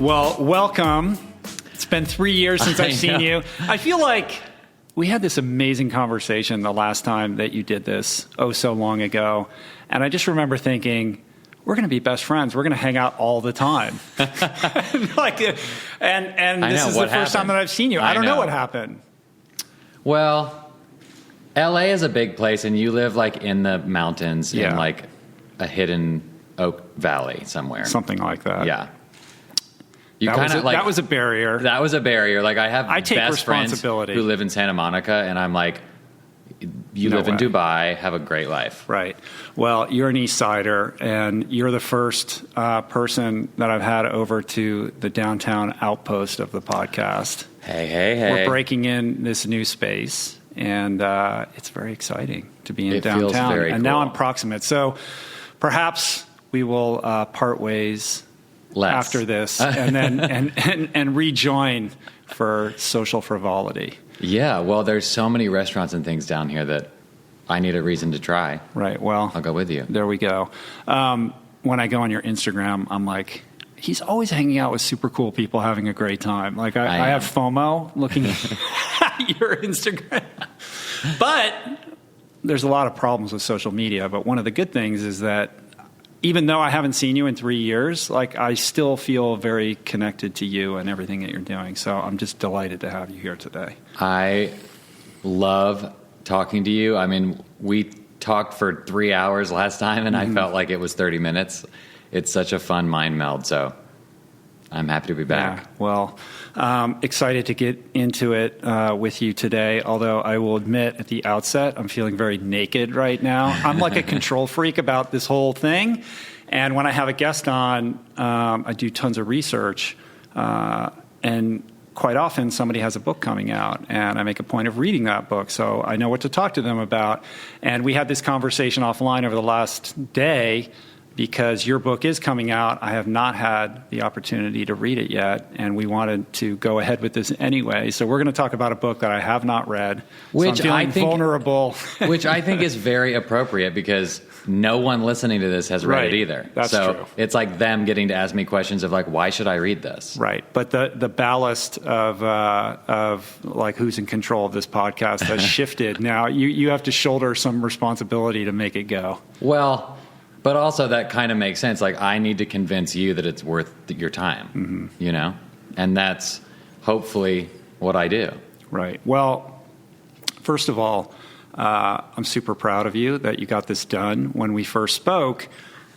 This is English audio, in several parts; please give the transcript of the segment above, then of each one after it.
Well, welcome. It's been 3 years since I've seen you. I feel like we had this amazing conversation the last time that you did this, so long ago. And I just remember thinking, we're going to be best friends. We're going to hang out all the time. And this is the first time that I've seen you. I don't know what happened. Well, LA is a big place, and you live like in the mountains in like a hidden oak valley somewhere. Something like that. Yeah. That was a barrier. That was a barrier. Like I take best friends who live in Santa Monica, and I'm like, you live in Dubai, have a great life. Right. Well, you're an East Sider, and you're the first person that I've had over to the downtown outpost of the podcast. Hey. We're breaking in this new space, and it's very exciting to be in downtown. Feels very and cool. now I'm proximate. So perhaps we will part ways after this and then and rejoin for social frivolity. Yeah, well, there's so many restaurants and things down here that I need a reason to try. Right, well, I'll go with you. There we go. When I go on your Instagram, I'm like, he's always hanging out with super cool people having a great time. Like I have FOMO looking at your Instagram. But there's a lot of problems with social media. But one of the good things is that even though I haven't seen you in 3 years, like I still feel very connected to you and everything that you're doing. So I'm just delighted to have you here today. I love talking to you. I mean, we talked for 3 hours last time, and I felt like it was 30 minutes. It's such a fun mind meld. So I'm happy to be back. Yeah, well, excited to get into it with you today, although I will admit at the outset, I'm feeling very naked right now. I'm like a control freak about this whole thing. And when I have a guest on, I do tons of research. And quite often somebody has a book coming out, and I make a point of reading that book so I know what to talk to them about. And we had this conversation offline over the last day, because your book is coming out. I have not had the opportunity to read it yet, and we wanted to go ahead with this anyway. So we're going to talk about a book that I have not read, which so I'm feeling vulnerable. Which I think is very appropriate, because no one listening to this has read it either. That's true. It's like them getting to ask me questions of like, why should I read this? Right. But the ballast of like who's in control of this podcast has shifted. Now you have to shoulder some responsibility to make it go. Well, but also that kind of makes sense. Like, I need to convince you that it's worth your time, you know? And that's hopefully what I do. Right. Well, first of all, I'm super proud of you that you got this done. When we first spoke,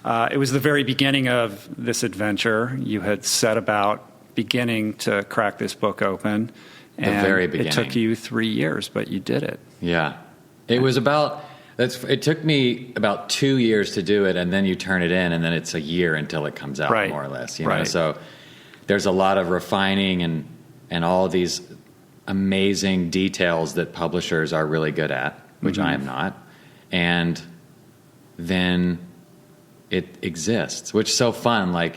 it was the very beginning of this adventure. You had set about beginning to crack this book open. And the very beginning. It took you 3 years, but you did it. Yeah. It was about... It took me about 2 years to do it, and then you turn it in, and then it's a year until it comes out, more or less. You know? So there's a lot of refining and all these amazing details that publishers are really good at, which I am not. And then it exists, which is so fun. Like,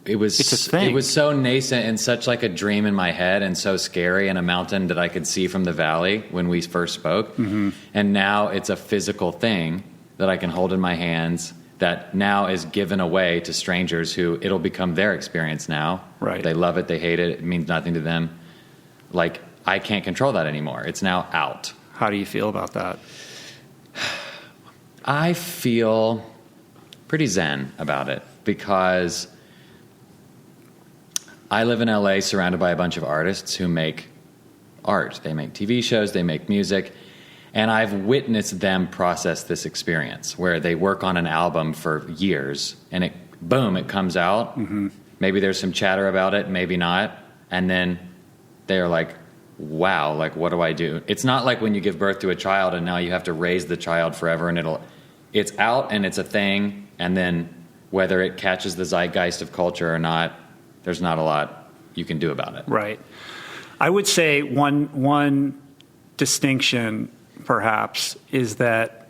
it was so nascent and such like a dream in my head, and so scary, and a mountain that I could see from the valley when we first spoke. And now it's a physical thing that I can hold in my hands that now is given away to strangers who it'll become their experience now. Right. They love it. They hate it. It means nothing to them. Like, I can't control that anymore. It's now out. How do you feel about that? I feel pretty zen about it, because I live in LA surrounded by a bunch of artists who make art. They make TV shows, they make music, and I've witnessed them process this experience where they work on an album for years, and it comes out. Maybe there's some chatter about it, maybe not, and then they're like, wow, like, what do I do? It's not like when you give birth to a child and now you have to raise the child forever, and it's out and it's a thing, and then whether it catches the zeitgeist of culture or not, there's not a lot you can do about it. Right. I would say one distinction, perhaps, is that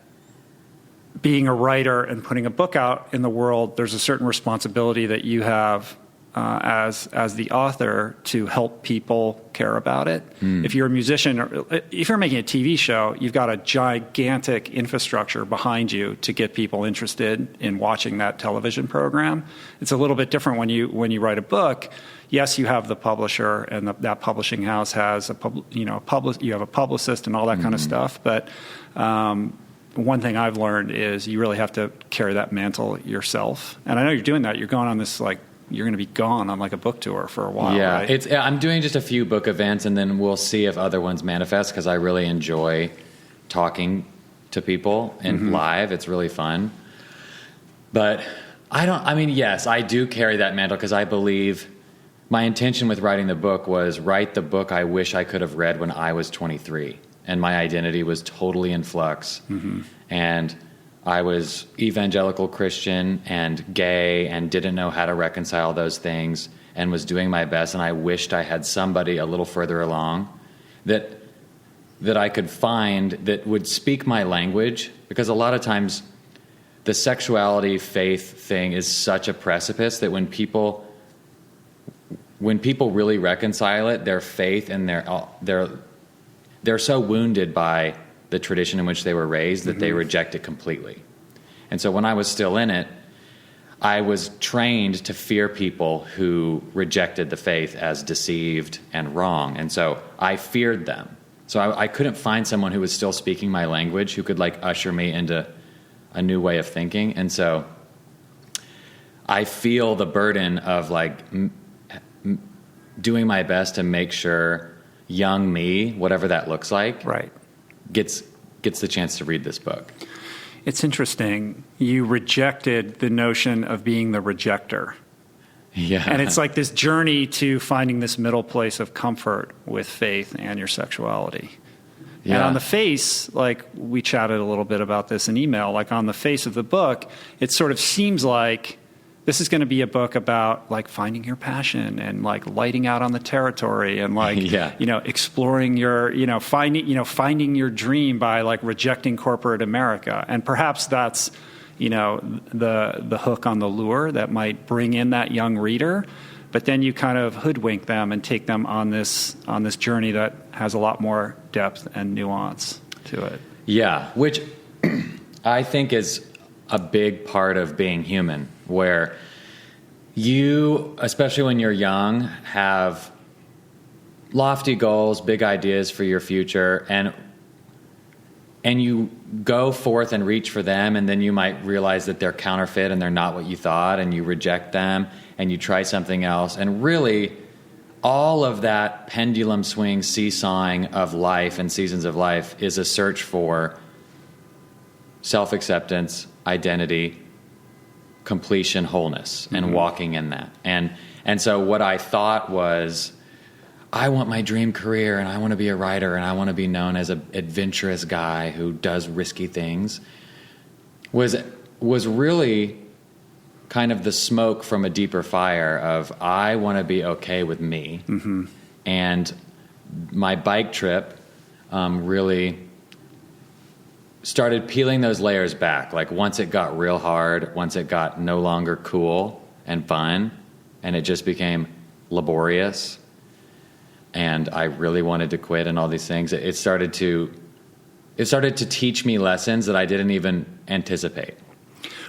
being a writer and putting a book out in the world, there's a certain responsibility that you have as the author to help people care about it. If you're a musician, or if you're making a TV show, you've got a gigantic infrastructure behind you to get people interested in watching that television program. It's a little bit different when you write a book. Yes, you have the publisher, and that publishing house has you have a publicist and all that kind of stuff. But one thing I've learned is you really have to carry that mantle yourself. And I know you're doing that. You're going on this you're going to be gone on a book tour for a while. Yeah, right? I'm doing just a few book events, and then we'll see if other ones manifest, because I really enjoy talking to people and live. It's really fun. But yes, I do carry that mantle, because I believe my intention with writing the book was write the book I wish I could have read when I was 23, and my identity was totally in flux. And I was evangelical Christian and gay and didn't know how to reconcile those things, and was doing my best. And I wished I had somebody a little further along that I could find that would speak my language, because a lot of times the sexuality faith thing is such a precipice that when people really reconcile it, their faith and they're so wounded by the tradition in which they were raised that they reject it completely. And so when I was still in it, I was trained to fear people who rejected the faith as deceived and wrong. And so I feared them. So I couldn't find someone who was still speaking my language, who could usher me into a new way of thinking. And so I feel the burden of doing my best to make sure young me, whatever that looks like, right, gets the chance to read this book. It's interesting. You rejected the notion of being the rejecter. Yeah. And it's this journey to finding this middle place of comfort with faith and your sexuality. Yeah. And on the face, we chatted a little bit about this in email, on the face of the book, it sort of seems like this is going to be a book about finding your passion and lighting out on the territory and exploring your finding your dream by rejecting corporate America. And perhaps that's the hook on the lure that might bring in that young reader. But then you kind of hoodwink them and take them on this journey that has a lot more depth and nuance to it. Yeah, which I think is a big part of being human, where you, especially when you're young, have lofty goals, big ideas for your future, and you go forth and reach for them, and then you might realize that they're counterfeit and they're not what you thought, and you reject them, and you try something else. And really, all of that pendulum swing seesawing of life and seasons of life is a search for self-acceptance, identity, completion, wholeness, and walking in that. And so what I thought was, I want my dream career, and I want to be a writer, and I want to be known as an adventurous guy who does risky things, was really kind of the smoke from a deeper fire of, I want to be okay with me. And my bike trip really started peeling those layers back. Once it got real hard, once it got no longer cool and fun, and it just became laborious, and I really wanted to quit and all these things, it started to teach me lessons that I didn't even anticipate.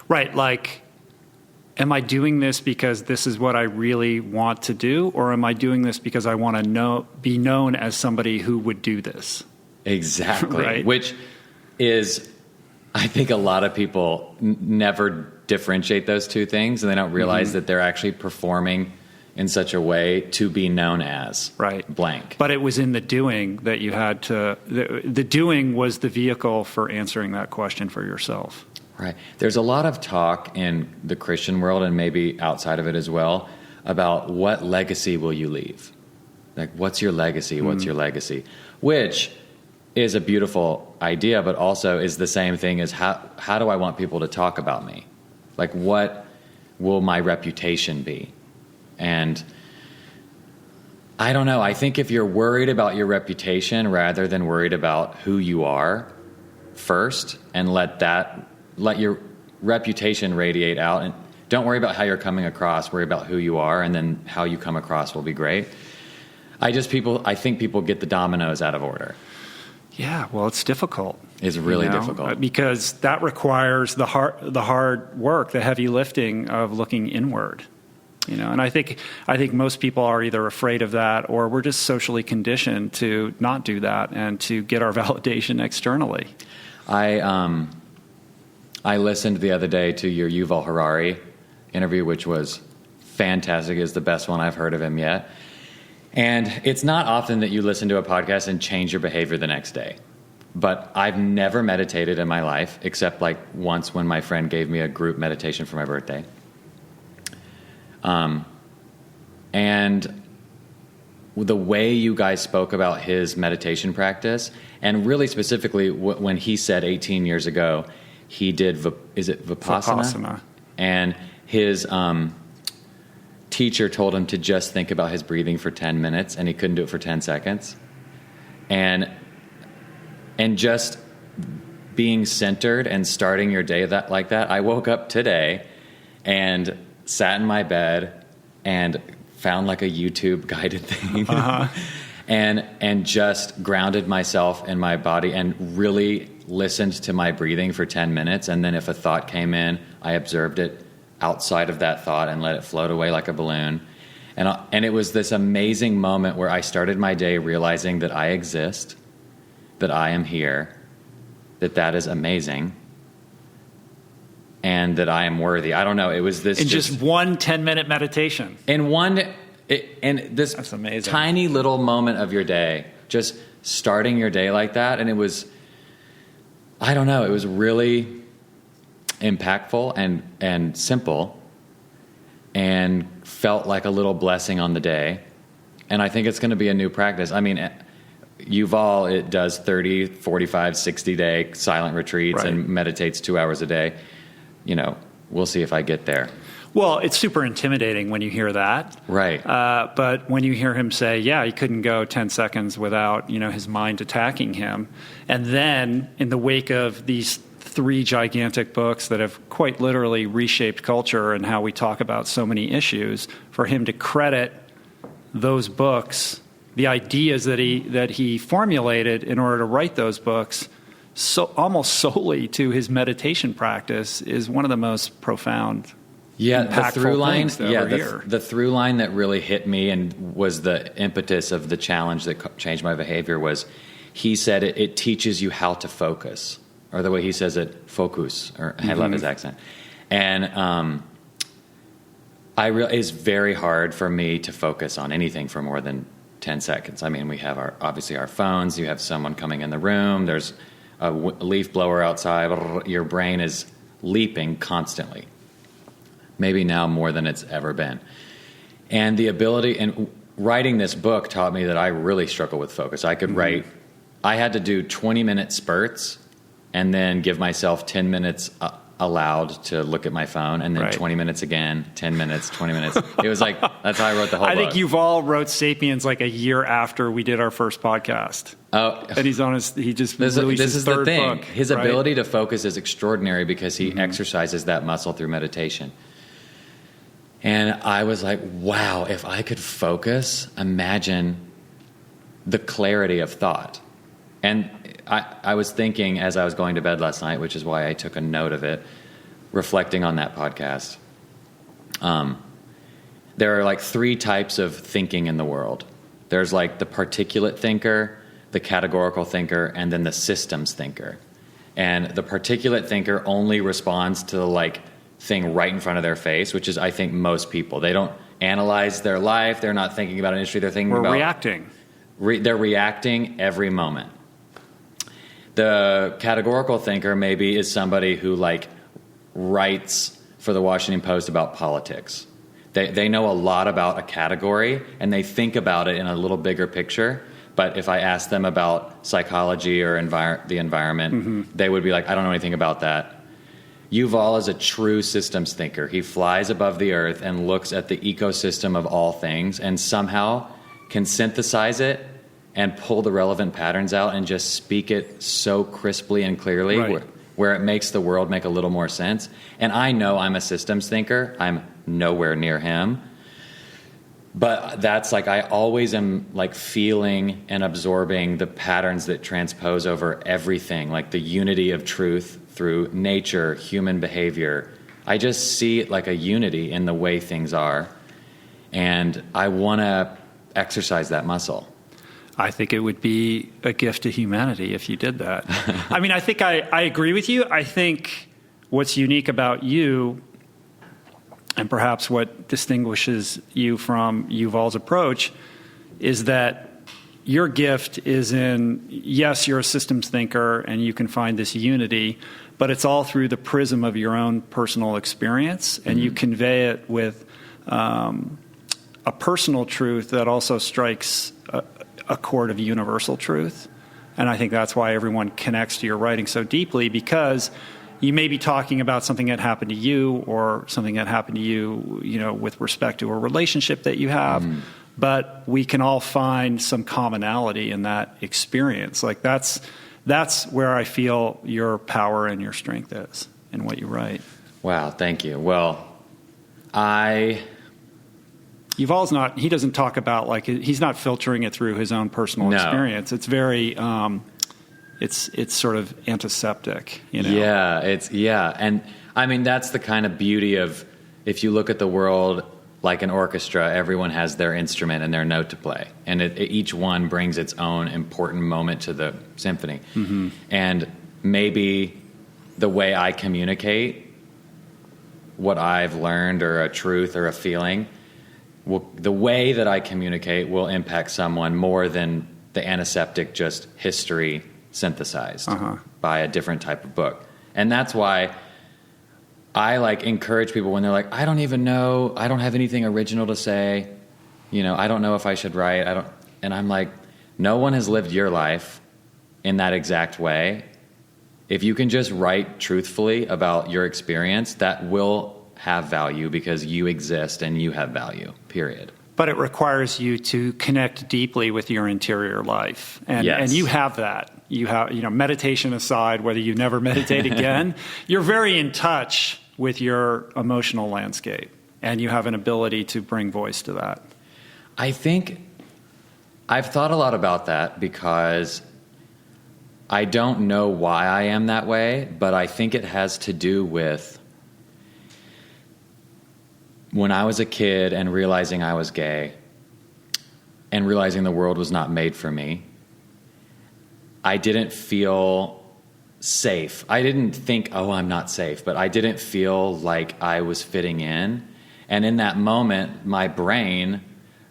Right, am I doing this because this is what I really want to do, or am I doing this because I want to be known as somebody who would do this? Exactly. Right. Which is, I think a lot of people never differentiate those two things, and they don't realize that they're actually performing in such a way to be known as blank. But it was in the doing that you had to, the doing was the vehicle for answering that question for yourself. Right. There's a lot of talk in the Christian world, and maybe outside of it as well, about what legacy will you leave? What's your legacy? What's your legacy? Which is a beautiful idea, but also is the same thing as how do I want people to talk about me? What will my reputation be? And I don't know. I think if you're worried about your reputation rather than worried about who you are first, and let your reputation radiate out, and don't worry about how you're coming across, worry about who you are, and then how you come across will be great. I think people get the dominoes out of order. Yeah, well, it's difficult. It's really difficult. Because that requires the hard work, the heavy lifting of looking inward. And I think most people are either afraid of that, or we're just socially conditioned to not do that and to get our validation externally. I listened the other day to your Yuval Harari interview, which was fantastic. It's the best one I've heard of him yet. And it's not often that you listen to a podcast and change your behavior the next day. But I've never meditated in my life, except like once when my friend gave me a group meditation for my birthday. And the way you guys spoke about his meditation practice, and really specifically when he said 18 years ago, he did, is it Vipassana? And his teacher told him to just think about his breathing for 10 minutes, and he couldn't do it for 10 seconds. And just being centered and starting your day like that, I woke up today and sat in my bed and found like a YouTube guided thing and just grounded myself in my body and really listened to my breathing for 10 minutes. And then if a thought came in, I observed it outside of that thought and let it float away like a balloon. And it was this amazing moment where I started my day realizing that I exist, that I am here, that is amazing, and that I am worthy. I don't know. It was this... In just one 10-minute meditation. And this That's amazing. Tiny little moment of your day, just starting your day like that. And it was, I don't know, it was really impactful and simple and felt like a little blessing on the day. And I think it's going to be a new practice. I mean, Yuval, it does 30, 45, 60-day silent retreats and meditates 2 hours a day. We'll see if I get there. Well, it's super intimidating when you hear that. Right. But when you hear him say, he couldn't go 10 seconds without, his mind attacking him. And then in the wake of these 3 gigantic books that have quite literally reshaped culture and how we talk about so many issues, for him to credit those books, the ideas that he formulated in order to write those books, so almost solely to his meditation practice, is one of the most profound, the through line. The through line that really hit me and was the impetus of the challenge that changed my behavior was, he said it teaches you how to focus, or the way he says it, focus. Or I love his accent. And it's very hard for me to focus on anything for more than 10 seconds. I mean, we have obviously our phones. You have someone coming in the room. There's a leaf blower outside. Your brain is leaping constantly. Maybe now more than it's ever been. And the ability, and writing this book taught me that I really struggle with focus. I could write, I had to do 20-minute spurts and then give myself 10 minutes allowed to look at my phone, and then 20 minutes again, 10 minutes, 20 minutes. It was like, that's how I wrote the whole book. I think Yuval wrote Sapiens like a year after we did our first podcast. Oh, and he's on he just released his third book. His ability to focus is extraordinary because he exercises that muscle through meditation. And I was like, wow, if I could focus, imagine the clarity of thought. And I was thinking as I was going to bed last night, which is why I took a note of it, reflecting on that podcast. There are like 3 types of thinking in the world. There's like the particulate thinker, the categorical thinker, and then the systems thinker. And the particulate thinker only responds to the thing right in front of their face, which is, I think, most people. They don't analyze their life. They're not thinking about an issue. They're thinking about... reacting. They're reacting every moment. The categorical thinker maybe is somebody who writes for the Washington Post about politics. They know a lot about a category and they think about it in a little bigger picture. But if I ask them about psychology or the environment, they would be like, I don't know anything about that. Yuval is a true systems thinker. He flies above the earth and looks at the ecosystem of all things and somehow can synthesize it and pull the relevant patterns out and just speak it so crisply and clearly. where it makes the world make a little more sense. And I know I'm a systems thinker. I'm nowhere near him. But that's like, I always am like feeling and absorbing the patterns that transpose over everything, like the unity of truth through nature, human behavior. I just see it like a unity in the way things are. And I want to exercise that muscle. I think it would be a gift to humanity if you did that. I mean, I think I agree with you. I think what's unique about you, and perhaps what distinguishes you from Yuval's approach, is that your gift is in, yes, you're a systems thinker and you can find this unity, but it's all through the prism of your own personal experience, and you convey it with a personal truth that also strikes a chord of universal truth. And I think that's why everyone connects to your writing so deeply, because you may be talking about something that happened to you or something that happened to you, you know, with respect to a relationship that you have, but we can all find some commonality in that experience. Like that's where I feel your power and your strength is in what you write. Wow, thank you. Well, Yuval's not, he doesn't talk about, like, he's not filtering it through his own personal experience. It's very, it's sort of antiseptic, you know? Yeah, and I mean, that's the kind of beauty of, if you look at the world like an orchestra, everyone has their instrument and their note to play. And each one brings its own important moment to the symphony. Mm-hmm. And maybe the way I communicate what I've learned, or a truth or a feeling, the way that I communicate will impact someone more than the antiseptic, just history synthesized by a different type of book. And that's why I like encourage people when they're like, I don't even know, I don't have anything original to say, you know, I don't know if I should write. And I'm like, no one has lived your life in that exact way. If you can just write truthfully about your experience, that will have value because you exist and you have value, period. But it requires you to connect deeply with your interior life. And, and you have that. You have, you know, meditation aside, whether you never meditate again, you're very in touch with your emotional landscape, and you have an ability to bring voice to that. I think I've thought a lot about that, because I don't know why I am that way, but I think it has to do with when I was a kid and realizing I was gay and realizing the world was not made for me. I didn't feel safe. I didn't think, oh, I'm not safe, but I didn't feel like I was fitting in. And in that moment, my brain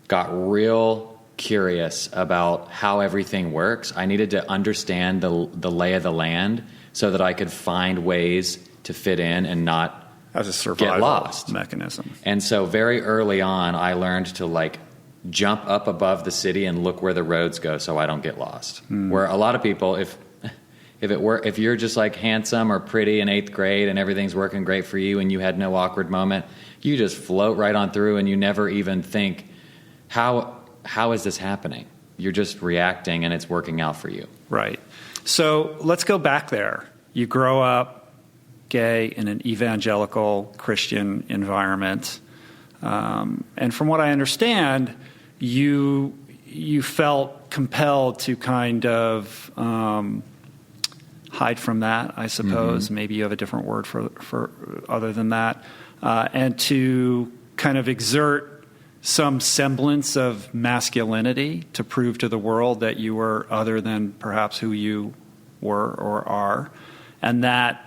got real curious about how everything works. I needed to understand the lay of the land so that I could find ways to fit in and not as a survival get lost mechanism. And so very early on, I learned to like jump up above the city and look where the roads go so I don't get lost. Where a lot of people, if you're just like handsome or pretty in 8th grade and everything's working great for you and you had no awkward moment, you just float right on through and you never even think, how is this happening? You're just reacting and it's working out for you. Right. So let's go back there. You grow up gay in an evangelical Christian environment. And from what I understand, you felt compelled to kind of hide from that, I suppose. Mm-hmm. Maybe you have a different word for other than that. And to kind of exert some semblance of masculinity to prove to the world that you were other than perhaps who you were or are. And that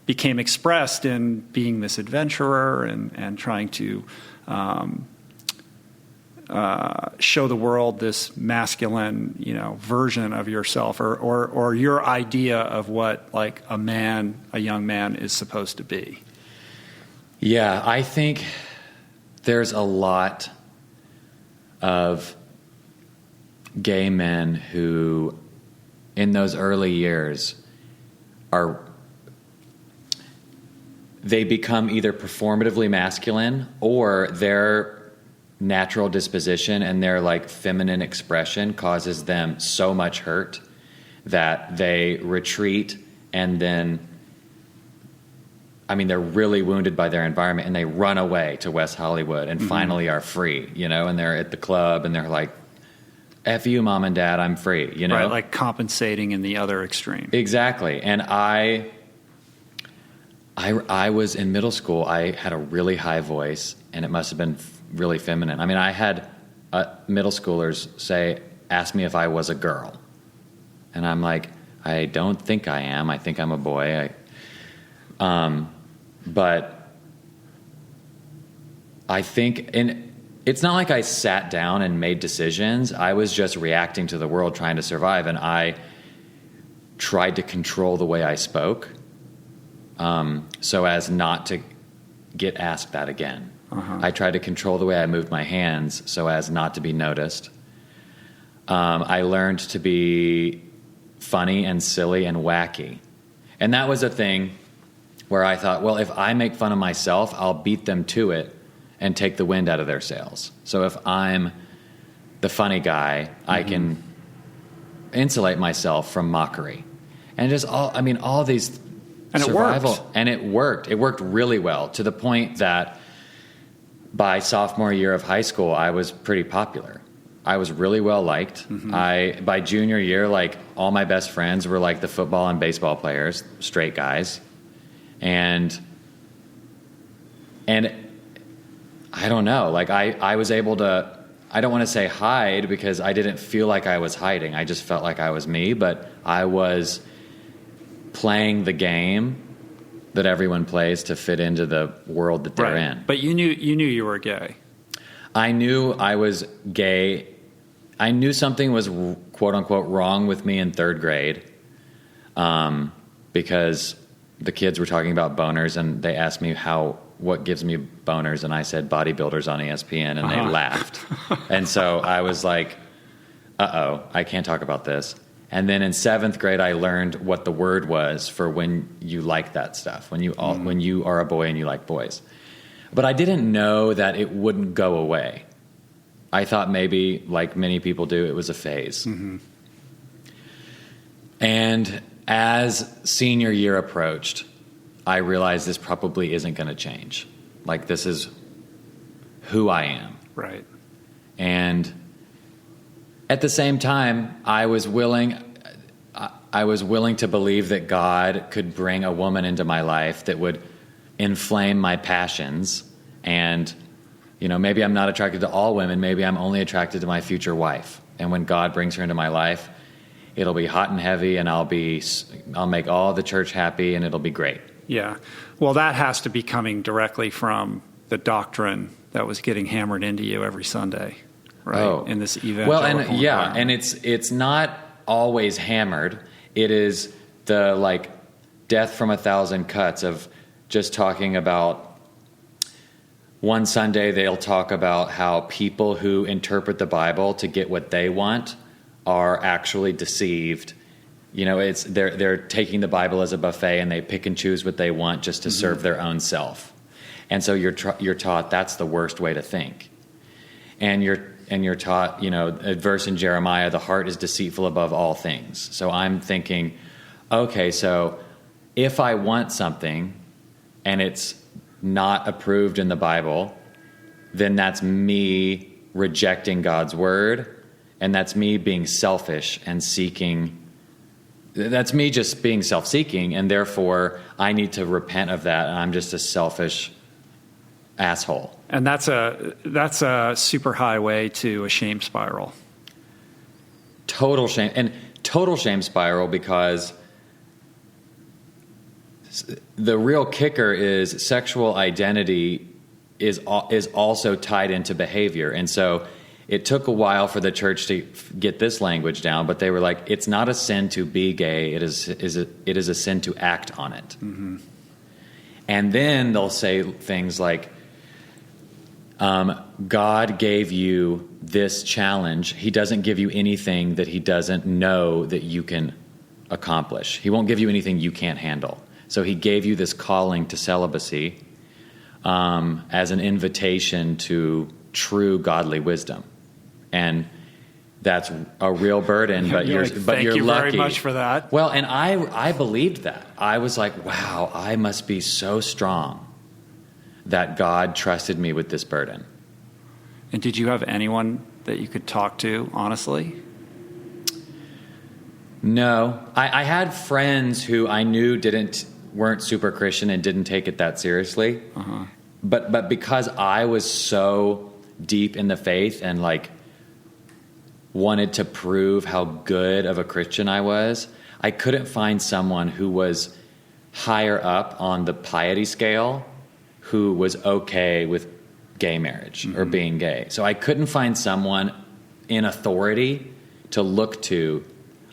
became expressed in being this adventurer and trying to show the world this masculine, you know, version of yourself, or your idea of what like a young man is supposed to be. Yeah, I think there's a lot of gay men who, in those early years, they become either performatively masculine, or their natural disposition and their like feminine expression causes them so much hurt that they retreat and then, I mean, they're really wounded by their environment, and they run away to West Hollywood and finally are free, you know, and they're at the club and they're like, F you, mom and dad, I'm free, you know? Right, like compensating in the other extreme. Exactly. And I was in middle school, I had a really high voice, and it must have been really feminine. I mean, I had middle schoolers ask me if I was a girl. And I'm like, I don't think I am. I think I'm a boy. But I think, and it's not like I sat down and made decisions. I was just reacting to the world, trying to survive. And I tried to control the way I spoke, so as not to get asked that again. I tried to control the way I moved my hands so as not to be noticed. I learned to be funny and silly and wacky. And that was a thing where I thought, well, if I make fun of myself, I'll beat them to it and take the wind out of their sails. So if I'm the funny guy, I can insulate myself from mockery. And just all these and survival. It worked. And it worked. It worked really well, to the point that by sophomore year of high school, I was pretty popular. I was really well liked. By junior year, like, all my best friends were like the football and baseball players, straight guys. And I don't know, like I was able to, I don't want to say hide, because I didn't feel like I was hiding. I just felt like I was me, but I was playing the game that everyone plays to fit into the world that they're in. But you knew you were gay. I knew I was gay. I knew something was quote unquote wrong with me in third grade, because the kids were talking about boners, and they asked me what gives me boners, and I said bodybuilders on ESPN, and they laughed. And so I was like, uh-oh, I can't talk about this. And then in seventh grade, I learned what the word was for when you like that stuff, when you are a boy and you like boys. But I didn't know that it wouldn't go away. I thought maybe, like many people do, it was a phase. And as senior year approached, I realized this probably isn't going to change. Like, this is who I am. Right. And at the same time, I was willing to believe that God could bring a woman into my life that would inflame my passions. And, you know, maybe I'm not attracted to all women. Maybe I'm only attracted to my future wife. And when God brings her into my life, it'll be hot and heavy, and I'll make all the church happy, and it'll be great. Yeah. Well, that has to be coming directly from the doctrine that was getting hammered into you every Sunday, right? Oh. In this evangelical and it's not always hammered. It is the, like, death from 1,000 cuts of just talking about, one Sunday they'll talk about how people who interpret the Bible to get what they want are actually deceived. You know, they're taking the Bible as a buffet, and they pick and choose what they want just to serve their own self. And so you're taught that's the worst way to think. And you're taught, you know, a verse in Jeremiah, the heart is deceitful above all things. So I'm thinking, okay, so if I want something and it's not approved in the Bible, then that's me rejecting God's word, and that's me being selfish and seeking. That's me just being self-seeking, and therefore I need to repent of that, and I'm just a selfish asshole. And that's a super highway to a shame spiral. Total shame spiral, because the real kicker is sexual identity is also tied into behavior. And so it took a while for the church to get this language down, but they were like, it's not a sin to be gay. It is a sin to act on it. And then they'll say things like, God gave you this challenge. He doesn't give you anything that he doesn't know that you can accomplish. He won't give you anything you can't handle. So he gave you this calling to celibacy as an invitation to true godly wisdom. And that's a real burden, but you're lucky. Thank you very much for that. Well, and I believed that. I was like, wow, I must be so strong that God trusted me with this burden. And did you have anyone that you could talk to, honestly? No. I had friends who I knew weren't super Christian and didn't take it that seriously. Uh-huh. But because I was so deep in the faith and like wanted to prove how good of a Christian I was, I couldn't find someone who was higher up on the piety scale who was okay with gay marriage or being gay. So I couldn't find someone in authority to look to.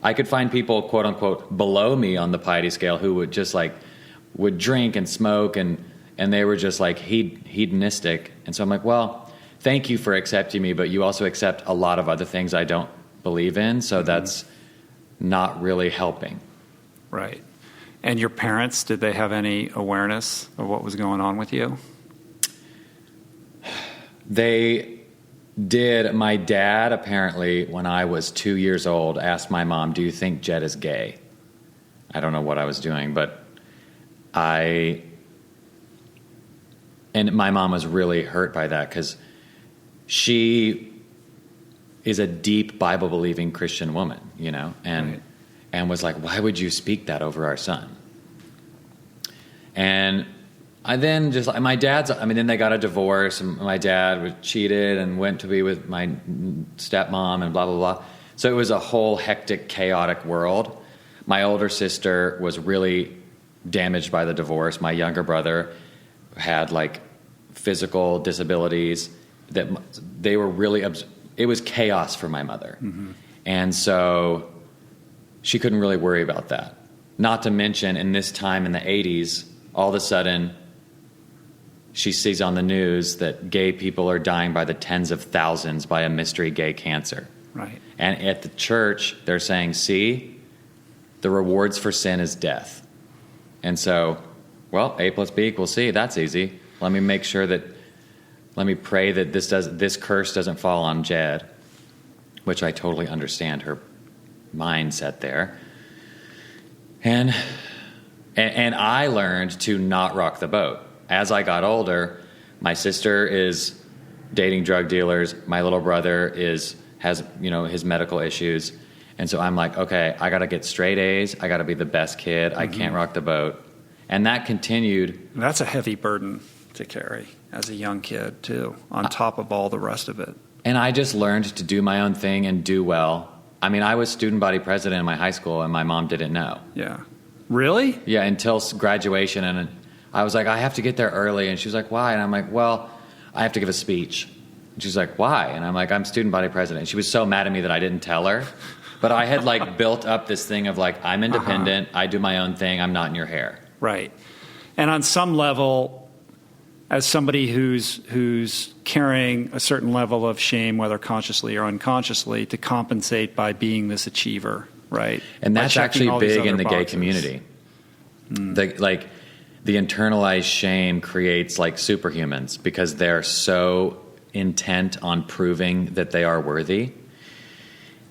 I could find people, quote unquote, below me on the piety scale who would just like would drink and smoke and they were just like hedonistic. And so I'm like, well, thank you for accepting me, but you also accept a lot of other things I don't believe in, so that's not really helping. Right. And your parents, did they have any awareness of what was going on with you? They did. My dad, apparently, when I was 2 years old, asked my mom, do you think Jed is gay? I don't know what I was doing, but and my mom was really hurt by that because she is a deep Bible-believing Christian woman, you know, and was like, why would you speak that over our son? And I then just, my dad's, then they got a divorce, and my dad was cheated and went to be with my stepmom and blah, blah, blah. So it was a whole hectic, chaotic world. My older sister was really damaged by the divorce. My younger brother had like physical disabilities that they were really, it was chaos for my mother. Mm-hmm. And so she couldn't really worry about that. Not to mention in this time in the 80s, all of a sudden she sees on the news that gay people are dying by the tens of thousands by a mystery gay cancer. Right. And at the church, they're saying, see, the rewards for sin is death. And so, well, A plus B equals C. That's easy. Let me pray that this curse doesn't fall on Jed, which I totally understand her mindset there. And I learned to not rock the boat. As I got older, my sister is dating drug dealers. My little brother has his medical issues. And so I'm like, okay, I got to get straight A's. I got to be the best kid. Mm-hmm. I can't rock the boat. And that continued. That's a heavy burden to carry as a young kid, too, on top of all the rest of it. And I just learned to do my own thing and do well. I was student body president in my high school, and my mom didn't know. Yeah. Really? Yeah, until graduation. And I was like, I have to get there early. And she was like, why? And I'm like, well, I have to give a speech. And she's like, why? And I'm like, I'm student body president. And she was so mad at me that I didn't tell her. But I had built up this thing of I'm independent. I do my own thing. I'm not in your hair. Right. And on some level, as somebody who's carrying a certain level of shame, whether consciously or unconsciously, to compensate by being this achiever, right? And that's actually big in the gay community. The internalized shame creates superhumans because they're so intent on proving that they are worthy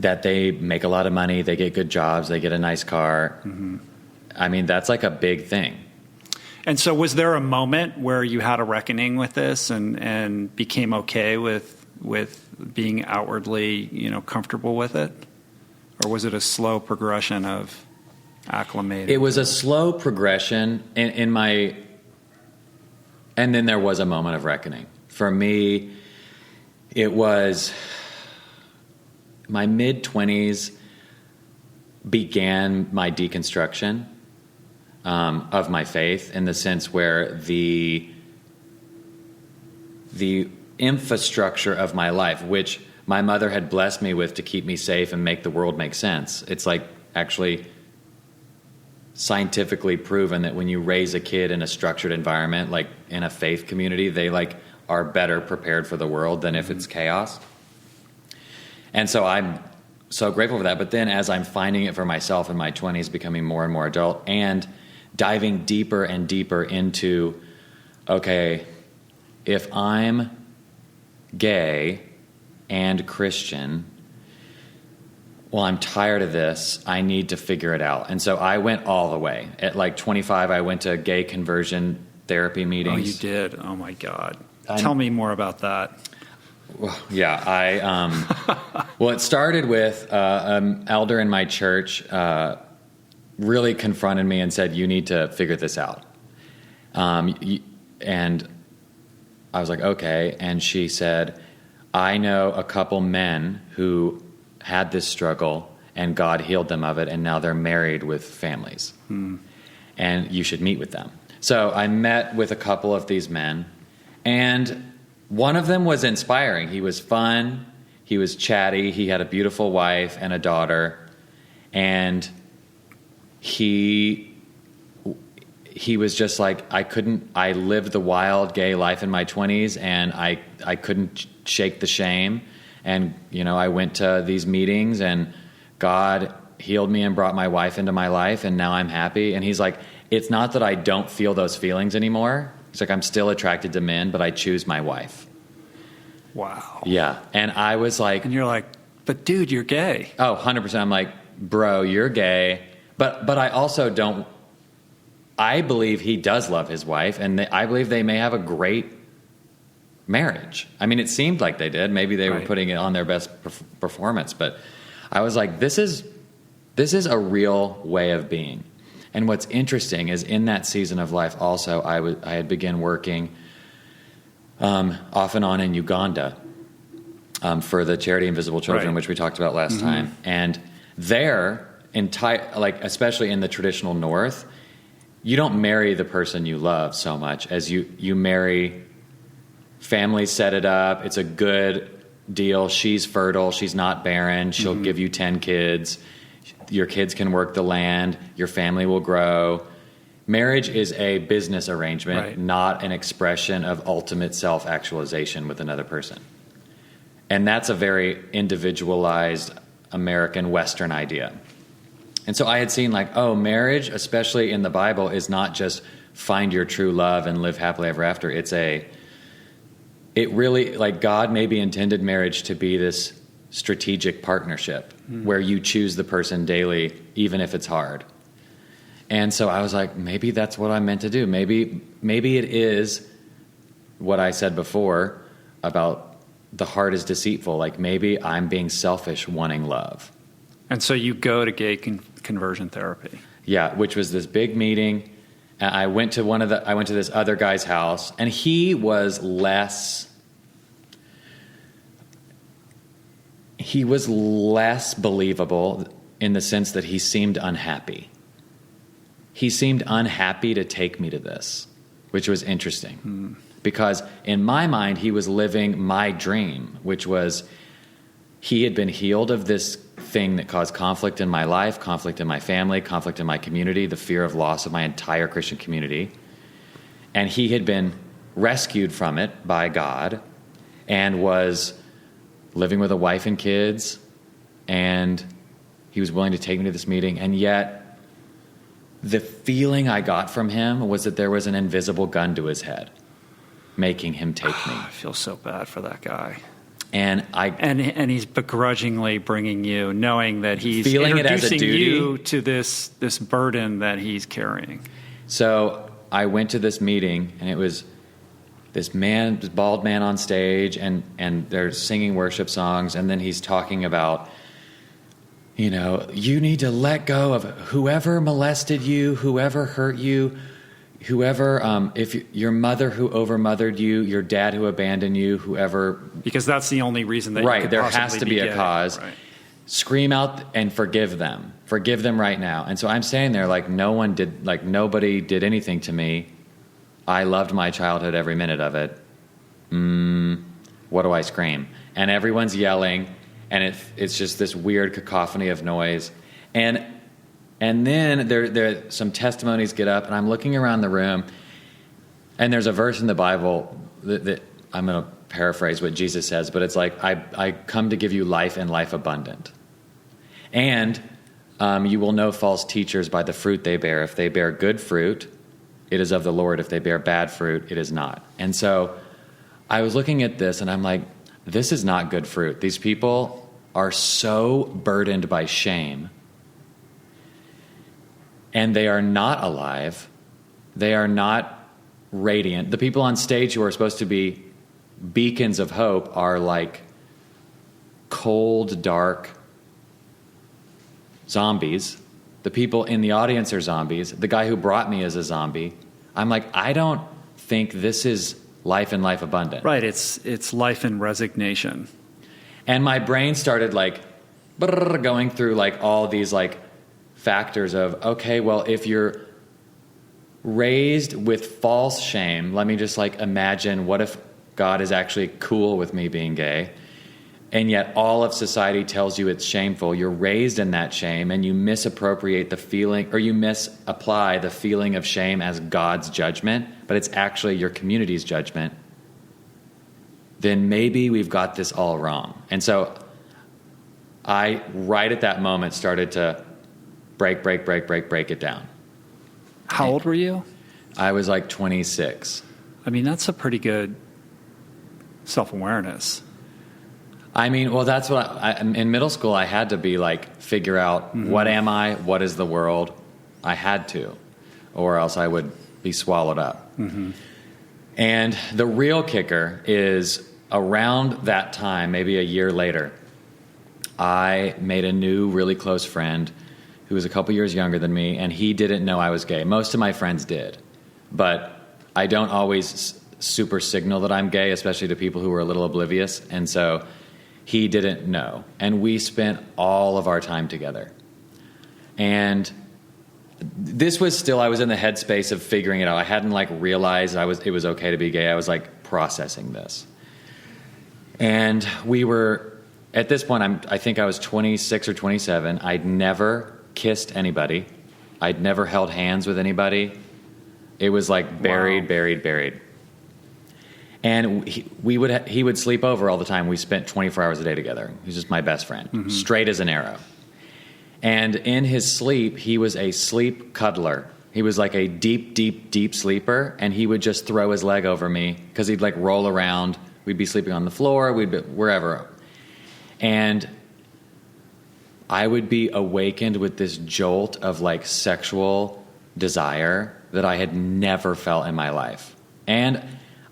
that they make a lot of money, they get good jobs, they get a nice car. Mm-hmm. That's a big thing. And so was there a moment where you had a reckoning with this and became okay with being outwardly, comfortable with it? Or was it a slow progression of acclimating? It was a slow progression and then there was a moment of reckoning. For me, it was my mid-20s began my deconstruction of my faith, in the sense where the infrastructure of my life, which my mother had blessed me with to keep me safe and make the world make sense. It's actually scientifically proven that when you raise a kid in a structured environment, like in a faith community, they are better prepared for the world than if it's chaos. And so I'm so grateful for that. But then as I'm finding it for myself in my 20s, becoming more and more adult and diving deeper and deeper into, okay, if I'm gay and Christian, well, I'm tired of this. I need to figure it out. And so I went all the way. At like 25, I went to gay conversion therapy meetings. Oh, you did? Oh, my God. Tell me more about that. Well, yeah, well, it started with an elder in my church really confronted me and said, you need to figure this out. And I was like, okay. And she said, I know a couple men who had this struggle and God healed them of it, and now they're married with families. And you should meet with them. So I met with a couple of these men, and one of them was inspiring. He was fun, he was chatty, he had a beautiful wife and a daughter, and he was just like, I lived the wild gay life in my 20s, and I couldn't shake the shame. And, I went to these meetings, and God healed me and brought my wife into my life, and now I'm happy. And he's like, it's not that I don't feel those feelings anymore. He's like, I'm still attracted to men, but I choose my wife. Wow. Yeah. And I was like... And you're like, but dude, you're gay. Oh, 100%. I'm like, bro, you're gay. But I also don't... I believe he does love his wife, and I believe they may have a great marriage. I mean, it seemed like they did. Maybe they were putting it on their best performance, but I was like, this is a real way of being. And what's interesting is in that season of life also, I had begun working off and on in Uganda for the charity Invisible Children, which we talked about last time. And there, especially in the traditional North, you don't marry the person you love so much as you marry... Families set it up. It's a good deal. She's fertile. She's not barren. She'll give you 10 kids. Your kids can work the land. Your family will grow. Marriage is a business arrangement, not an expression of ultimate self-actualization with another person. And that's a very individualized American Western idea. And so I had seen marriage, especially in the Bible, is not just find your true love and live happily ever after. It really, God maybe intended marriage to be this strategic partnership where you choose the person daily, even if it's hard. And so I was like, maybe that's what I'm meant to do. Maybe it is what I said before about the heart is deceitful. Maybe I'm being selfish wanting love. And so you go to gay conversion therapy. Yeah, which was this big meeting. I went to this other guy's house, and he was less believable in the sense that he seemed unhappy. He seemed unhappy to take me to this, which was interesting. Because in my mind, he was living my dream, which was he had been healed of this thing that caused conflict in my life, conflict in my family, conflict in my community, the fear of loss of my entire Christian community. And he had been rescued from it by God and was living with a wife and kids, and he was willing to take me to this meeting. And yet the feeling I got from him was that there was an invisible gun to his head making him take me. I feel so bad for that guy. And he's begrudgingly bringing you, knowing that he's feeling introducing it as a duty. You to this burden that he's carrying. So I went to this meeting, and it was this bald man on stage, and they're singing worship songs, and then he's talking about, you need to let go of whoever molested you, whoever hurt you, whoever, if your mother who overmothered you, your dad who abandoned you, whoever. Because that's the only reason that you could there possibly has to be a cause. Right. Scream out and forgive them. Forgive them right now. And so I'm standing there nobody did anything to me. I loved my childhood, every minute of it. What do I scream? And everyone's yelling, and it's just this weird cacophony of noise. And then there some testimonies get up, and I'm looking around the room, and there's a verse in the Bible that I'm going to paraphrase what Jesus says, but it's like, I come to give you life and life abundant. And you will know false teachers by the fruit they bear. If they bear good fruit, it is of the Lord. If they bear bad fruit, it is not. And so I was looking at this, and I'm like, this is not good fruit. These people are so burdened by shame, and they are not alive. They are not radiant. The people on stage who are supposed to be beacons of hope are like cold, dark zombies. The people in the audience are zombies. The guy who brought me is a zombie. I'm like, I don't think this is life and life abundant. Right, it's life and resignation. And my brain started like going through like all these like factors of, okay, well, if you're raised with false shame, let me just like imagine, what if God is actually cool with me being gay? And yet all of society tells you it's shameful. You're raised in that shame, and you misappropriate the feeling, or you misapply the feeling of shame as God's judgment, but it's actually your community's judgment. Then maybe we've got this all wrong. And so I, right at that moment, started to break it down. How old were you? I was like 26. I mean, that's a pretty good self-awareness. I mean, well, that's what in middle school, I had to be like, figure out, what am I? What is the world? I had to, or else I would be swallowed up. Mm-hmm. And the real kicker is, around that time, maybe a year later, I made a new really close friend who was a couple years younger than me, and he didn't know I was gay. Most of my friends did, but I don't always super signal that I'm gay, especially to people who are a little oblivious. And so he didn't know. And we spent all of our time together. And this was still, I was in the headspace of figuring it out. I hadn't like realized it was okay to be gay. I was like processing this. And we were, at this point, I think I was 26 or 27. I'd never kissed anybody. I'd never held hands with anybody. It was like buried. And he would sleep over all the time. We spent 24 hours a day together. He was just my best friend, straight as an arrow. And in his sleep, he was a sleep cuddler. He was like a deep sleeper, and he would just throw his leg over me because he'd like roll around. We'd be sleeping on the floor. We'd be wherever. And I would be awakened with this jolt of like sexual desire that I had never felt in my life. And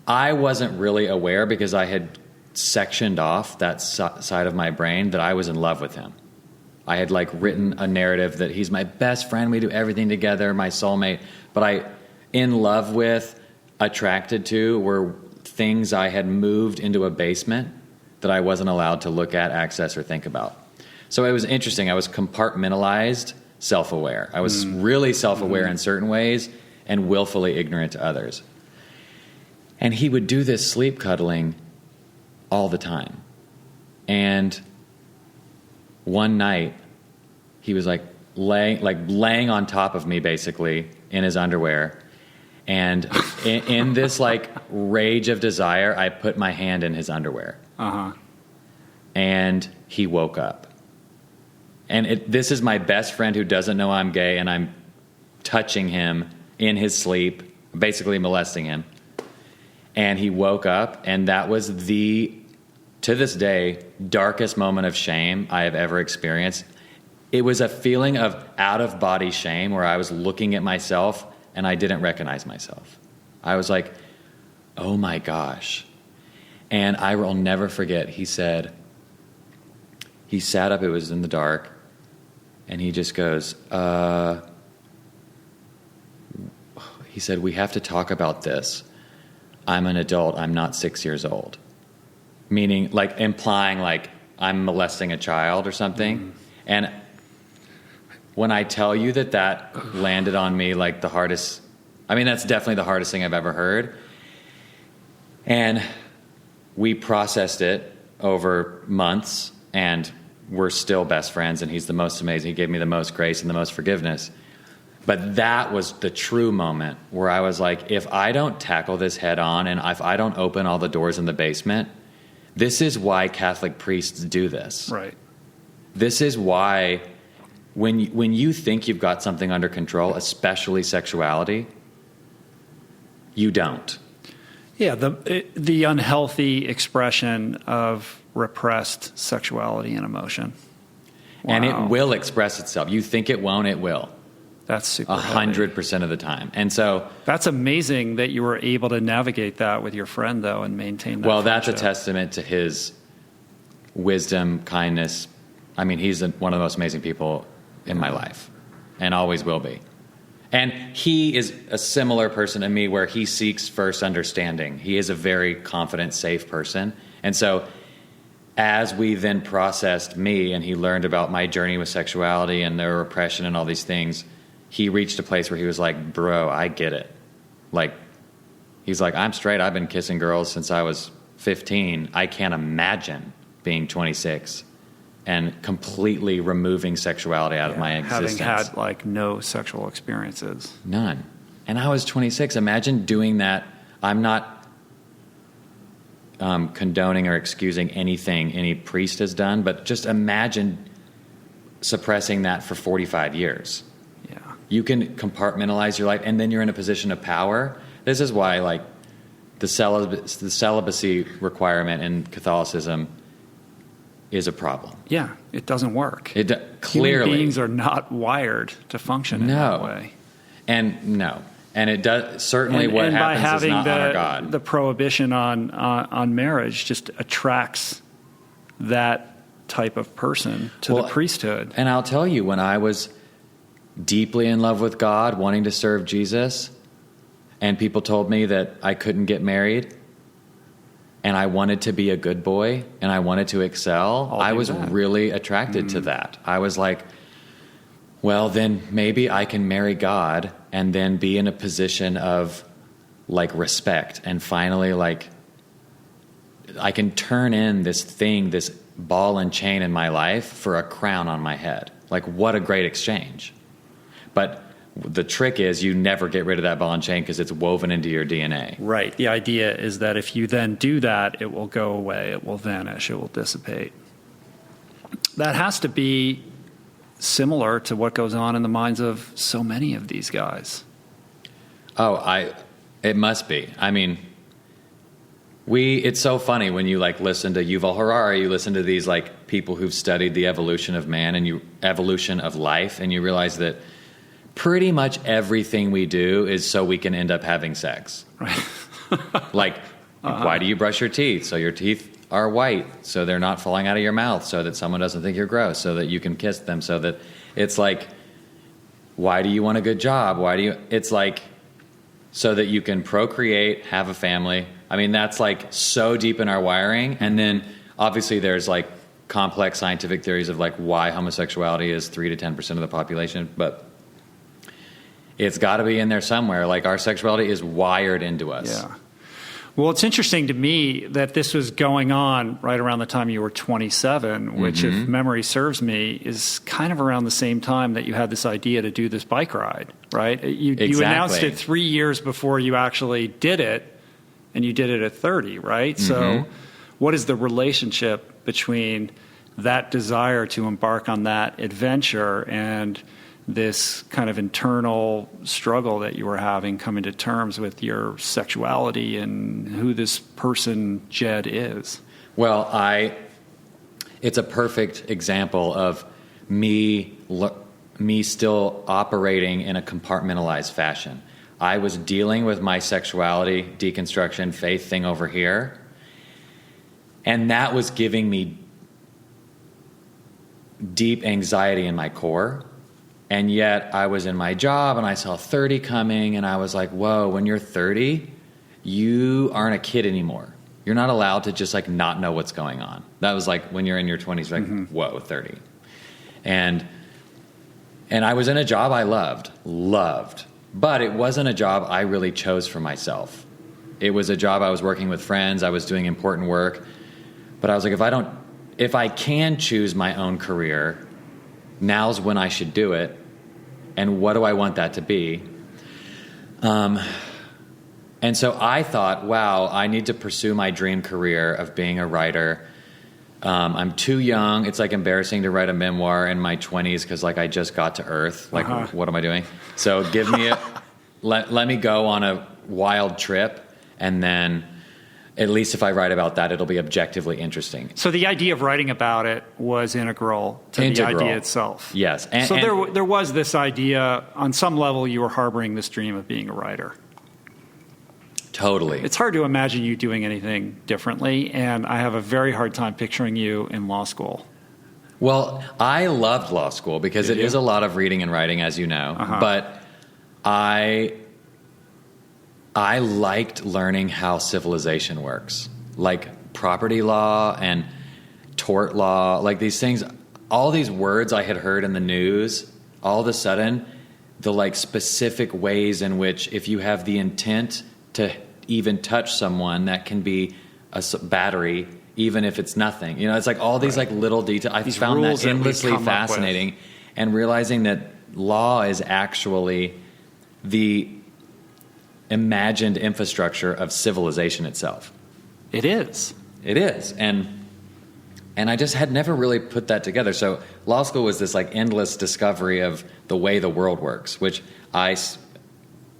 I wasn't really aware, because I had sectioned off that side of my brain, that I was in love with him. I had like written a narrative that he's my best friend, we do everything together, my soulmate. But I, in love with, attracted to, were things I had moved into a basement that I wasn't allowed to look at, access, or think about. So it was interesting. I was compartmentalized, self-aware. I was really self-aware in certain ways and willfully ignorant to others. And he would do this sleep cuddling all the time. And one night, he was like laying on top of me, basically, in his underwear. And in this like rage of desire, I put my hand in his underwear. And he woke up. And this is my best friend who doesn't know I'm gay, and I'm touching him in his sleep, basically molesting him. And he woke up, and that was to this day, darkest moment of shame I have ever experienced. It was a feeling of out-of-body shame where I was looking at myself and I didn't recognize myself. I was like, oh my gosh. And I will never forget, he said, he sat up, it was in the dark, and he just goes, he said, we have to talk about this. I'm an adult, I'm not 6 years old. Meaning, like, implying, like, I'm molesting a child or something. And when I tell you that landed on me like the hardest, I mean, that's definitely the hardest thing I've ever heard. And we processed it over months, and we're still best friends, and he's the most amazing. He gave me the most grace and the most forgiveness. But that was the true moment where I was like, if I don't tackle this head on, and if I don't open all the doors in the basement, this is why Catholic priests do this. Right. This is why when you think you've got something under control, especially sexuality, you don't. Yeah, the unhealthy expression of repressed sexuality and emotion. Wow. And it will express itself. You think it won't, it will. That's super 100% of the time. And so that's amazing that you were able to navigate that with your friend, though, and maintain that. Well, that's a testament to his wisdom, kindness. I mean, he's one of the most amazing people in my life and always will be. And he is a similar person to me where he seeks first understanding. He is a very confident, safe person. And so as we then processed me and he learned about my journey with sexuality and the repression and all these things, he reached a place where he was like, bro, I get it. Like, he's like, I'm straight. I've been kissing girls since I was 15. I can't imagine being 26 and completely removing sexuality out of my existence. Having had like no sexual experiences. None. And I was 26. Imagine doing that. I'm not condoning or excusing anything any priest has done, but just imagine suppressing that for 45 years. Yeah. You can compartmentalize your life, and then you're in a position of power. This is why, like, the celibacy requirement in Catholicism is a problem. Yeah, it doesn't work. Clearly. Human beings are not wired to function in that way. And it does certainly what happens is not honor God. The prohibition on marriage just attracts that type of person to the priesthood. And I'll tell you, when I was deeply in love with God, wanting to serve Jesus, and people told me that I couldn't get married, and I wanted to be a good boy, and I wanted to excel, I was really attracted to that. I was like, well, then maybe I can marry God and then be in a position of, like, respect. And finally, like, I can turn in this thing, this ball and chain in my life for a crown on my head. Like, what a great exchange. But the trick is you never get rid of that ball and chain because it's woven into your DNA. Right. The idea is that if you then do that, it will go away, it will vanish, it will dissipate. That has to be similar to what goes on in the minds of so many of these guys. It must be. I mean, it's so funny when you, like, listen to Yuval Harari, you listen to these, like, people who've studied the evolution of man and evolution of life, and you realize that pretty much everything we do is so we can end up having sex. Right. Like, why do you brush your teeth? So your teeth are white, so they're not falling out of your mouth, so that someone doesn't think you're gross, so that you can kiss them, so that it's like, why do you want a good job? It's like, so that you can procreate, have a family. I mean, that's, like, so deep in our wiring. And then obviously there's, like, complex scientific theories of, like, why homosexuality is 3 to 10% of the population, but it's got to be in there somewhere. Like, our sexuality is wired into us. Yeah. Well, it's interesting to me that this was going on right around the time you were 27, which, if memory serves me, is kind of around the same time that you had this idea to do this bike ride, right? You announced it 3 years before you actually did it, and you did it at 30, right? So what is the relationship between that desire to embark on that adventure and this kind of internal struggle that you were having, coming to terms with your sexuality and who this person Jed is? Well, it's a perfect example of me still operating in a compartmentalized fashion. I was dealing with my sexuality, deconstruction, faith thing over here, and that was giving me deep anxiety in my core. And yet I was in my job and I saw 30 coming and I was like, whoa, when you're 30, you aren't a kid anymore. You're not allowed to just, like, not know what's going on. That was like when you're in your 20s, like, whoa, 30. And I was in a job I loved, but it wasn't a job I really chose for myself. It was a job I was working with friends. I was doing important work. But I was like, if I can choose my own career, now's when I should do it. And what do I want that to be? And so I thought, wow, I need to pursue my dream career of being a writer. I'm too young. It's, like, embarrassing to write a memoir in my 20s because, like, I just got to Earth. Like, what am I doing? So give me let me go on a wild trip, and then at least if I write about that, it'll be objectively interesting. So the idea of writing about it was integral to the idea itself. Yes. So there was this idea, on some level, you were harboring this dream of being a writer. Totally. It's hard to imagine you doing anything differently, and I have a very hard time picturing you in law school. Well, I loved law school because it is a lot of reading and writing, as you know. But I liked learning how civilization works, like property law and tort law, like these things, all these words I had heard in the news, all of a sudden, the like specific ways in which if you have the intent to even touch someone, that can be a battery, even if it's nothing. You know, it's like all these like little details. I found that endlessly fascinating, and realizing that law is actually the imagined infrastructure of civilization itself. It is. It is. And I just had never really put that together. So law school was this like endless discovery of the way the world works, which I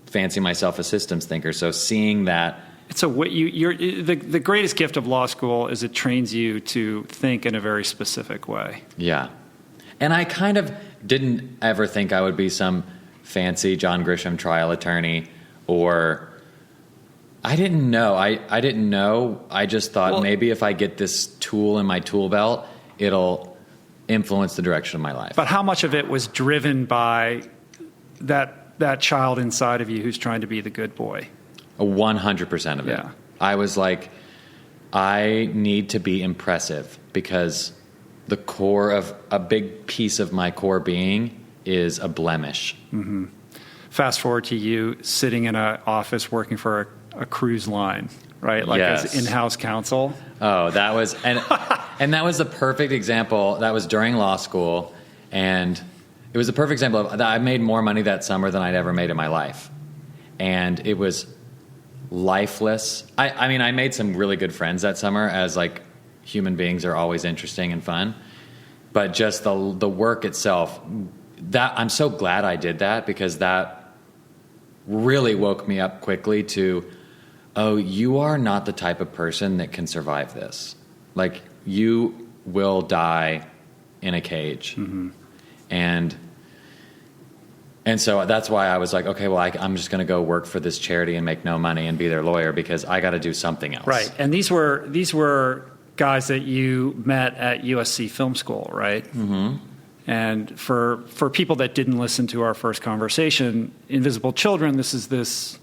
fancy myself a systems thinker. So seeing that. So the greatest gift of law school is it trains you to think in a very specific way. Yeah. And I kind of didn't ever think I would be some fancy John Grisham trial attorney, or I didn't know. I didn't know. I just thought maybe if I get this tool in my tool belt, it'll influence the direction of my life. But how much of it was driven by that child inside of you who's trying to be the good boy? 100% of it. Yeah. I was like, I need to be impressive because the core of a big piece of my core being is a blemish. Mm-hmm. Fast forward to you sitting in an office working for a cruise line, right? Like as in-house counsel. Oh, that was and that was the perfect example. That was during law school, and it was a perfect example of I made more money that summer than I'd ever made in my life, and it was lifeless. I mean, I made some really good friends that summer, as like human beings are always interesting and fun, but just the work itself. That I'm so glad I did that, because that really woke me up quickly to, oh, you are not the type of person that can survive this. Like, you will die in a cage. Mm-hmm. And so that's why I was like, okay, well, I'm just going to go work for this charity and make no money and be their lawyer, because I got to do something else. Right. And these were guys that you met at USC Film School, right? Mm-hmm. And for people that didn't listen to our first conversation, Invisible Children, this is this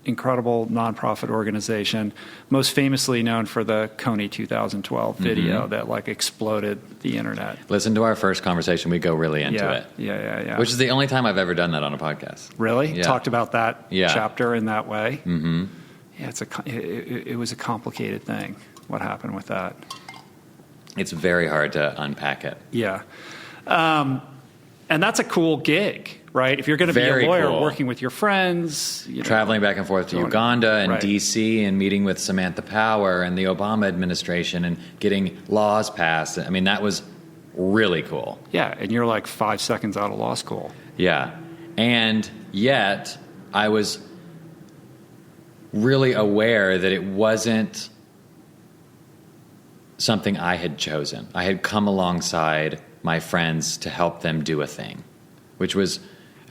incredible nonprofit organization, most famously known for the Coney 2012 video that like exploded the internet. Listen to our first conversation. We go really into it. Yeah. Which is the only time I've ever done that on a podcast. Really? Yeah. Talked about that chapter in that way? Mm-hmm. Yeah, it was a complicated thing. What happened with that? It's very hard to unpack it. Yeah. And that's a cool gig, right? If you're going to be a lawyer, working with your friends, traveling back and forth to Uganda and DC, and meeting with Samantha Power and the Obama administration and getting laws passed. I mean, that was really cool. Yeah, and you're like 5 seconds out of law school. Yeah, and yet I was really aware that it wasn't something I had chosen. I had come alongside my friends to help them do a thing, which was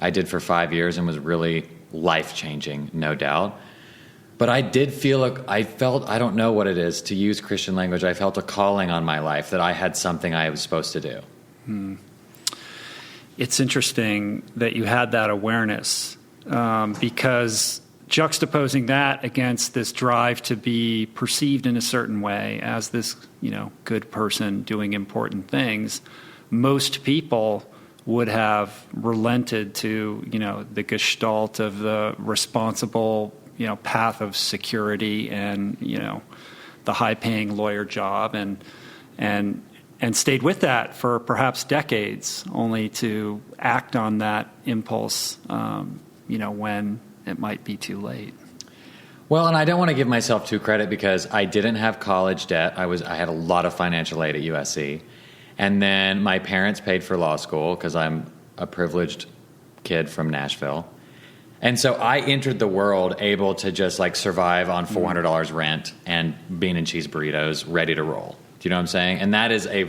I did for 5 years and was really life-changing, no doubt. But I did feel I felt, I don't know what it is, to use Christian language, I felt a calling on my life that I had something I was supposed to do. It's interesting that you had that awareness, because juxtaposing that against this drive to be perceived in a certain way as this, good person doing important things, most people would have relented to, the gestalt of the responsible, path of security and, the high-paying lawyer job, and stayed with that for perhaps decades, only to act on that impulse, when it might be too late. Well, and I don't want to give myself too credit, because I didn't have college debt. I had a lot of financial aid at USC. And then my parents paid for law school, because I'm a privileged kid from Nashville. And so I entered the world able to just like survive on $400 rent and bean and cheese burritos ready to roll. Do you know what I'm saying? And that is a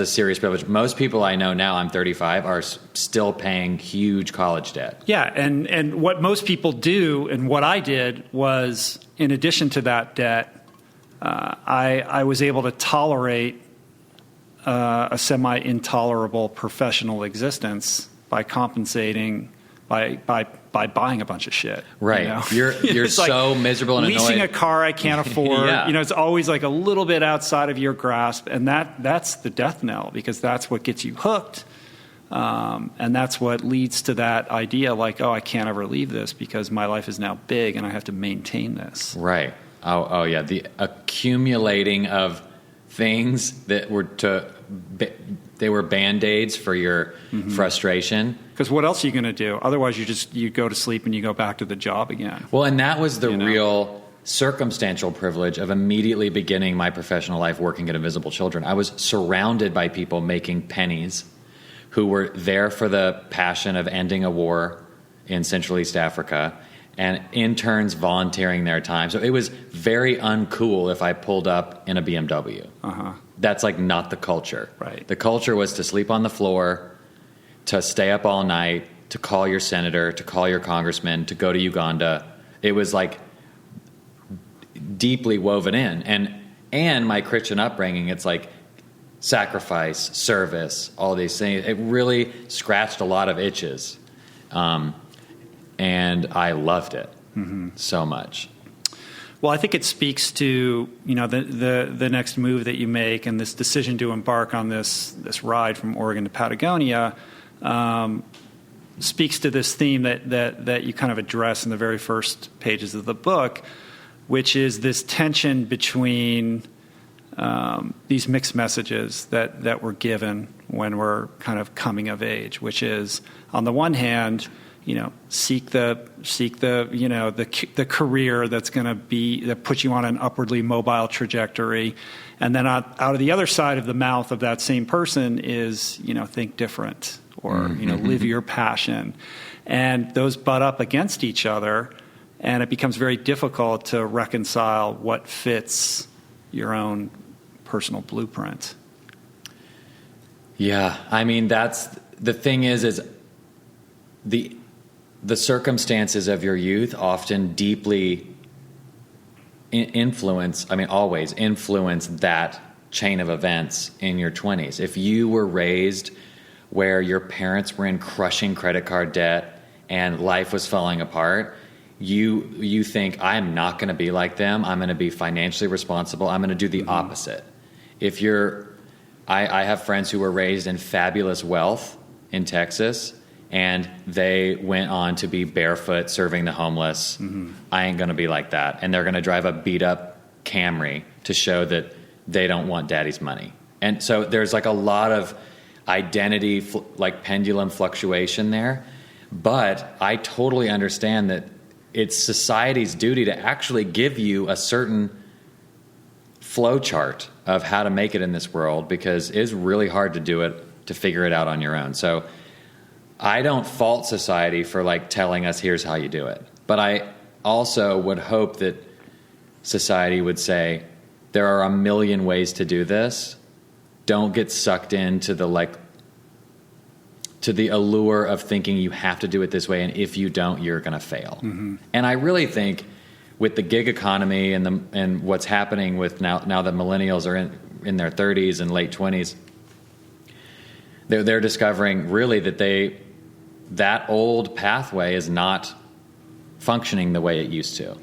serious privilege. Most people I know now, I'm 35, are still paying huge college debt. Yeah, and what most people do, and what I did, was in addition to that debt, I was able to tolerate a semi-intolerable professional existence by compensating by buying a bunch of shit. Right. You know? You're so like miserable and leasing annoyed. a car I can't afford. Yeah. You know, it's always like a little bit outside of your grasp, and that's the death knell, because that's what gets you hooked. And that's what leads to that idea, like, oh, I can't ever leave this because my life is now big and I have to maintain this. Right. Oh yeah. The accumulating of things that they were Band-Aids for your frustration. Because what else are you going to do? Otherwise, you go to sleep and you go back to the job again. Well, and that was the real circumstantial privilege of immediately beginning my professional life working at Invisible Children. I was surrounded by people making pennies who were there for the passion of ending a war in Central East Africa, and interns volunteering their time. So it was very uncool if I pulled up in a BMW. That's like not the culture. Right. The culture was to sleep on the floor, to stay up all night, to call your senator, to call your congressman, to go to Uganda. It was like deeply woven in. And my Christian upbringing, it's like sacrifice, service, all these things. It really scratched a lot of itches. And I loved it so much. Well, I think it speaks to, you know, the next move that you make, and this decision to embark on this ride from Oregon to Patagonia speaks to this theme that you kind of address in the very first pages of the book, which is this tension between these mixed messages that we're given when we're kind of coming of age, which is, on the one hand, you know, seek the you know, the career that puts you on an upwardly mobile trajectory, and then out of the other side of the mouth of that same person is, you know, think different, or you know, live your passion, and those butt up against each other, and it becomes very difficult to reconcile what fits your own personal blueprint. Yeah, I mean, that's the thing is the circumstances of your youth often deeply always influence that chain of events in your 20s. If you were raised where your parents were in crushing credit card debt and life was falling apart, you think, I'm not going to be like them. I'm going to be financially responsible. I'm going to do the opposite. If I have friends who were raised in fabulous wealth in Texas, and they went on to be barefoot serving the homeless. I ain't going to be like that. And they're going to drive a beat-up Camry to show that they don't want daddy's money. And so there's like a lot of identity, like pendulum fluctuation there. But I totally understand that it's society's duty to actually give you a certain flow chart of how to make it in this world, because it's really hard to do it, to figure it out on your own. So I don't fault society for like telling us, here's how you do it. But I also would hope that society would say, there are a million ways to do this. Don't get sucked into to the allure of thinking you have to do it this way, and if you don't, you're going to fail. And I really think with the gig economy and what's happening with now that millennials are in their 30s and late 20s, they're discovering really that old pathway is not functioning the way it used to.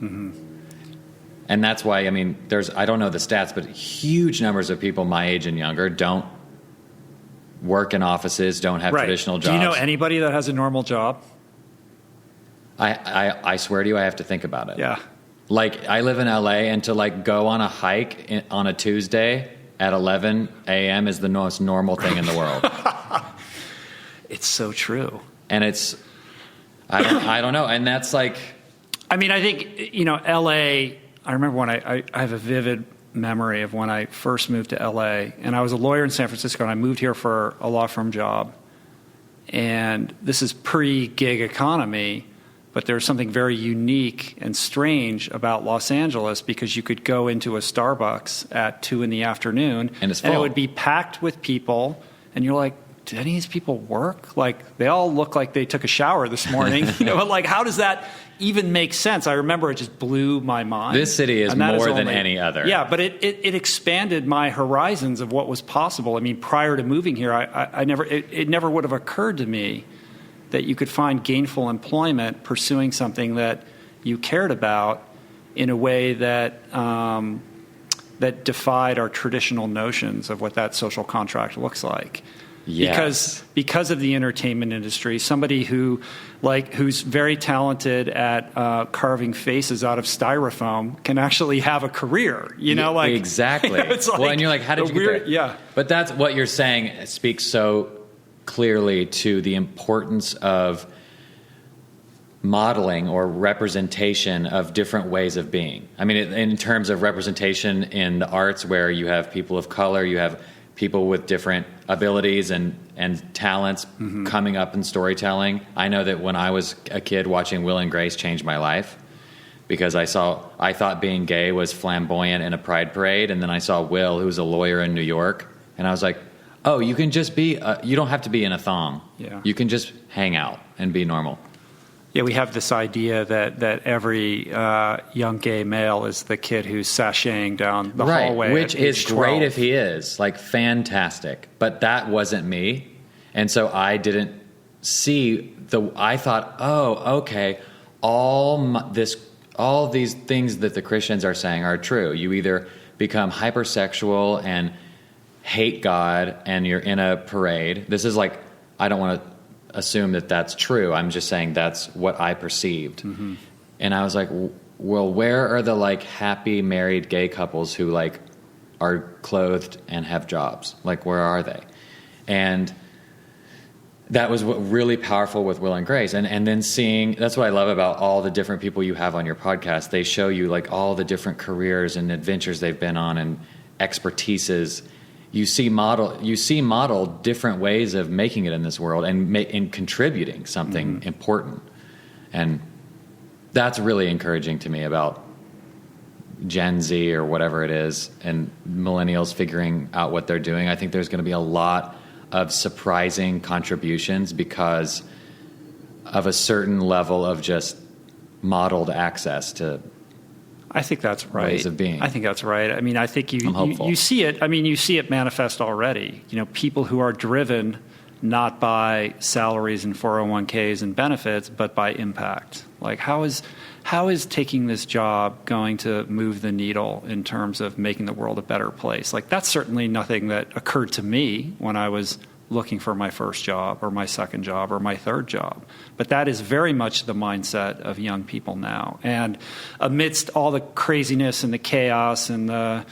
And that's why, I mean, I don't know the stats, but huge numbers of people my age and younger don't work in offices, don't have traditional jobs. Do you know anybody that has a normal job? I swear to you, I have to think about it. Yeah. Like, I live in LA, and to like go on a hike on a Tuesday at 11 a.m. is the most normal thing in the world. It's so true. And I don't know. And that's like, I mean, I think, you know, LA, I remember when I have a vivid memory of when I first moved to LA, and I was a lawyer in San Francisco, and I moved here for a law firm job. And this is pre-gig economy, but there's something very unique and strange about Los Angeles because you could go into a Starbucks at 2 in the afternoon and it would be packed with people, and you're like, do any of these people work? Like, they all look like they took a shower this morning. Like, how does that even make sense? I remember it just blew my mind. This city is more than any other. Yeah, but it expanded my horizons of what was possible. I mean, prior to moving here, it never would have occurred to me that you could find gainful employment pursuing something that you cared about in a way that that defied our traditional notions of what that social contract looks like. Yes. Because of the entertainment industry, somebody who's very talented at carving faces out of styrofoam can actually have a career. Exactly. Well, and you're like, how did you get there? Yeah. But that's what you're saying speaks so clearly to the importance of modeling or representation of different ways of being. I mean, in terms of representation in the arts, where you have people of color, you have people with different abilities and talents coming up in storytelling. I know that when I was a kid, watching Will and Grace changed my life because I thought being gay was flamboyant in a pride parade, and then I saw Will, who was a lawyer in New York, and I was like, oh, you can just be, you don't have to be in a thong. Yeah. You can just hang out and be normal. Yeah, we have this idea that every young gay male is the kid who's sashaying down the hallway. Which is 12. great if he is, like, fantastic. But that wasn't me. And so I didn't see I thought, oh, okay, all these things that the Christians are saying are true. You either become hypersexual and hate God and you're in a parade. This is like, I don't want to assume that that's true. I'm just saying that's what I perceived. Mm-hmm. And I was like, well, where are the like happy married gay couples who like are clothed and have jobs? Like, where are they? And that was what really powerful with Will and Grace. And then seeing, that's what I love about all the different people you have on your podcast. They show you like all the different careers and adventures they've been on and expertises. You see modeled different ways of making it in this world and contributing something important. And that's really encouraging to me about Gen Z or whatever it is and millennials figuring out what they're doing. I think there's going to be a lot of surprising contributions because of a certain level of just modeled access to I think that's right. ways of being. I think that's right. I mean, I think you see it. I mean, you see it manifest already. You know, people who are driven not by salaries and 401ks and benefits, but by impact. Like, how is taking this job going to move the needle in terms of making the world a better place? Like, that's certainly nothing that occurred to me when I was looking for my first job or my second job or my third job. But that is very much the mindset of young people now. And amidst all the craziness and the chaos and the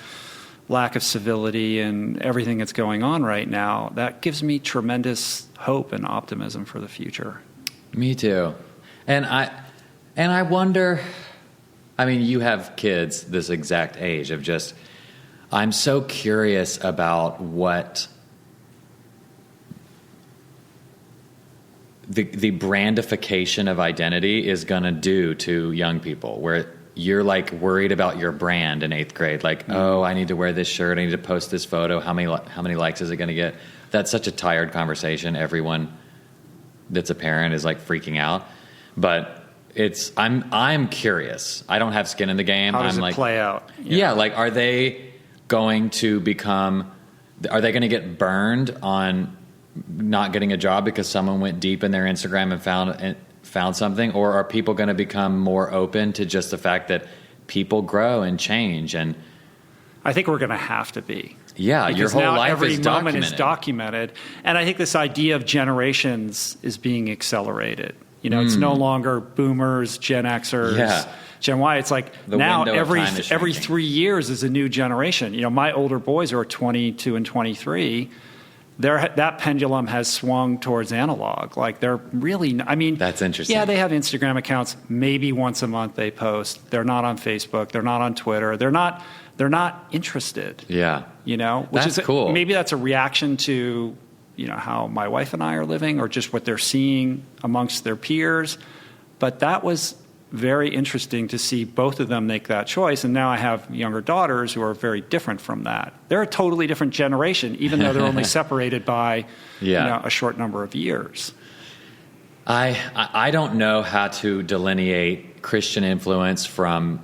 lack of civility and everything that's going on right now, that gives me tremendous hope and optimism for the future. Me too. And I wonder, I mean, you have kids this exact age of just, I'm so curious about what the brandification of identity is going to do to young people, where you're like worried about your brand in 8th grade. Like, oh, I need to wear this shirt. I need to post this photo. How many likes is it going to get? That's such a tired conversation. Everyone that's a parent is like freaking out. But I'm curious. I don't have skin in the game. How does it play out? Yeah, like, are they going to get burned on not getting a job because someone went deep in their Instagram and found something? Or are people going to become more open to just the fact that people grow and change? And I think we're going to have to be. Yeah, because your whole now life every is moment is documented. And I think this idea of generations is being accelerated. You know, it's no longer boomers, Gen Xers, Gen Y. It's like now every 3 years is a new generation. You know, my older boys are 22 and 23. That pendulum has swung towards analog. Like, they're really, I mean, that's interesting. Yeah, they have Instagram accounts. Maybe once a month they post. They're not on Facebook. They're not on Twitter. They're not interested. Yeah. You know, which is cool. Maybe that's a reaction to how my wife and I are living or just what they're seeing amongst their peers. But that was very interesting to see both of them make that choice. And now I have younger daughters who are very different from that. They're a totally different generation, even though they're only separated by a short number of years. I don't know how to delineate Christian influence from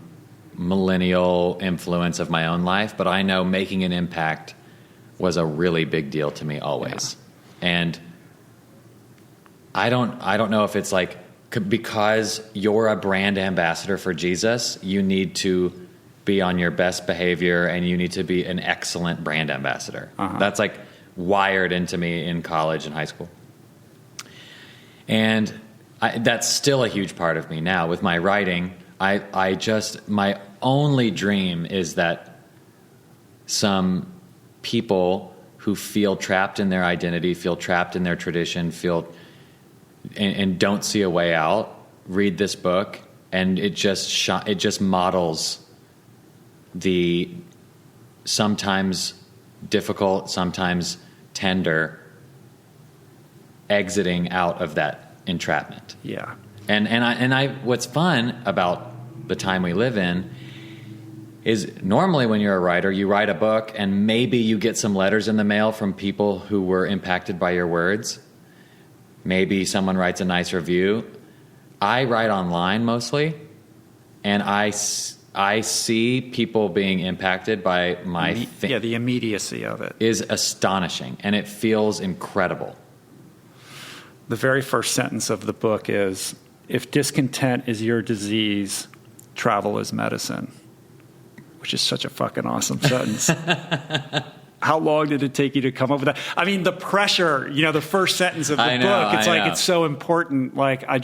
millennial influence of my own life, but I know making an impact was a really big deal to me always. Yeah. And I don't know if it's like, because you're a brand ambassador for Jesus, you need to be on your best behavior and you need to be an excellent brand ambassador. That's like wired into me in college and high school. And that's still a huge part of me now with my writing. My only dream is that some people who feel trapped in their identity, feel trapped in their tradition, and don't see a way out, read this book, and it just models the sometimes difficult, sometimes tender exiting out of that entrapment. Yeah. And what's fun about the time we live in is normally when you're a writer, you write a book and maybe you get some letters in the mail from people who were impacted by your words. Maybe someone writes a nice review. I write online mostly, and I see people being impacted by my thing. Yeah, the immediacy of it is astonishing, and it feels incredible. The very first sentence of the book is, if discontent is your disease, travel is medicine, which is such a fucking awesome sentence. How long did it take you to come up with that? I mean, the pressure, the first sentence of the book, it's like, it's so important. Like, I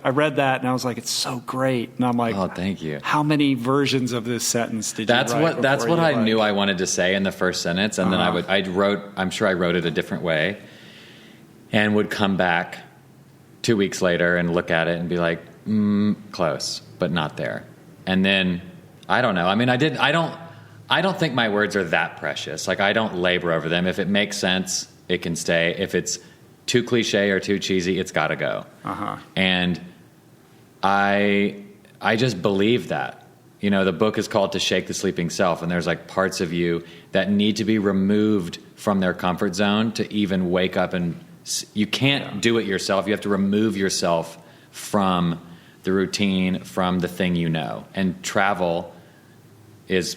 read that and I was like, it's so great. And I'm like, oh, thank you. How many versions of this sentence did you write? That's what I knew I wanted to say in the first sentence. And then I'm sure I wrote it a different way and would come back 2 weeks later and look at it and be like, close, but not there. And then, I don't know. I mean, I don't think my words are that precious. Like, I don't labor over them. If it makes sense, it can stay. If it's too cliche or too cheesy, it's got to go. And I just believe that. The book is called To Shake the Sleeping Self, and there's like parts of you that need to be removed from their comfort zone to even wake up, and you can't do it yourself. You have to remove yourself from the routine, from the thing and travel is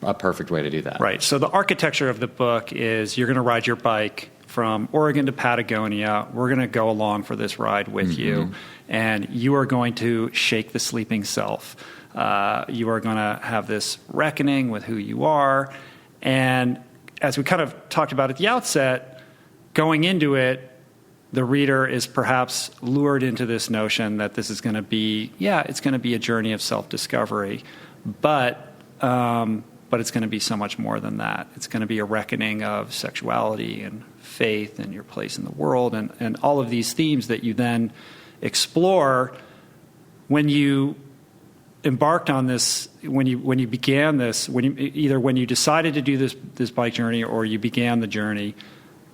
a perfect way to do that. Right. So the architecture of the book is you're going to ride your bike from Oregon to Patagonia. We're going to go along for this ride with you, and you are going to shake the sleeping self. You are going to have this reckoning with who you are. And as we kind of talked about at the outset, going into it, the reader is perhaps lured into this notion that this is going to be, it's going to be a journey of self-discovery, but it's going to be so much more than that. It's going to be a reckoning of sexuality and faith and your place in the world and all of these themes that you then explore when you embarked on this, when you began this, when you decided to do this bike journey or you began the journey.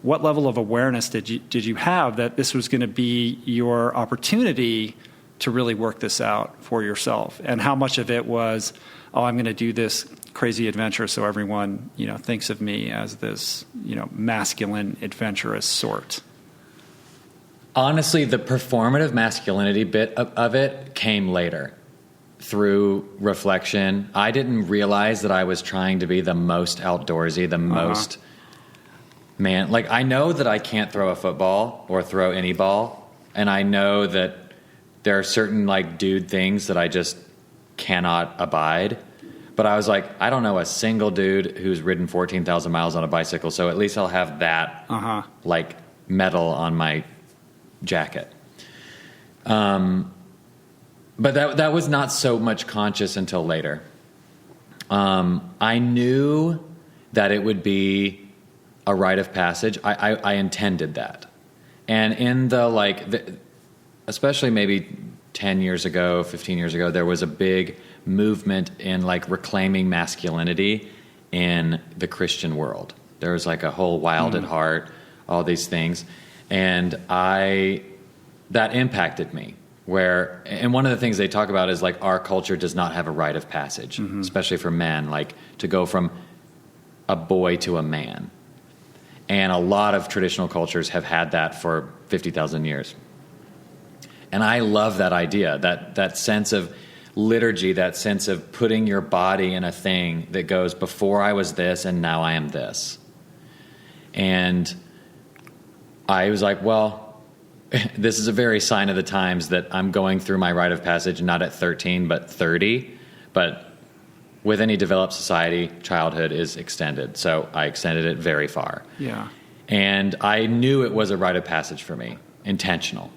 What level of awareness did you have that this was going to be your opportunity to really work this out for yourself? And how much of it was, I'm going to do this crazy adventure so everyone, thinks of me as this, masculine, adventurous sort? Honestly, the performative masculinity bit of it came later through reflection. I didn't realize that I was trying to be the most outdoorsy, the most... Man, like, I know that I can't throw a football or throw any ball, and I know that there are certain, like, dude things that I just cannot abide. But I was like, I don't know a single dude who's ridden 14,000 miles on a bicycle, so at least I'll have that, like, metal on my jacket. But that was not so much conscious until later. I knew that it would be a rite of passage. I intended that. And in especially maybe 10 years ago, 15 years ago, there was a big movement in like reclaiming masculinity in the Christian world. There was like a whole Wild at Heart, all these things. And that impacted me. And one of the things they talk about is like our culture does not have a rite of passage, especially for men, like to go from a boy to a man. And a lot of traditional cultures have had that for 50,000 years. And I love that idea, that sense of liturgy, that sense of putting your body in a thing that goes, before I was this and now I am this. And I was like, well, this is a very sign of the times that I'm going through my rite of passage, not at 13, but 30. But with any developed society, childhood is extended. So I extended it very far. Yeah. And I knew it was a rite of passage for me, intentional.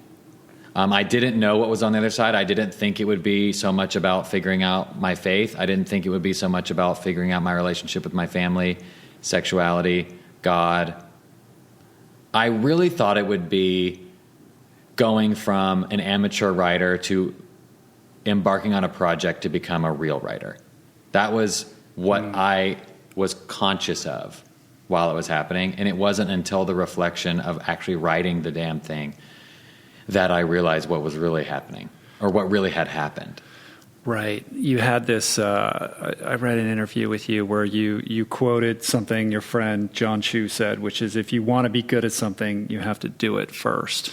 I didn't know what was on the other side. I didn't think it would be so much about figuring out my faith. I didn't think it would be so much about figuring out my relationship with my family, sexuality, God. I really thought it would be going from an amateur writer to embarking on a project to become a real writer. That was what I was conscious of while it was happening. And it wasn't until the reflection of actually writing the damn thing that I realized what was really happening, or what really had happened. Right. You had this, I read an interview with you where you quoted something your friend John Chu said, which is, if you want to be good at something, you have to do it first.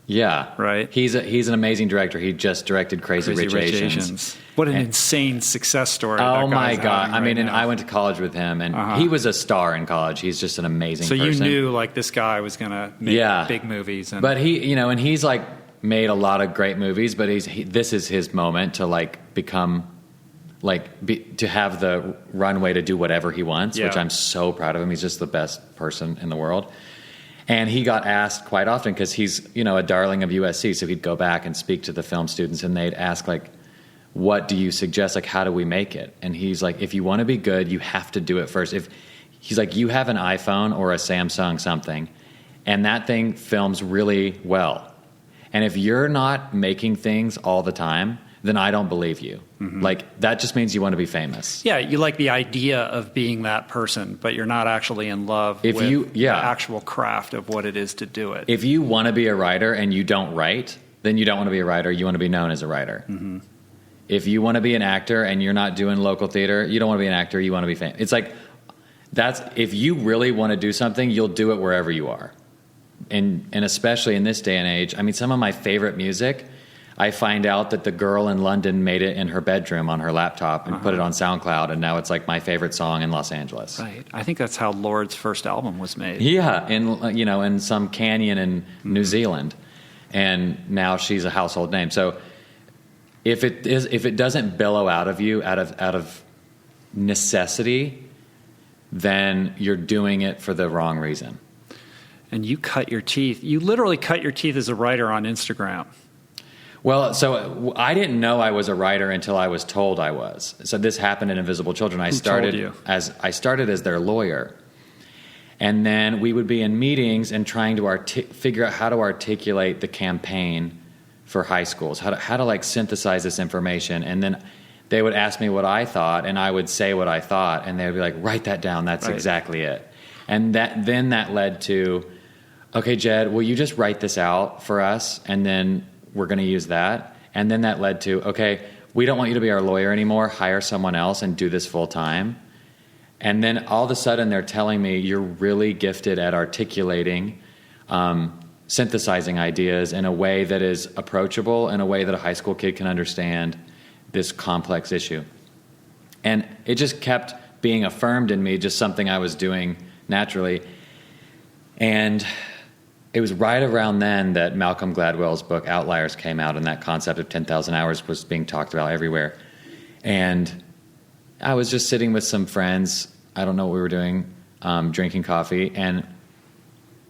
Yeah. Right? He's an amazing director. He just directed Crazy Rich Asians. What an insane success story. Oh, my God. I mean, and I went to college with him, and he was a star in college. He's just an amazing person. So you knew, like, this guy was going to make big movies. But he, and he's, like, made a lot of great movies, but this is his moment to, like, become, like, to have the runway to do whatever he wants, which I'm so proud of him. He's just the best person in the world. And he got asked quite often, because he's, a darling of USC, so he'd go back and speak to the film students, and they'd ask, like, what do you suggest? Like, how do we make it? And he's like, if you want to be good, you have to do it first. He's like, you have an iPhone or a Samsung something, and that thing films really well. And if you're not making things all the time, then I don't believe you. Like, that just means you want to be famous. Yeah, you like the idea of being that person, but you're not actually in love with the actual craft of what it is to do it. If you want to be a writer and you don't write, then you don't want to be a writer. You want to be known as a writer. If you want to be an actor and you're not doing local theater, you don't want to be an actor. You want to be famous. It's like, if you really want to do something, you'll do it wherever you are. And especially in this day and age, I mean, some of my favorite music, I find out that the girl in London made it in her bedroom on her laptop and put it on SoundCloud, and now it's like my favorite song in Los Angeles. Right. I think that's how Lord's first album was made. Yeah, in some canyon in New Zealand, and now she's a household name. So if it doesn't billow out of you out of necessity, then you're doing it for the wrong reason. And you cut your teeth. You literally cut your teeth as a writer on Instagram. Well, so I didn't know I was a writer until I was told I was. So this happened in Invisible Children. I started as their lawyer. And then we would be in meetings and trying to figure out how to articulate the campaign for high schools, how to like synthesize this information. And then they would ask me what I thought, and I would say what I thought, and they would be like, write that down. That's exactly it. And that led to, okay, Jed, will you just write this out for us? And then we're going to use that. And then that led to, okay, we don't want you to be our lawyer anymore. Hire someone else and do this full time. And then all of a sudden they're telling me, you're really gifted at articulating, synthesizing ideas in a way that is approachable, in a way that a high school kid can understand this complex issue. And it just kept being affirmed in me, just something I was doing naturally. And it was right around then that Malcolm Gladwell's book Outliers came out, and that concept of 10,000 hours was being talked about everywhere. And I was just sitting with some friends. I don't know what we were doing, drinking coffee, and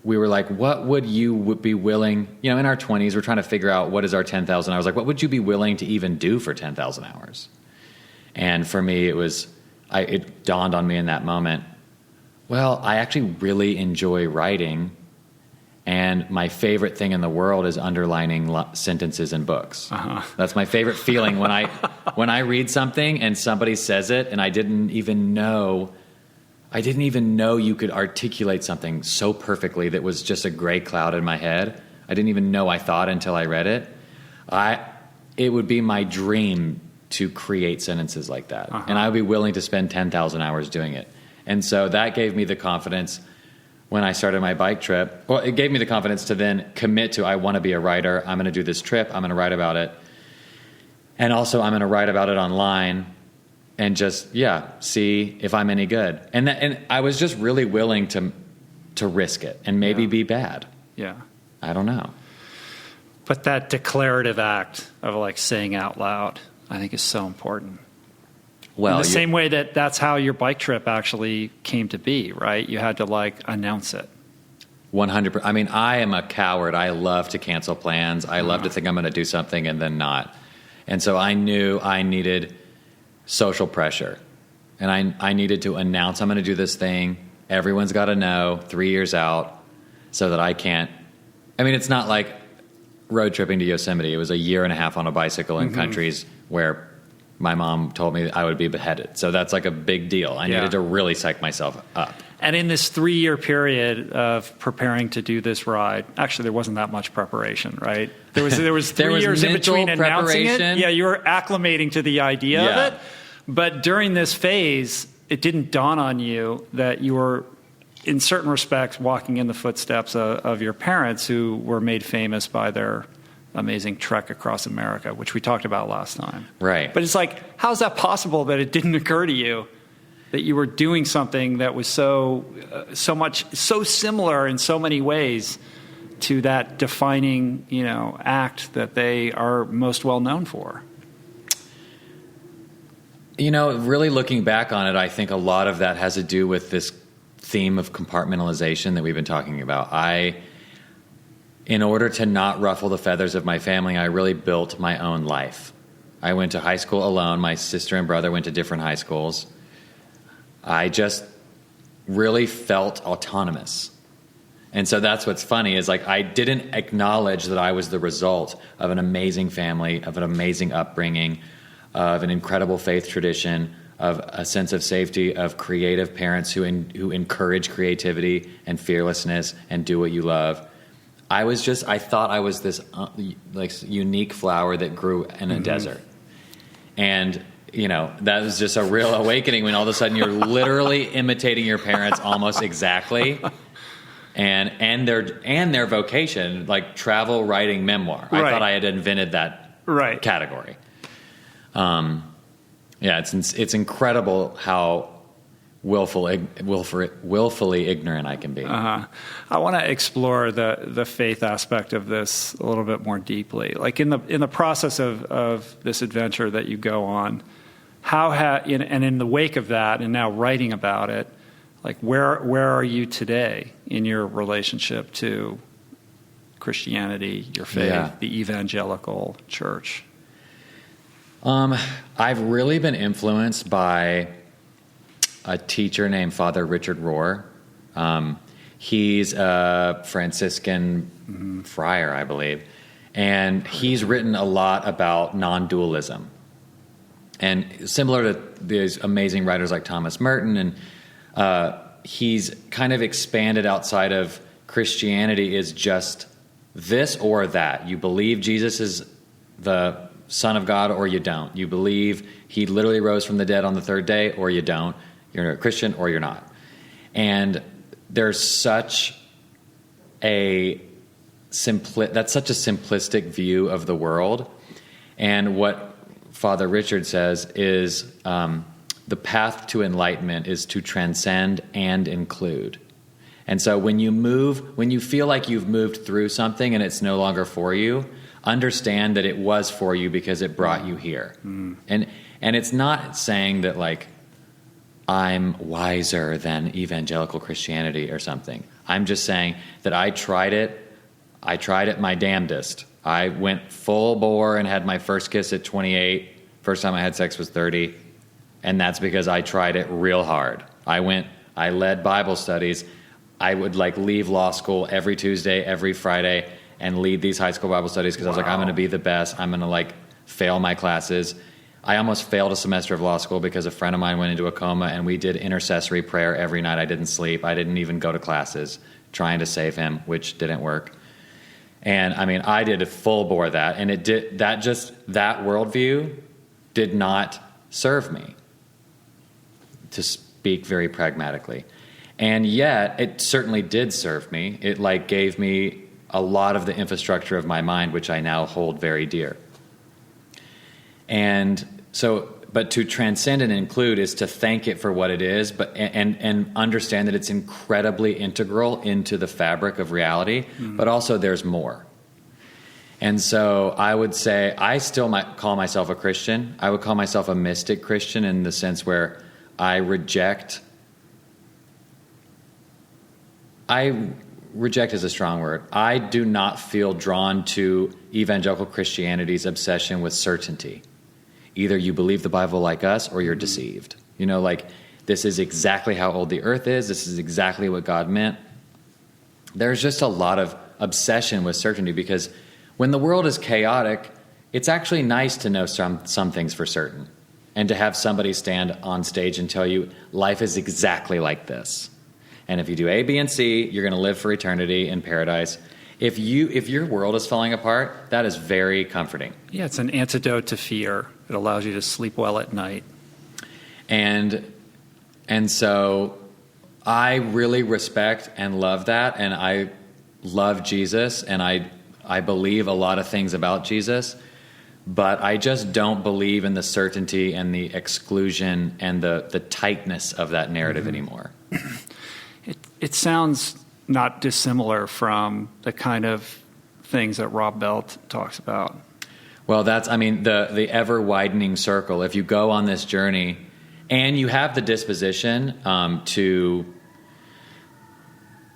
we were like, what would you be willing, in our 20s, we're trying to figure out what is our 10,000 hours. Like, what would you be willing to even do for 10,000 hours? And for me, it dawned on me in that moment, well, I actually really enjoy writing, and my favorite thing in the world is underlining sentences in books. That's my favorite feeling when I read something and somebody says it and I didn't even know I didn't even know you could articulate something so perfectly that was just a gray cloud in my head. I didn't even know I thought until I read it. It would be my dream to create sentences like that. Uh-huh. And I would be willing to spend 10,000 hours doing it. And so that gave me the confidence when I started my bike trip. Well, it gave me the confidence to then commit to, I want to be a writer. I'm going to do this trip. I'm going to write about it. And also I'm going to write about it online and just, see if I'm any good. And I was just really willing to risk it and maybe be bad. Yeah. I don't know. But that declarative act of like saying out loud, I think is so important. Well, in the same way that's how your bike trip actually came to be, right? You had to like announce it. 100%. I mean, I am a coward. I love to cancel plans. I love to think I'm going to do something and then not. And so I knew I needed social pressure. And I needed to announce I'm going to do this thing. Everyone's got to know 3 years out so that I can't. I mean, it's not like road tripping to Yosemite. It was a year and a half on a bicycle in countries where my mom told me I would be beheaded. So that's like a big deal. I needed to really psych myself up. And in this 3-year period of preparing to do this ride, actually there wasn't that much preparation, right? There was 3 years in between announcing it. Yeah, you were acclimating to the idea of it. But during this phase, it didn't dawn on you that you were, in certain respects, walking in the footsteps of your parents who were made famous by their amazing trek across America, which we talked about last time. Right. But it's like, how is that possible that it didn't occur to you that you were doing something that was so similar in so many ways to that defining, act that they are most well known for? Really looking back on it, I think a lot of that has to do with this theme of compartmentalization that we've been talking about. In order to not ruffle the feathers of my family, I really built my own life. I went to high school alone. My sister and brother went to different high schools. I just really felt autonomous. And so that's what's funny is like I didn't acknowledge that I was the result of an amazing family, of an amazing upbringing, of an incredible faith tradition, of a sense of safety, of creative parents who encourage creativity and fearlessness and do what you love. I thought I was this unique flower that grew in a desert. And, that was just a real awakening when all of a sudden you're literally imitating your parents almost exactly. And their vocation, like travel, writing, memoir. I thought I had invented that category. It's incredible how willfully ignorant I can be. I want to explore the faith aspect of this a little bit more deeply. Like in the process of this adventure that you go on, and in the wake of that, and now writing about it, like where are you today in your relationship to Christianity, your faith, the evangelical church? I've really been influenced by a teacher named Father Richard Rohr. He's a Franciscan friar, I believe, and he's written a lot about non-dualism. And similar to these amazing writers like Thomas Merton, and he's kind of expanded outside of Christianity is just this or that. You believe Jesus is the Son of God or you don't. You believe he literally rose from the dead on the third day or you don't. You're a Christian or you're not. And there's such a simplistic view of the world. And what Father Richard says is the path to enlightenment is to transcend and include. And so when you feel like you've moved through something and it's no longer for you, understand that it was for you because it brought you here. And it's not saying that like I'm wiser than evangelical Christianity or something. I'm just saying that I tried it my damnedest. I went full bore and had my first kiss at 28. First time I had sex was 30. And that's because I tried it real hard. I led Bible studies. I would like leave law school every Tuesday, every Friday, and lead these high school Bible studies because I was like, I'm going to be the best. I'm going to like fail my classes. I almost failed a semester of law school because a friend of mine went into a coma, and we did intercessory prayer every night. I didn't sleep. I didn't even go to classes trying to save him, which didn't work. And I mean, I did a full bore that, and that worldview did not serve me, to speak very pragmatically. And yet it certainly did serve me. It like gave me a lot of the infrastructure of my mind, which I now hold very dear. And so, but to transcend and include is to thank it for what it is, but and understand that it's incredibly integral into the fabric of reality, but also there's more. And so I would say I still might call myself a Christian. I would call myself a mystic Christian in the sense where I reject is a strong word. I do not feel drawn to evangelical Christianity's obsession with certainty. Either you believe the Bible like us or you're deceived. You know, like, this is exactly how old the earth is. This is exactly what God meant. There's just a lot of obsession with certainty, because when the world is chaotic, it's actually nice to know some things for certain, and to have somebody stand on stage and tell you life is exactly like this. And if you do A, B, and C, you're going to live for eternity in paradise. If your world is falling apart, that is very comforting. Yeah, it's an antidote to fear. It allows you to sleep well at night. And so I really respect and love that, and I love Jesus, and I believe a lot of things about Jesus, but I just don't believe in the certainty and the exclusion and the tightness of that narrative anymore. It sounds not dissimilar from the kind of things that Rob Bell talks about. Well, that's, I mean, the ever-widening circle. If you go on this journey and you have the disposition to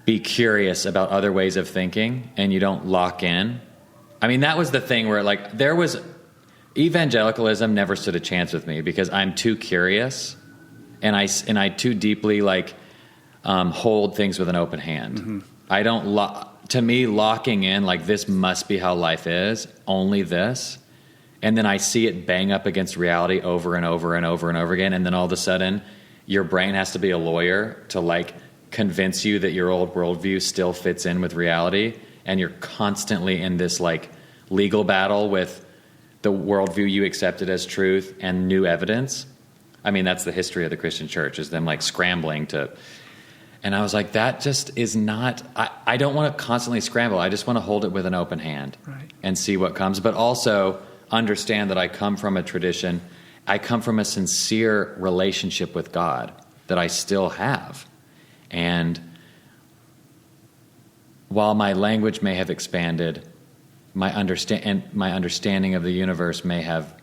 be curious about other ways of thinking, and you don't lock in. I mean, that was the thing where, like, evangelicalism never stood a chance with me, because I'm too curious, and I too deeply, like, hold things with an open hand. Mm-hmm. I don't to me, locking in, like, this must be how life is, only this, and then I see it bang up against reality over and over and over and over again, and then all of a sudden your brain has to be a lawyer to, like, convince you that your old worldview still fits in with reality, and you're constantly in this, like, legal battle with the worldview you accepted as truth and new evidence. I mean, that's the history of the Christian church, is them, like, scrambling to... And I was like, that just is not... I don't want to constantly scramble. I just want to hold it with an open hand, right, and see what comes. But also understand that I come from a tradition. I come from a sincere relationship with God that I still have. And while my language may have expanded, my understanding of the universe may have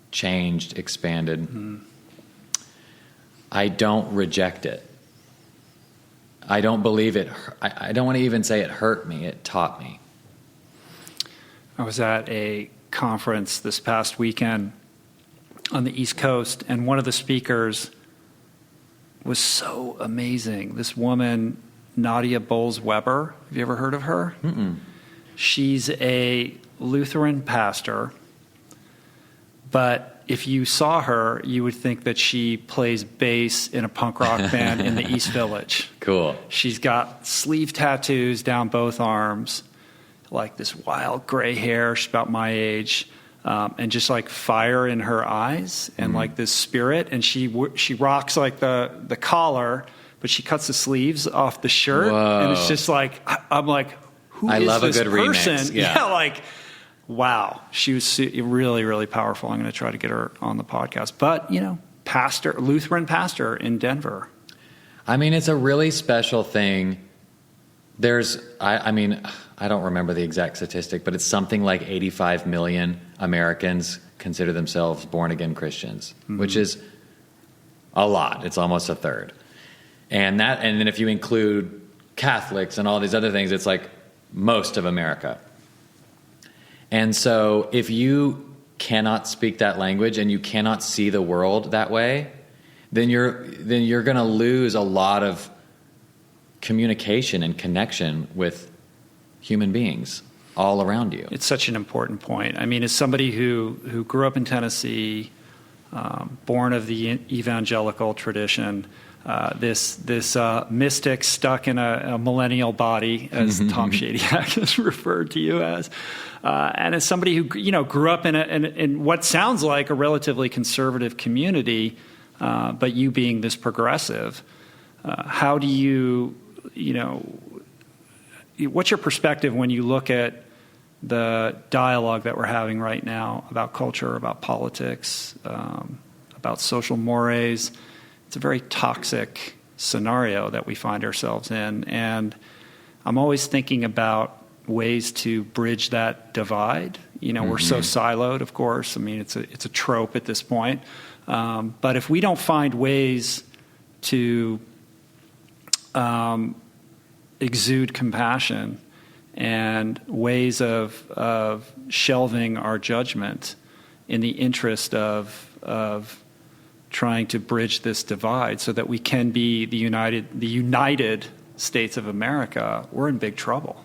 changed, expanded, I don't reject it. I don't believe it. I don't want to even say it hurt me. It taught me. I was at a conference this past weekend on the East Coast, and one of the speakers was so amazing. This woman, Nadia Bowles-Weber. Have you ever heard of her? Mm-mm. She's a Lutheran pastor, but if you saw her, you would think that she plays bass in a punk rock band in the East Village. Cool. She's got sleeve tattoos down both arms, like this wild gray hair. She's about my age, and just like fire in her eyes, and like this spirit. And she rocks like the collar, but she cuts the sleeves off the shirt. Whoa. And it's just like, I'm like, who is this person? I love a good remix. Yeah, like... Wow. She was really, really powerful. I'm going to try to get her on the podcast. But, Lutheran pastor in Denver. I mean, it's a really special thing. I don't remember the exact statistic, but it's something like 85 million Americans consider themselves born-again Christians, which is a lot. It's almost a third. And then if you include Catholics and all these other things, it's like most of America. And so if you cannot speak that language and you cannot see the world that way, then you're going to lose a lot of communication and connection with human beings all around you. It's such an important point. I mean, as somebody who grew up in Tennessee, born of the evangelical tradition, this mystic stuck in a millennial body, as Tom Jedidiah has referred to you as, and as somebody who grew up in what sounds like a relatively conservative community, but you being this progressive, how do you what's your perspective when you look at the dialogue that we're having right now about culture, about politics, about social mores? It's a very toxic scenario that we find ourselves in. And I'm always thinking about ways to bridge that divide. We're so siloed, of course. I mean, it's a trope at this point. But if we don't find ways to exude compassion and ways of shelving our judgment in the interest of trying to bridge this divide so that we can be the United States of America, we're in big trouble.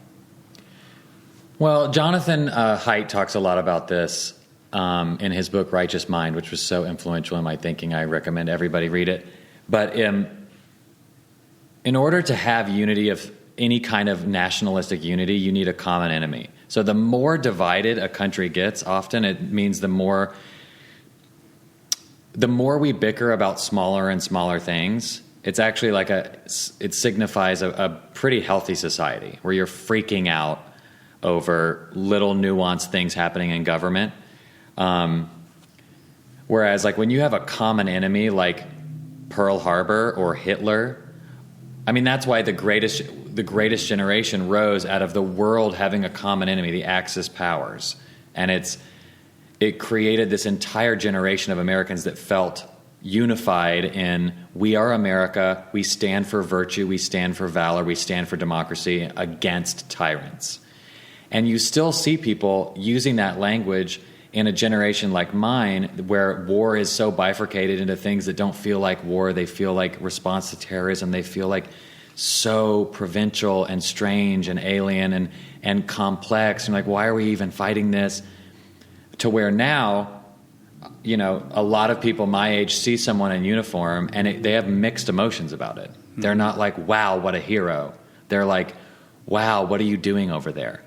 Well, Jonathan Haidt talks a lot about this in his book Righteous Mind, which was so influential in my thinking. I recommend everybody read it. But in order to have unity of any kind of nationalistic unity, you need a common enemy. So the more divided a country gets, often it means the more we bicker about smaller and smaller things, it's actually it signifies a pretty healthy society where you're freaking out over little nuanced things happening in government. Whereas when you have a common enemy like Pearl Harbor or Hitler, I mean, that's why the greatest generation rose out of the world having a common enemy, the Axis powers. And it created this entire generation of Americans that felt unified in, we are America, we stand for virtue, we stand for valor, we stand for democracy against tyrants. And you still see people using that language in a generation like mine, where war is so bifurcated into things that don't feel like war. They feel like response to terrorism. They feel like so provincial and strange and alien and complex. And why are we even fighting this? To where now, a lot of people my age see someone in uniform and they have mixed emotions about it. Mm-hmm. They're not like, wow, what a hero. They're like, wow, what are you doing over there?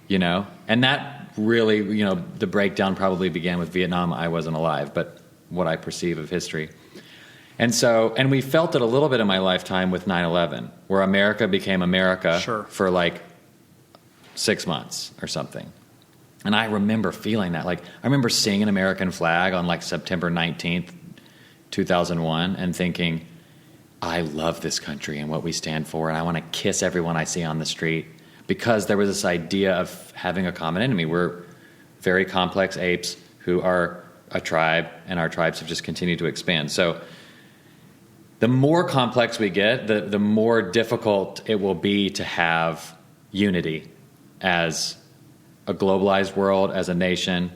And that really, the breakdown probably began with Vietnam. I wasn't alive, but what I perceive of history. And we felt it a little bit in my lifetime with 9/11, where America became America for 6 months or something. And I remember feeling that. I remember seeing an American flag on September 19th, 2001, and thinking, I love this country and what we stand for, and I want to kiss everyone I see on the street, because there was this idea of having a common enemy. We're very complex apes who are a tribe, and our tribes have just continued to expand. So the more complex we get, the more difficult it will be to have unity as a globalized world, as a nation.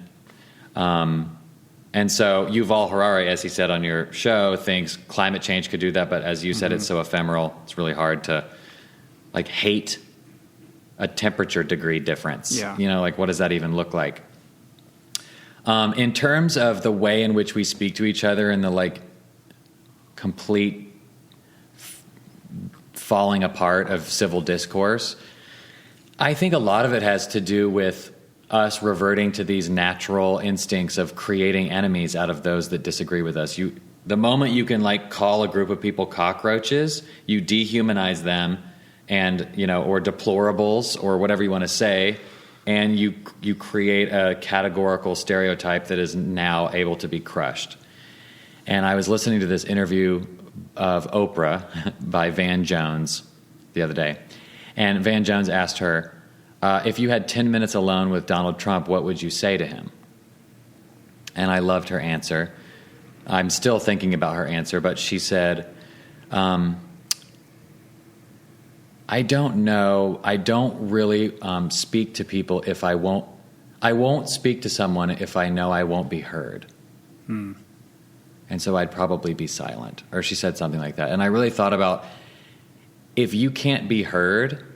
And so Yuval Harari, as he said on your show, thinks climate change could do that, but as you said, it's so ephemeral, it's really hard to hate a temperature degree difference. Yeah. What does that even look like? In terms of the way in which we speak to each other and the complete falling apart of civil discourse, I think a lot of it has to do with us reverting to these natural instincts of creating enemies out of those that disagree with us. The moment you can call a group of people cockroaches, you dehumanize them, and or deplorables, or whatever you want to say, and you create a categorical stereotype that is now able to be crushed. And I was listening to this interview of Oprah by Van Jones the other day, and Van Jones asked her, if you had 10 minutes alone with Donald Trump, what would you say to him? And I loved her answer. I'm still thinking about her answer, but she said, I don't know. I don't really speak to people if I won't speak to someone if I know I won't be heard. And so I'd probably be silent. Or she said something like that. And I really thought about, if you can't be heard,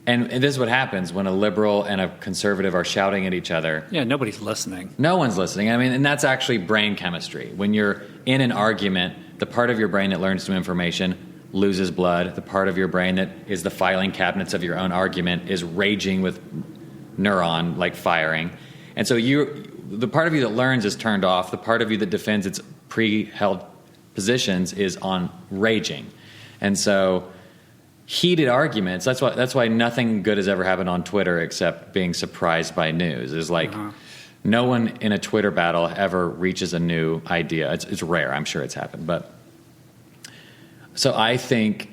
And this is what happens when a liberal and a conservative are shouting at each other. Yeah, nobody's listening. No one's listening. I mean, and that's actually brain chemistry. When you're in an argument, the part of your brain that learns new information loses blood. The part of your brain that is the filing cabinets of your own argument is raging with neuron, like firing. And so the part of you that learns is turned off. The part of you that defends its pre-held positions is on raging. And so heated arguments, that's why nothing good has ever happened on Twitter except being surprised by news. Is like no one in a Twitter battle ever reaches a new idea. It's rare. I'm sure it's happened. But so I think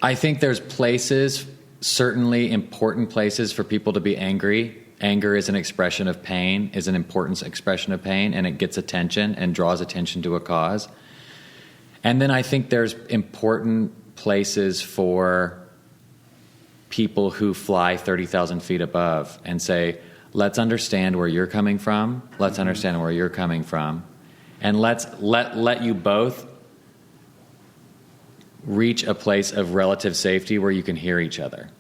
there's places, certainly important places for people to be angry. Anger is an expression of pain, is an important expression of pain, and it gets attention and draws attention to a cause. And then I think there's important places for people who fly 30,000 feet above and say, let's understand where you're coming from, let's understand where you're coming from, and let's let you both reach a place of relative safety where you can hear each other.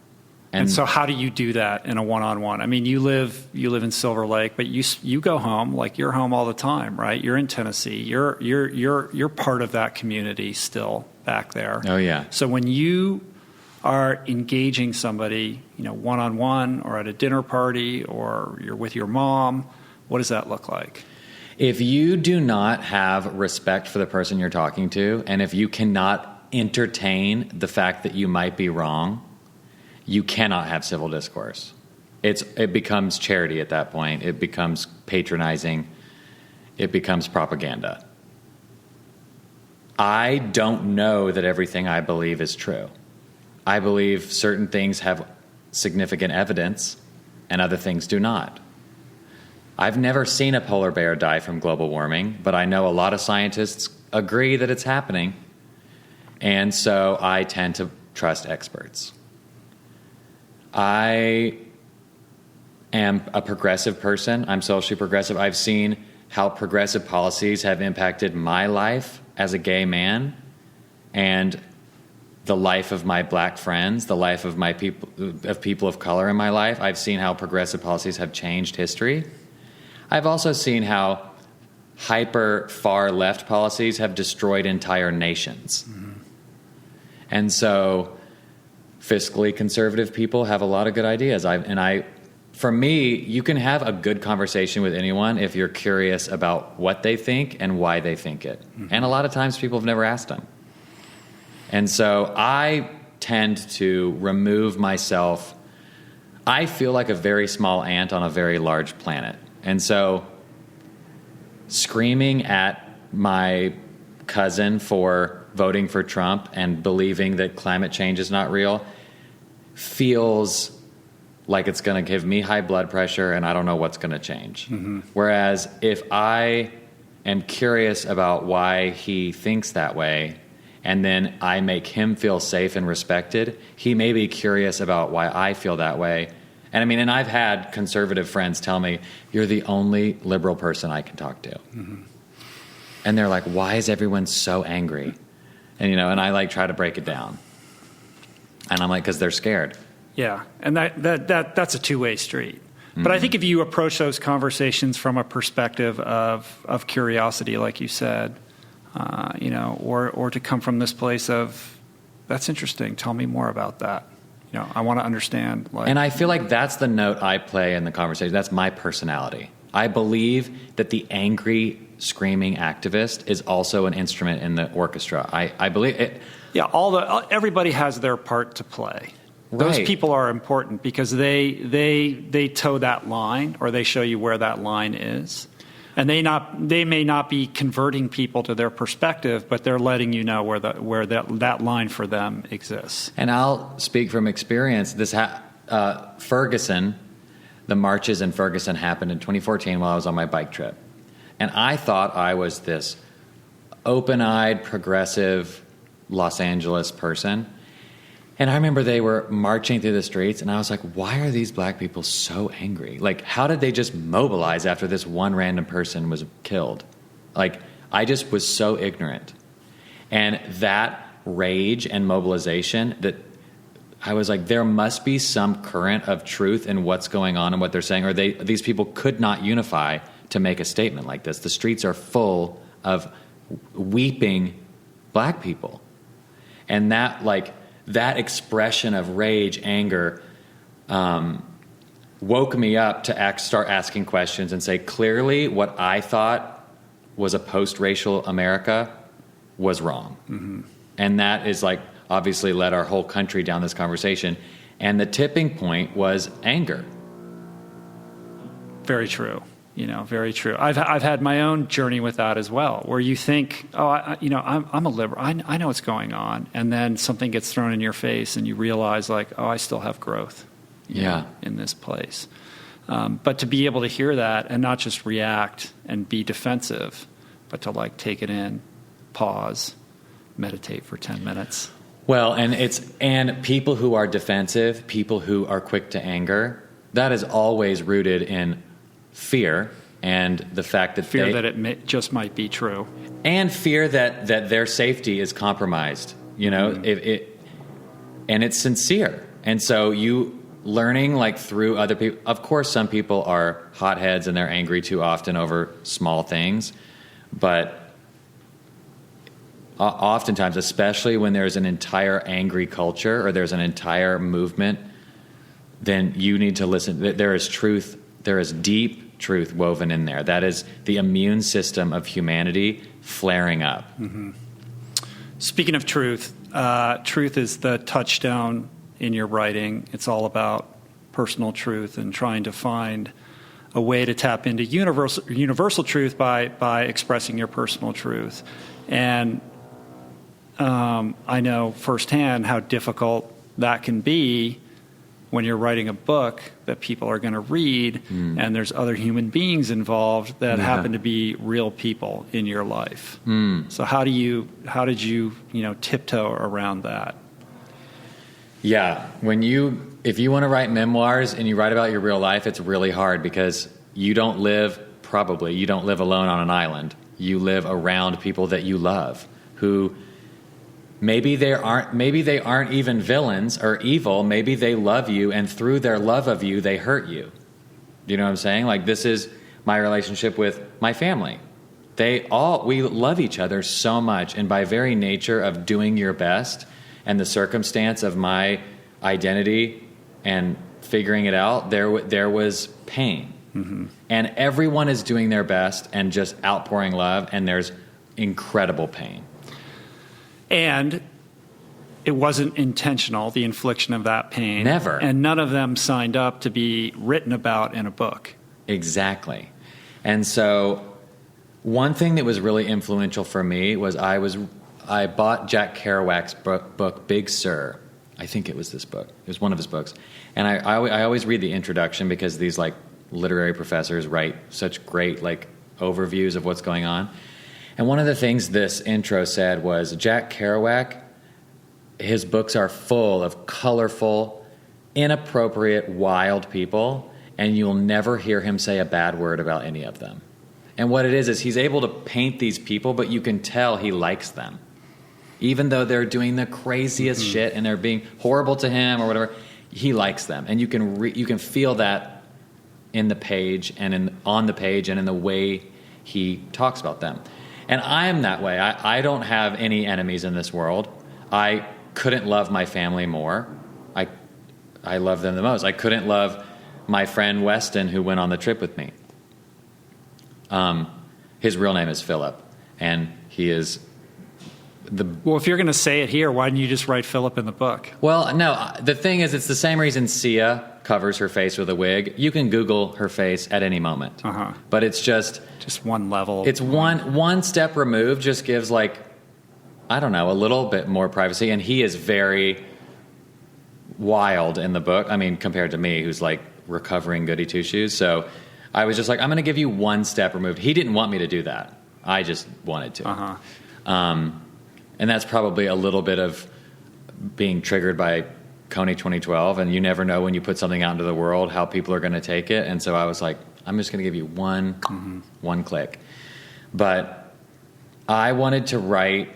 And so how do you do that in a one-on-one? I mean, you live in Silver Lake, but you go home, like you're home all the time, right? You're in Tennessee. You're part of that community still back there. Oh yeah. So when you are engaging somebody, one-on-one or at a dinner party or you're with your mom, what does that look like? If you do not have respect for the person you're talking to, and if you cannot entertain the fact that you might be wrong, you cannot have civil discourse. It becomes charity at that point. It becomes patronizing. It becomes propaganda. I don't know that everything I believe is true. I believe certain things have significant evidence and other things do not. I've never seen a polar bear die from global warming, but I know a lot of scientists agree that it's happening. And so I tend to trust experts. I am a progressive person. I'm socially progressive. I've seen how progressive policies have impacted my life as a gay man and the life of my black friends, the life of my people of color in my life. I've seen how progressive policies have changed history. I've also seen how hyper far left policies have destroyed entire nations. Mm-hmm. And so fiscally conservative people have a lot of good ideas. For me, you can have a good conversation with anyone if you're curious about what they think and why they think it. Mm-hmm. And a lot of times people have never asked them. And so I tend to remove myself. I feel like a very small ant on a very large planet. And so screaming at my cousin for voting for Trump and believing that climate change is not real feels like it's going to give me high blood pressure and I don't know what's going to change. Mm-hmm. Whereas if I am curious about why he thinks that way and then I make him feel safe and respected, he may be curious about why I feel that way. And I've had conservative friends tell me, you're the only liberal person I can talk to. Mm-hmm. And they're like, why is everyone so angry? And I try to break it down. And I'm like, because they're scared. Yeah, and that's a two-way street. Mm-hmm. But I think if you approach those conversations from a perspective of curiosity, like you said, or to come from this place of, that's interesting, tell me more about that. I want to understand. And I feel like that's the note I play in the conversation. That's my personality. I believe that the angry, screaming activist is also an instrument in the orchestra. I believe it. Yeah, everybody has their part to play. Right. Those people are important because they toe that line or they show you where that line is. And they may not be converting people to their perspective, but they're letting you know where that line for them exists. And I'll speak from experience. Ferguson, the marches in Ferguson happened in 2014 while I was on my bike trip. And I thought I was this open-eyed, progressive Los Angeles person. And I remember they were marching through the streets, and I was like, why are these black people so angry? Like, how did they just mobilize after this one random person was killed? Like, I just was so ignorant. And that rage and mobilization, that I was like, there must be some current of truth in what's going on and what they're saying, or these people could not unify to make a statement like this. The streets are full of weeping black people. And that expression of rage, anger, woke me up to start asking questions and say, clearly what I thought was a post-racial America was wrong. Mm-hmm. And that is obviously led our whole country down this conversation. And the tipping point was anger. Very true. Very true. I've had my own journey with that as well, where you think, I'm a liberal. I know what's going on. And then something gets thrown in your face and you realize I still have growth in this place. But to be able to hear that and not just react and be defensive, but to take it in, pause, meditate for 10 minutes. Well, and people who are defensive, people who are quick to anger, that is always rooted in fear and the fact that that it just might be true, and fear that their safety is compromised. And it's sincere. And so you learning through other people. Of course, some people are hotheads and they're angry too often over small things, but oftentimes, especially when there's an entire angry culture or there's an entire movement, then you need to listen. There is truth. There is deep truth woven in there. That is the immune system of humanity flaring up. Mm-hmm. Speaking of truth, truth is the touchstone in your writing. It's all about personal truth and trying to find a way to tap into universal truth by expressing your personal truth. And I know firsthand how difficult that can be when you're writing a book that people are going to read, and there's other human beings involved that happen to be real people in your life. So how did you tiptoe around that? Yeah, if you want to write memoirs and you write about your real life, it's really hard because you don't live alone on an island. You live around people that you love, who maybe they aren't even villains or evil. Maybe they love you, and through their love of you, they hurt you. You know what I'm saying? This is my relationship with my family. We love each other so much, and by very nature of doing your best and the circumstance of my identity and figuring it out, there was pain. Mm-hmm. And everyone is doing their best and just outpouring love, and there's incredible pain. And it wasn't intentional, the infliction of that pain. Never. And none of them signed up to be written about in a book. Exactly. And so one thing that was really influential for me was I bought Jack Kerouac's book, Big Sur. I think it was this book. It was one of his books. And I always read the introduction because these literary professors write such great overviews of what's going on. And one of the things this intro said was Jack Kerouac, his books are full of colorful, inappropriate, wild people, and you'll never hear him say a bad word about any of them. And what it is he's able to paint these people, but you can tell he likes them. Even though they're doing the craziest shit and they're being horrible to him or whatever, he likes them. And you can feel that in the page and on the page and in the way he talks about them. And I am that way. I don't have any enemies in this world. I couldn't love my family more. I love them the most. I couldn't love my friend Weston, who went on the trip with me. His real name is Philip, and he is Well, if you're going to say it here, why didn't you just write Philip in the book? Well, no. The thing is, it's the same reason Sia covers her face with a wig. You can Google her face at any moment. Uh-huh. But it's just one level. It's one step removed. Just gives a little bit more privacy. And he is very wild in the book. I mean, compared to me, who's recovering goody two shoes. So I was just I'm going to give you one step removed. He didn't want me to do that. I just wanted to. Uh-huh. And that's probably a little bit of being triggered by Kony 2012, and you never know when you put something out into the world how people are going to take it. And so I was I'm just going to give you one click. But I wanted to write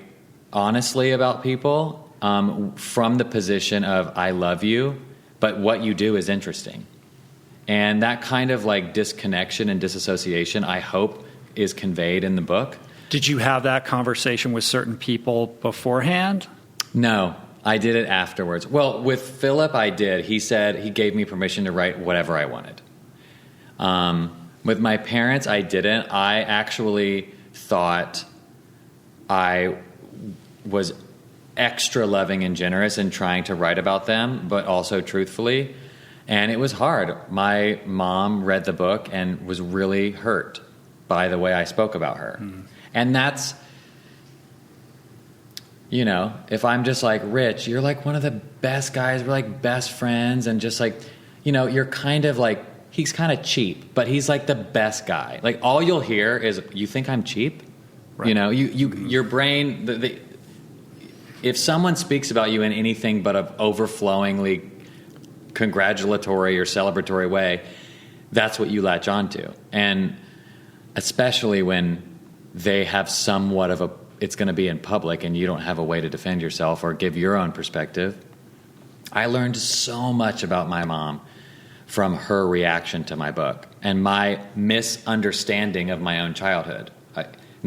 honestly about people, from the position of I love you, but what you do is interesting. And that kind of like disconnection and disassociation, I hope, is conveyed in the book. Did you have that conversation with certain people beforehand? No, I did it afterwards. Well, with Philip, I did. He said he gave me permission to write whatever I wanted. With my parents, I didn't. I actually thought I was extra loving and generous in trying to write about them, but also truthfully. And it was hard. My mom read the book and was really hurt by the way I spoke about her. And that's, you know, if I'm just like, Rich, you're like one of the best guys, we're like best friends, and just like, you know, you're kind of like, he's kind of cheap, but he's like the best guy. Like all you'll hear is, you think I'm cheap? Right. You know, your brain, if someone speaks about you in anything but an overflowingly congratulatory or celebratory way, that's what you latch onto. And especially when they have somewhat of it's going to be in public and you don't have a way to defend yourself or give your own perspective. I learned so much about my mom from her reaction to my book and my misunderstanding of my own childhood.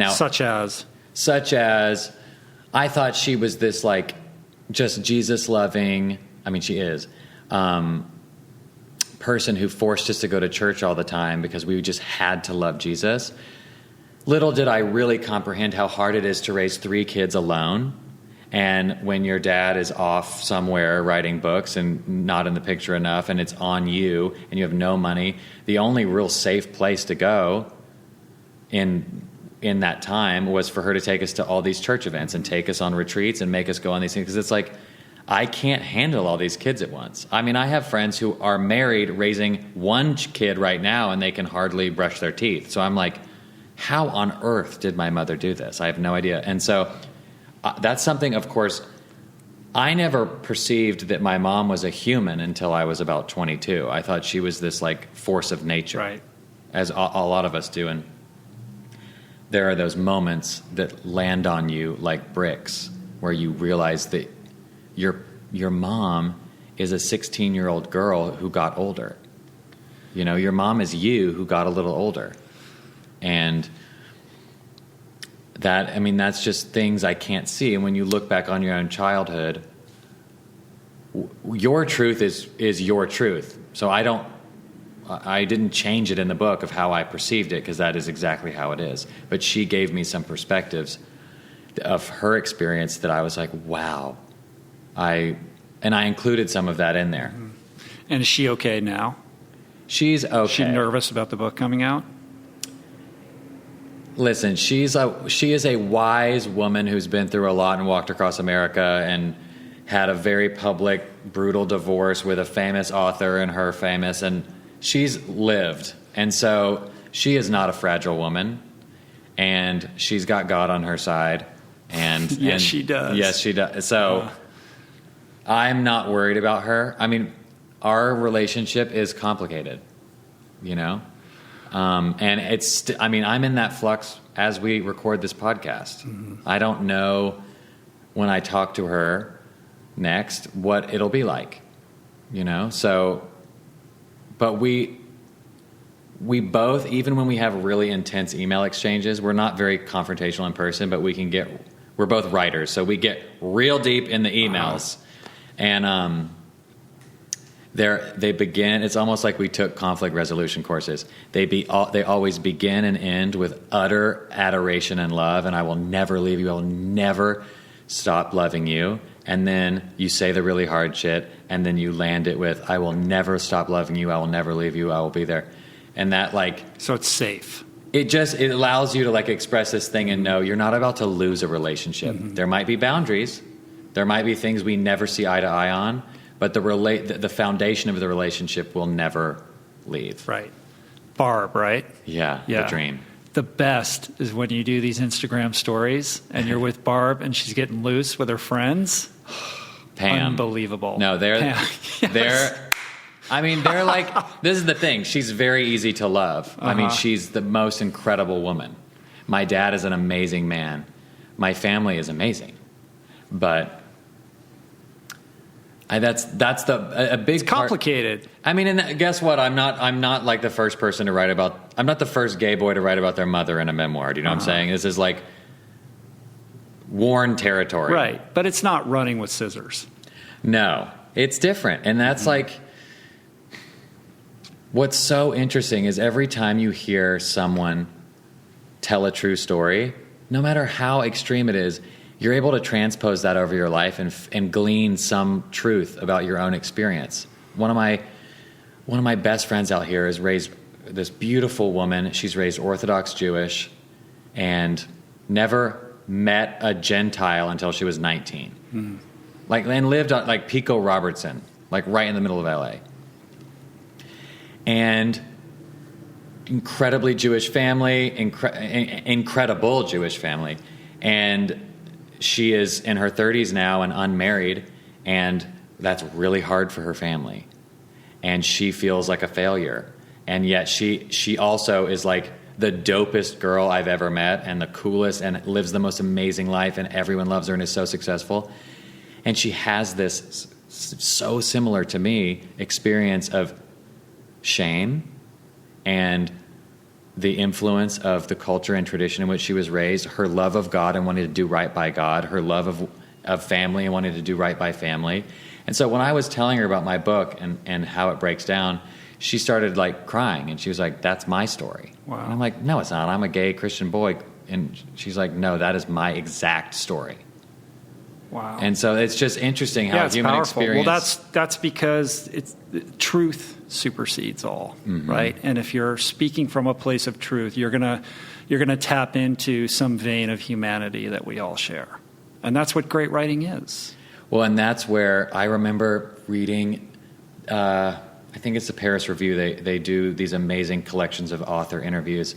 Such as I thought she was this like just Jesus loving, I mean she is, person who forced us to go to church all the time because we just had to love Jesus. Little did I really comprehend how hard it is to raise 3 kids alone. And when your dad is off somewhere writing books and not in the picture enough and it's on you and you have no money, the only real safe place to go in that time was for her to take us to all these church events and take us on retreats and make us go on these things. Because it's like, I can't handle all these kids at once. I mean, I have friends who are married raising 1 kid right now and they can hardly brush their teeth. So I'm like, how on earth did my mother do this? I have no idea. And so that's something, of course, I never perceived that my mom was a human until I was about 22. I thought she was this like force of nature, right, as a lot of us do. And there are those moments that land on you like bricks where you realize that your mom is a 16-year-old girl who got older. You know, your mom is you who got a little older. And that, I mean, that's just things I can't see. And when you look back on your own childhood, your truth is your truth. So I didn't change it in the book of how I perceived it, because that is exactly how it is. But she gave me some perspectives of her experience that I was like, wow. I included some of that in there. And is she okay now? She's okay. Is she nervous about the book coming out? Listen, she is a wise woman who's been through a lot and walked across America and had a very public, brutal divorce with a famous author and her famous, and she's lived. And so she is not a fragile woman, and she's got God on her side. And yes, she does. Yes, she does. So I'm not worried about her. I mean, our relationship is complicated, you know? And I'm in that flux as we record this podcast. Mm-hmm. I don't know when I talk to her next what it'll be like, you know? So, but we both, even when we have really intense email exchanges, we're not very confrontational in person, but we're both writers, so we get real deep in the emails. And they begin, it's almost like we took conflict resolution courses. They always begin and end with utter adoration and love, and I will never leave you, I will never stop loving you. And then you say the really hard shit, and then you land it with, I will never stop loving you, I will never leave you, I will be there. And that, like... So it's safe. It allows you to, like, express this thing and know you're not about to lose a relationship. Mm-hmm. There might be boundaries. There might be things we never see eye to eye on, but the foundation of the relationship will never leave. Right. Barb, right? Yeah, the dream. The best is when you do these Instagram stories and you're with Barb and she's getting loose with her friends. Pam. Unbelievable. No, they're like, this is the thing. She's very easy to love. Uh-huh. I mean, she's the most incredible woman. My dad is an amazing man. My family is amazing. But That's a big it's complicated. I mean, and guess what? I'm not like the first person to write about. I'm not the first gay boy to write about their mother in a memoir. Do you know what I'm saying? This is like worn territory, right? But it's not running with scissors. No, it's different, and that's like what's so interesting is every time you hear someone tell a true story, no matter how extreme it is, you're able to transpose that over your life and glean some truth about your own experience. One of my best friends out here has raised this beautiful woman. She's raised Orthodox Jewish and never met a Gentile until she was 19. Mm-hmm. And lived on like Pico Robertson, like right in the middle of LA. And incredibly Jewish family, incredible Jewish family. And she is in her 30s now and unmarried, and that's really hard for her family. And she feels like a failure. And yet she also is like the dopest girl I've ever met and the coolest and lives the most amazing life, and everyone loves her and is so successful. And she has this so similar to me experience of shame and the influence of the culture and tradition in which she was raised, her love of God and wanting to do right by God, her love of family and wanting to do right by family. And so when I was telling her about my book and how it breaks down, she started like crying, and she was like, that's my story. Wow. And I'm like, no, it's not. I'm a gay Christian boy. And she's like, no, that is my exact story. Wow. And so it's just interesting how it's human powerful. experience... Well, that's because truth supersedes all, mm-hmm. right? And if you're speaking from a place of truth, you're gonna tap into some vein of humanity that we all share. And that's what great writing is. Well, and that's where I remember reading... I think it's the Paris Review. They do these amazing collections of author interviews,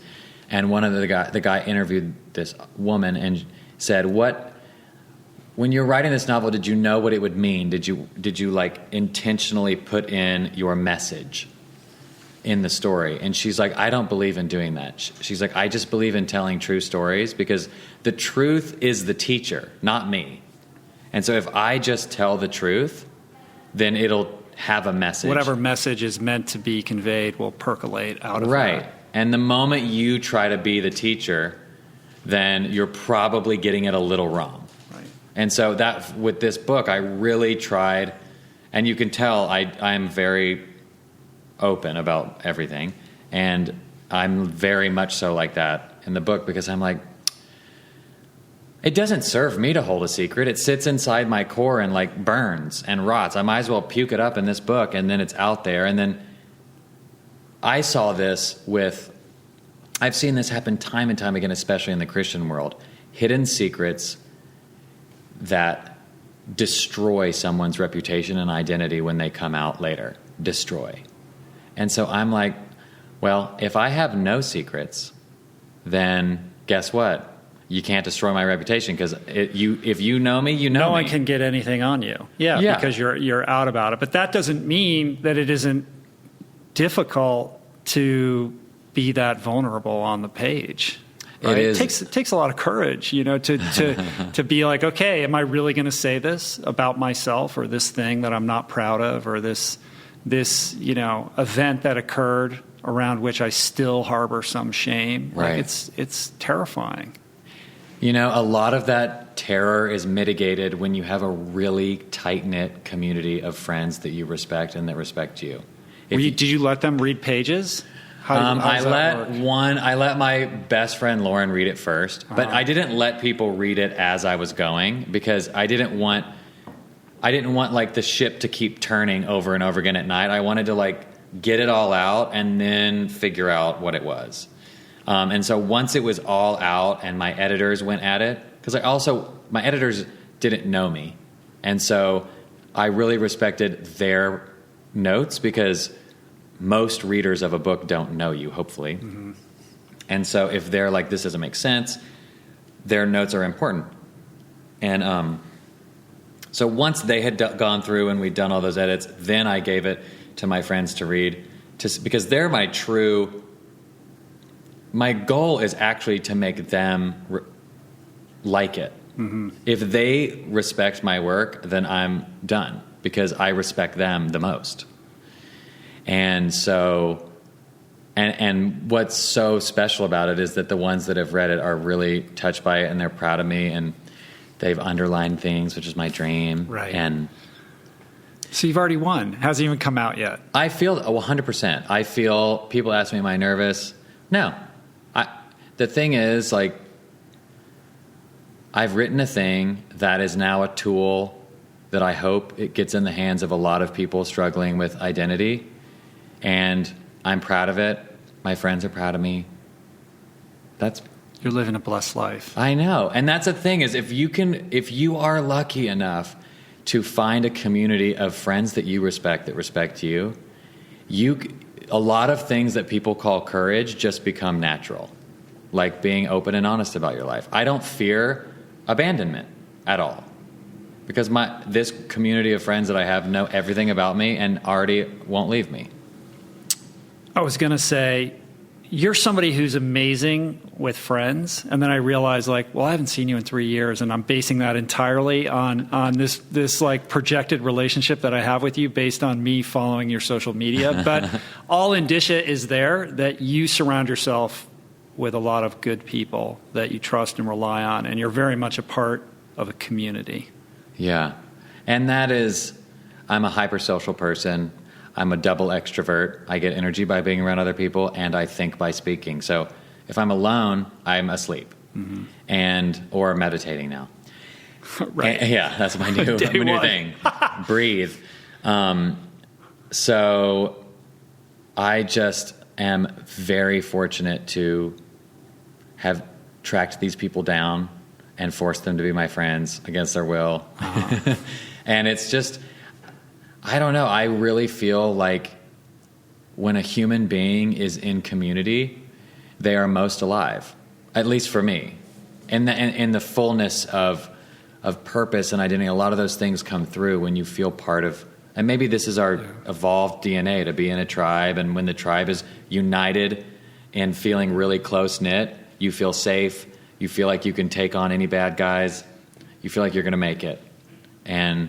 and one of the guy interviewed this woman and said, when you're writing this novel, did you know what it would mean? Did you like intentionally put in your message in the story? And she's like, I don't believe in doing that. She's like, I just believe in telling true stories because the truth is the teacher, not me. And so if I just tell the truth, then it'll have a message. Whatever message is meant to be conveyed will percolate out of right. that. And the moment you try to be the teacher, then you're probably getting it a little wrong. Right. And so that with this book, I really tried, and you can tell I'm very open about everything, and I'm very much so like that in the book because I'm like, it doesn't serve me to hold a secret. It sits inside my core and like burns and rots. I might as well puke it up in this book, and then it's out there. And then I saw this I've seen this happen time and time again, especially in the Christian world. Hidden secrets that destroy someone's reputation and identity when they come out later. Destroy. And so I'm like, well, if I have no secrets, then guess what? You can't destroy my reputation because if you know me, you know me. No one can get anything on you. Yeah, because you're out about it. But that doesn't mean that it isn't difficult to be that vulnerable on the page. Right? It takes a lot of courage, to be like, okay, am I really going to say this about myself or this thing that I'm not proud of or this event that occurred around which I still harbor some shame? Right. Like, it's terrifying. A lot of that terror is mitigated when you have a really tight-knit community of friends that you respect and that respect you. Did you let them read pages? I let my best friend Lauren read it first, but I didn't let people read it as I was going because I didn't want like the ship to keep turning over and over again at night. I wanted to like get it all out and then figure out what it was. And so once it was all out and my editors went at it, because my editors didn't know me. And so I really respected their notes because most readers of a book don't know you, hopefully. Mm-hmm. And so if they're like, this doesn't make sense, their notes are important. And so once they had gone through and we'd done all those edits, then I gave it to my friends to read because they're my goal is actually to make them like it. Mm-hmm. If they respect my work, then I'm done. because I respect them the most. And so, and what's so special about it is that the ones that have read it are really touched by it, and they're proud of me, and they've underlined things, which is my dream. Right. And so you've already won. Hasn't even come out yet. I feel 100%. I feel, people ask me, am I nervous? No. The thing is, like, I've written a thing that is now a tool that I hope it gets in the hands of a lot of people struggling with identity. And I'm proud of it. My friends are proud of me. You're living a blessed life. I know. And that's the thing is, if you are lucky enough to find a community of friends that you respect, that respect you, a lot of things that people call courage just become natural. Like being open and honest about your life. I don't fear abandonment at all, because this community of friends that I have know everything about me and already won't leave me. I was going to say, you're somebody who's amazing with friends, and then I realized, like, well, I haven't seen you in 3 years, and I'm basing that entirely on this like projected relationship that I have with you based on me following your social media. But all indicia is there that you surround yourself with a lot of good people that you trust and rely on, and you're very much a part of a community. Yeah. And that is, I'm a hypersocial person. I'm a double extrovert. I get energy by being around other people, and I think by speaking. So if I'm alone, I'm asleep, or meditating now. Right. Yeah, that's my new thing. Breathe. So I just am very fortunate to have tracked these people down and forced them to be my friends against their will. And it's just, I don't know, I really feel like when a human being is in community, they are most alive, at least for me. In the fullness of purpose and identity, a lot of those things come through when you feel part of, and maybe this is our evolved DNA to be in a tribe, and when the tribe is united and feeling really close-knit, you feel safe, you feel like you can take on any bad guys, you feel like you're going to make it. And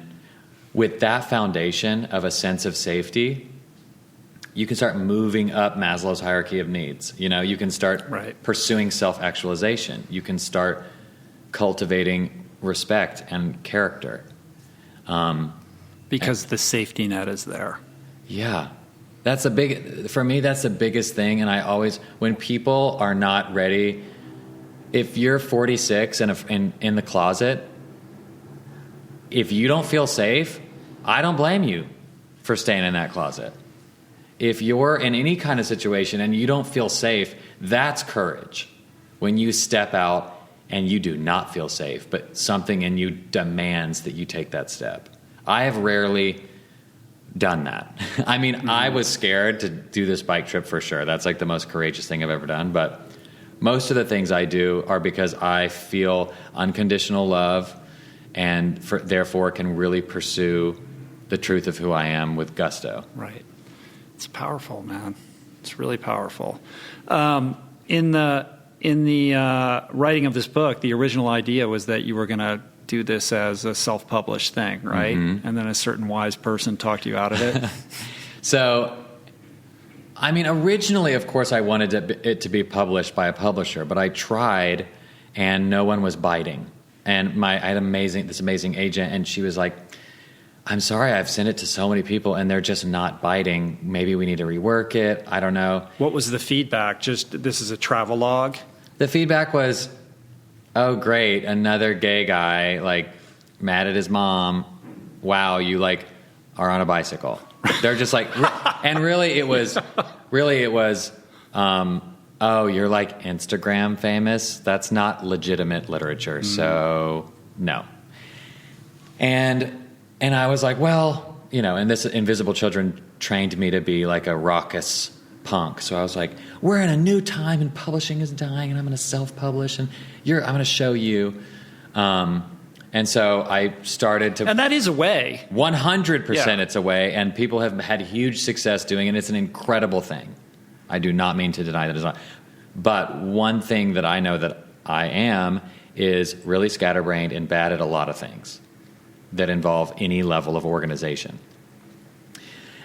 with that foundation of a sense of safety, you can start moving up Maslow's hierarchy of needs. You can start pursuing self-actualization. You can start cultivating respect and character. Because the safety net is there. Yeah. For me, that's the biggest thing. And I always, when people are not ready, if you're 46 and in the closet, if you don't feel safe, I don't blame you for staying in that closet. If you're in any kind of situation and you don't feel safe, that's courage. When you step out and you do not feel safe, but something in you demands that you take that step. I have rarely done that. I mean, I was scared to do this bike trip for sure. That's like the most courageous thing I've ever done. But most of the things I do are because I feel unconditional love and therefore can really pursue the truth of who I am with gusto. Right. It's powerful, man. It's really powerful. In the writing of this book, the original idea was that you were going to do this as a self-published thing, right? Mm-hmm. And then a certain wise person talked you out of it. So, I mean, originally, of course, I wanted it to be published by a publisher, but I tried, and no one was biting. And I had this amazing agent, and she was like, I'm sorry, I've sent it to so many people, and they're just not biting. Maybe we need to rework it. I don't know. What was the feedback? Just, this is a travel log? The feedback was, oh, great, another gay guy, like, mad at his mom. Wow, you, like, are on a bicycle. They're just like, and really it was, oh, you're like Instagram famous? That's not legitimate literature, so no. And I was like, well, and this Invisible Children trained me to be like a raucous punk. So I was like, we're in a new time and publishing is dying, and I'm going to self-publish, and I'm going to show you. And so I started to... And that is a way. 100% it's a way, and people have had huge success doing it. It's an incredible thing. I do not mean to deny that it's not. But one thing that I know that I am is really scatterbrained and bad at a lot of things. that involve any level of organization.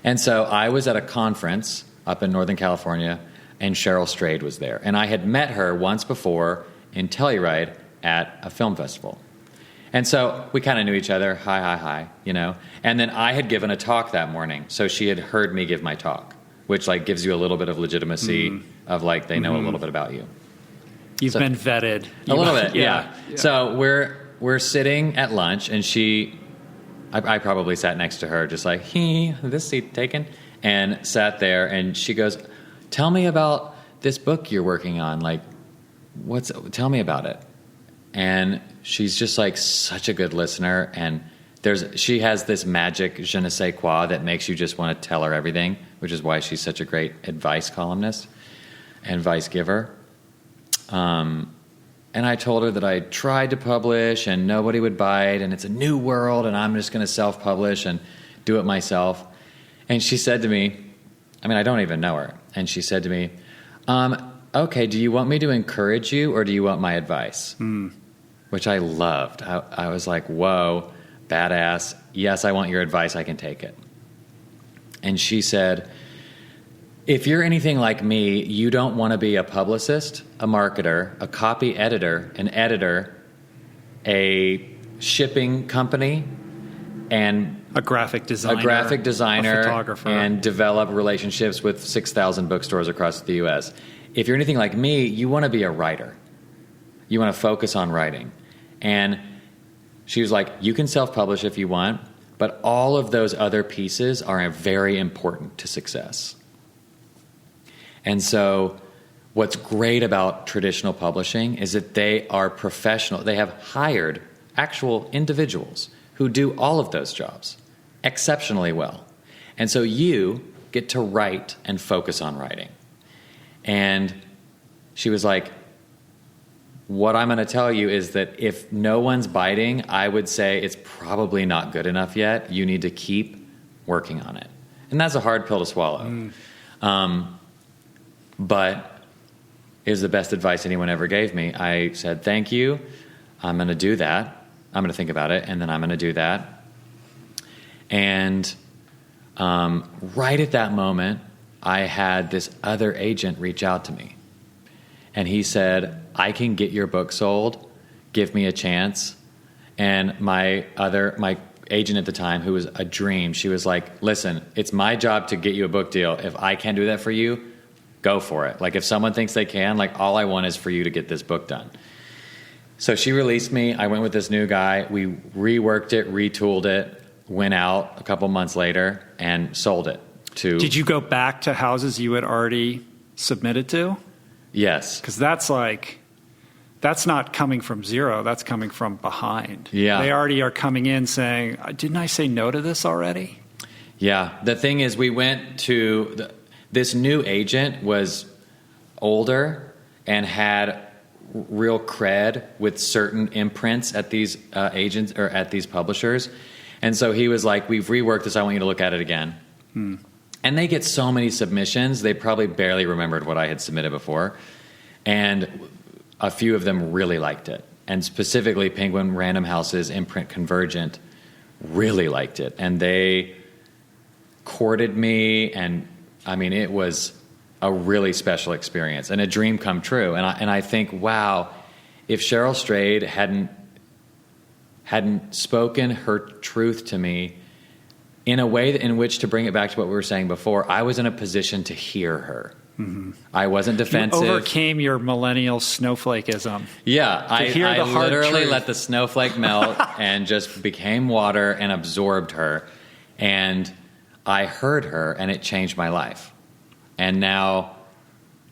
And so I was at a conference up in Northern California, and Cheryl Strayed was there. And I had met her once before in Telluride at a film festival. And so we kind of knew each other, hi, you know. And then I had given a talk that morning, so she had heard me give my talk, which like gives you a little bit of legitimacy of like they know a little bit about you. You've been vetted. A little bit, yeah. So we're sitting at lunch, and I probably sat next to her, just like, this seat taken, and sat there, and she goes, tell me about this book you're working on. Like, tell me about it. And she's just like such a good listener, and she has this magic je ne sais quoi that makes you just want to tell her everything, which is why she's such a great advice columnist and advice giver. And I told her that I tried to publish and nobody would bite, and it's a new world, and I'm just going to self-publish and do it myself. And she said to me, I mean, I don't even know her. And she said to me, okay, do you want me to encourage you or do you want my advice? Which I loved. I was like, whoa, badass. Yes, I want your advice. I can take it. And she said, if you're anything like me, you don't want to be a publicist, a marketer, a copy editor, an editor, a shipping company, and a graphic designer, a photographer, and develop relationships with 6,000 bookstores across the U.S. If you're anything like me, you want to be a writer. You want to focus on writing. And she was like, you can self-publish if you want, but all of those other pieces are very important to success. And so what's great about traditional publishing is that they are professional. They have hired actual individuals who do all of those jobs exceptionally well. And so you get to write and focus on writing. And she was like, what I'm going to tell you is that if no one's biting, I would say it's probably not good enough yet. You need to keep working on it. And that's a hard pill to swallow. But it was the best advice anyone ever gave me. I said, thank you. I'm going to do that. I'm going to think about it, and then I'm going to do that. And right at that moment, I had this other agent reach out to me. And he said, I can get your book sold. Give me a chance. And my agent at the time, who was a dream, she was like, listen, it's my job to get you a book deal. If I can't do that for you, go for it. Like, if someone thinks they can, like, all I want is for you to get this book done. So she released me. I went with this new guy. We reworked it, retooled it, went out a couple months later, and sold it to... Did you go back to houses you had already submitted to? Yes. Because that's not coming from zero. That's coming from behind. Yeah. They already are coming in saying, didn't I say no to this already? Yeah. The thing is, we went to... This new agent was older and had real cred with certain imprints at these agents or at these publishers. And so he was like, we've reworked this. I want you to look at it again. And they get so many submissions. They probably barely remembered what I had submitted before. And a few of them really liked it. And specifically Penguin Random House's imprint Convergent really liked it. And they courted me, and I mean, it was a really special experience and a dream come true. And I think, wow, if Cheryl Strayed hadn't spoken her truth to me in a way in which, to bring it back to what we were saying before, I was in a position to hear her. I wasn't defensive. You overcame your millennial snowflakeism. Yeah, I literally truth. let the snowflake melt and just became water and absorbed her. And I heard her, and it changed my life. And now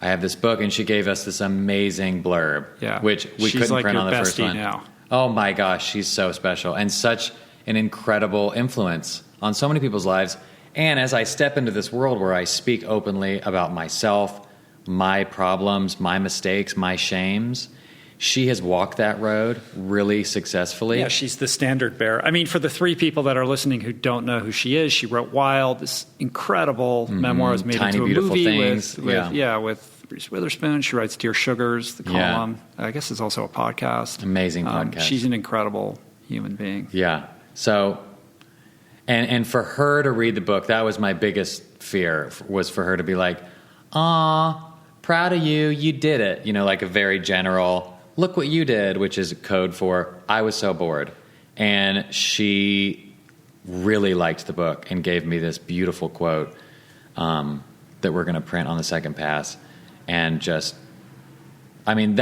I have this book, and she gave us this amazing blurb, which we couldn't print on the first one. Now. Oh my gosh, she's so special and such an incredible influence on so many people's lives. And as I step into this world where I speak openly about myself, my problems, my mistakes, my shames, she has walked that road really successfully. Yeah, she's the standard bearer. I mean, for the three people that are listening who don't know who she is, she wrote Wild, this incredible memoir was made Tiny, into a Beautiful movie Things. with Reese Witherspoon. She writes Dear Sugars, the column. I guess it's also a podcast. Amazing podcast. She's an incredible human being. Yeah. So, and for her to read the book, that was my biggest fear, was for her to be like, "Aw, proud of you, you did it." You know, like a very general, "Look what you did," which is code for, I was so bored. And she really liked the book and gave me this beautiful quote that we're going to print on the second pass. And just, I mean,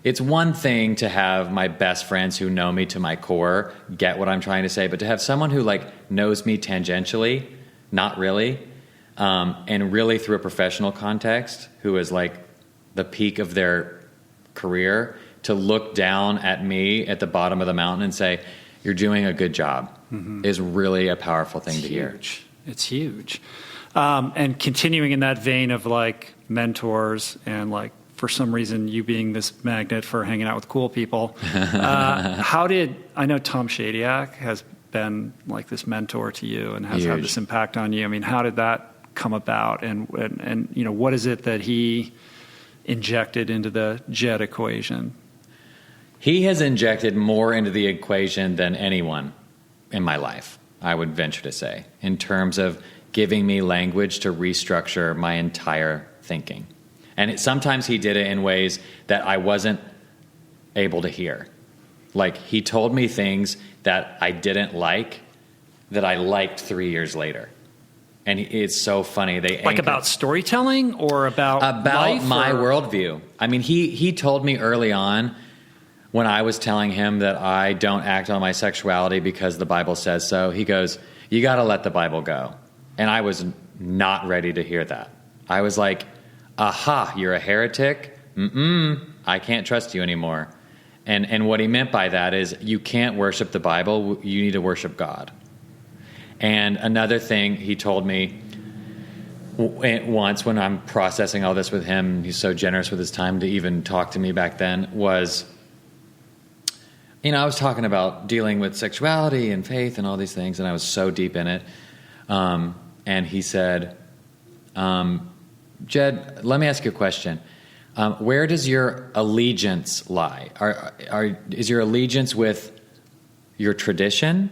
it's one thing to have my best friends who know me to my core get what I'm trying to say, but to have someone who like knows me tangentially, not really, and really through a professional context, who is like the peak of their career, to look down at me at the bottom of the mountain and say, "You're doing a good job," is really a powerful thing to hear. It's huge. And continuing in that vein of like mentors and like, for some reason, you being this magnet for hanging out with cool people, I know Tom Shadyac has been like this mentor to you and has had this impact on you. I mean, how did that come about? And you know, what is it that he injected into the Jed equation? He has injected more into the equation than anyone in my life, I would venture to say, in terms of giving me language to restructure my entire thinking. And sometimes he did it in ways that I wasn't able to hear. Like, he told me things that I didn't like that I liked 3 years later. And it's so funny. About storytelling or about life, my worldview. I mean, he told me early on, when I was telling him that I don't act on my sexuality because the Bible says so, he goes, "You got to let the Bible go." And I was not ready to hear that. I was like, "Aha, you're a heretic? I can't trust you anymore." And what he meant by that is, you can't worship the Bible, you need to worship God. And another thing he told me once when I'm processing all this with him, he's so generous with his time to even talk to me back then, was, you know, I was talking about dealing with sexuality and faith and all these things, and I was so deep in it. And he said, "Jed, let me ask you a question. Where does your allegiance lie? Is your allegiance with your tradition?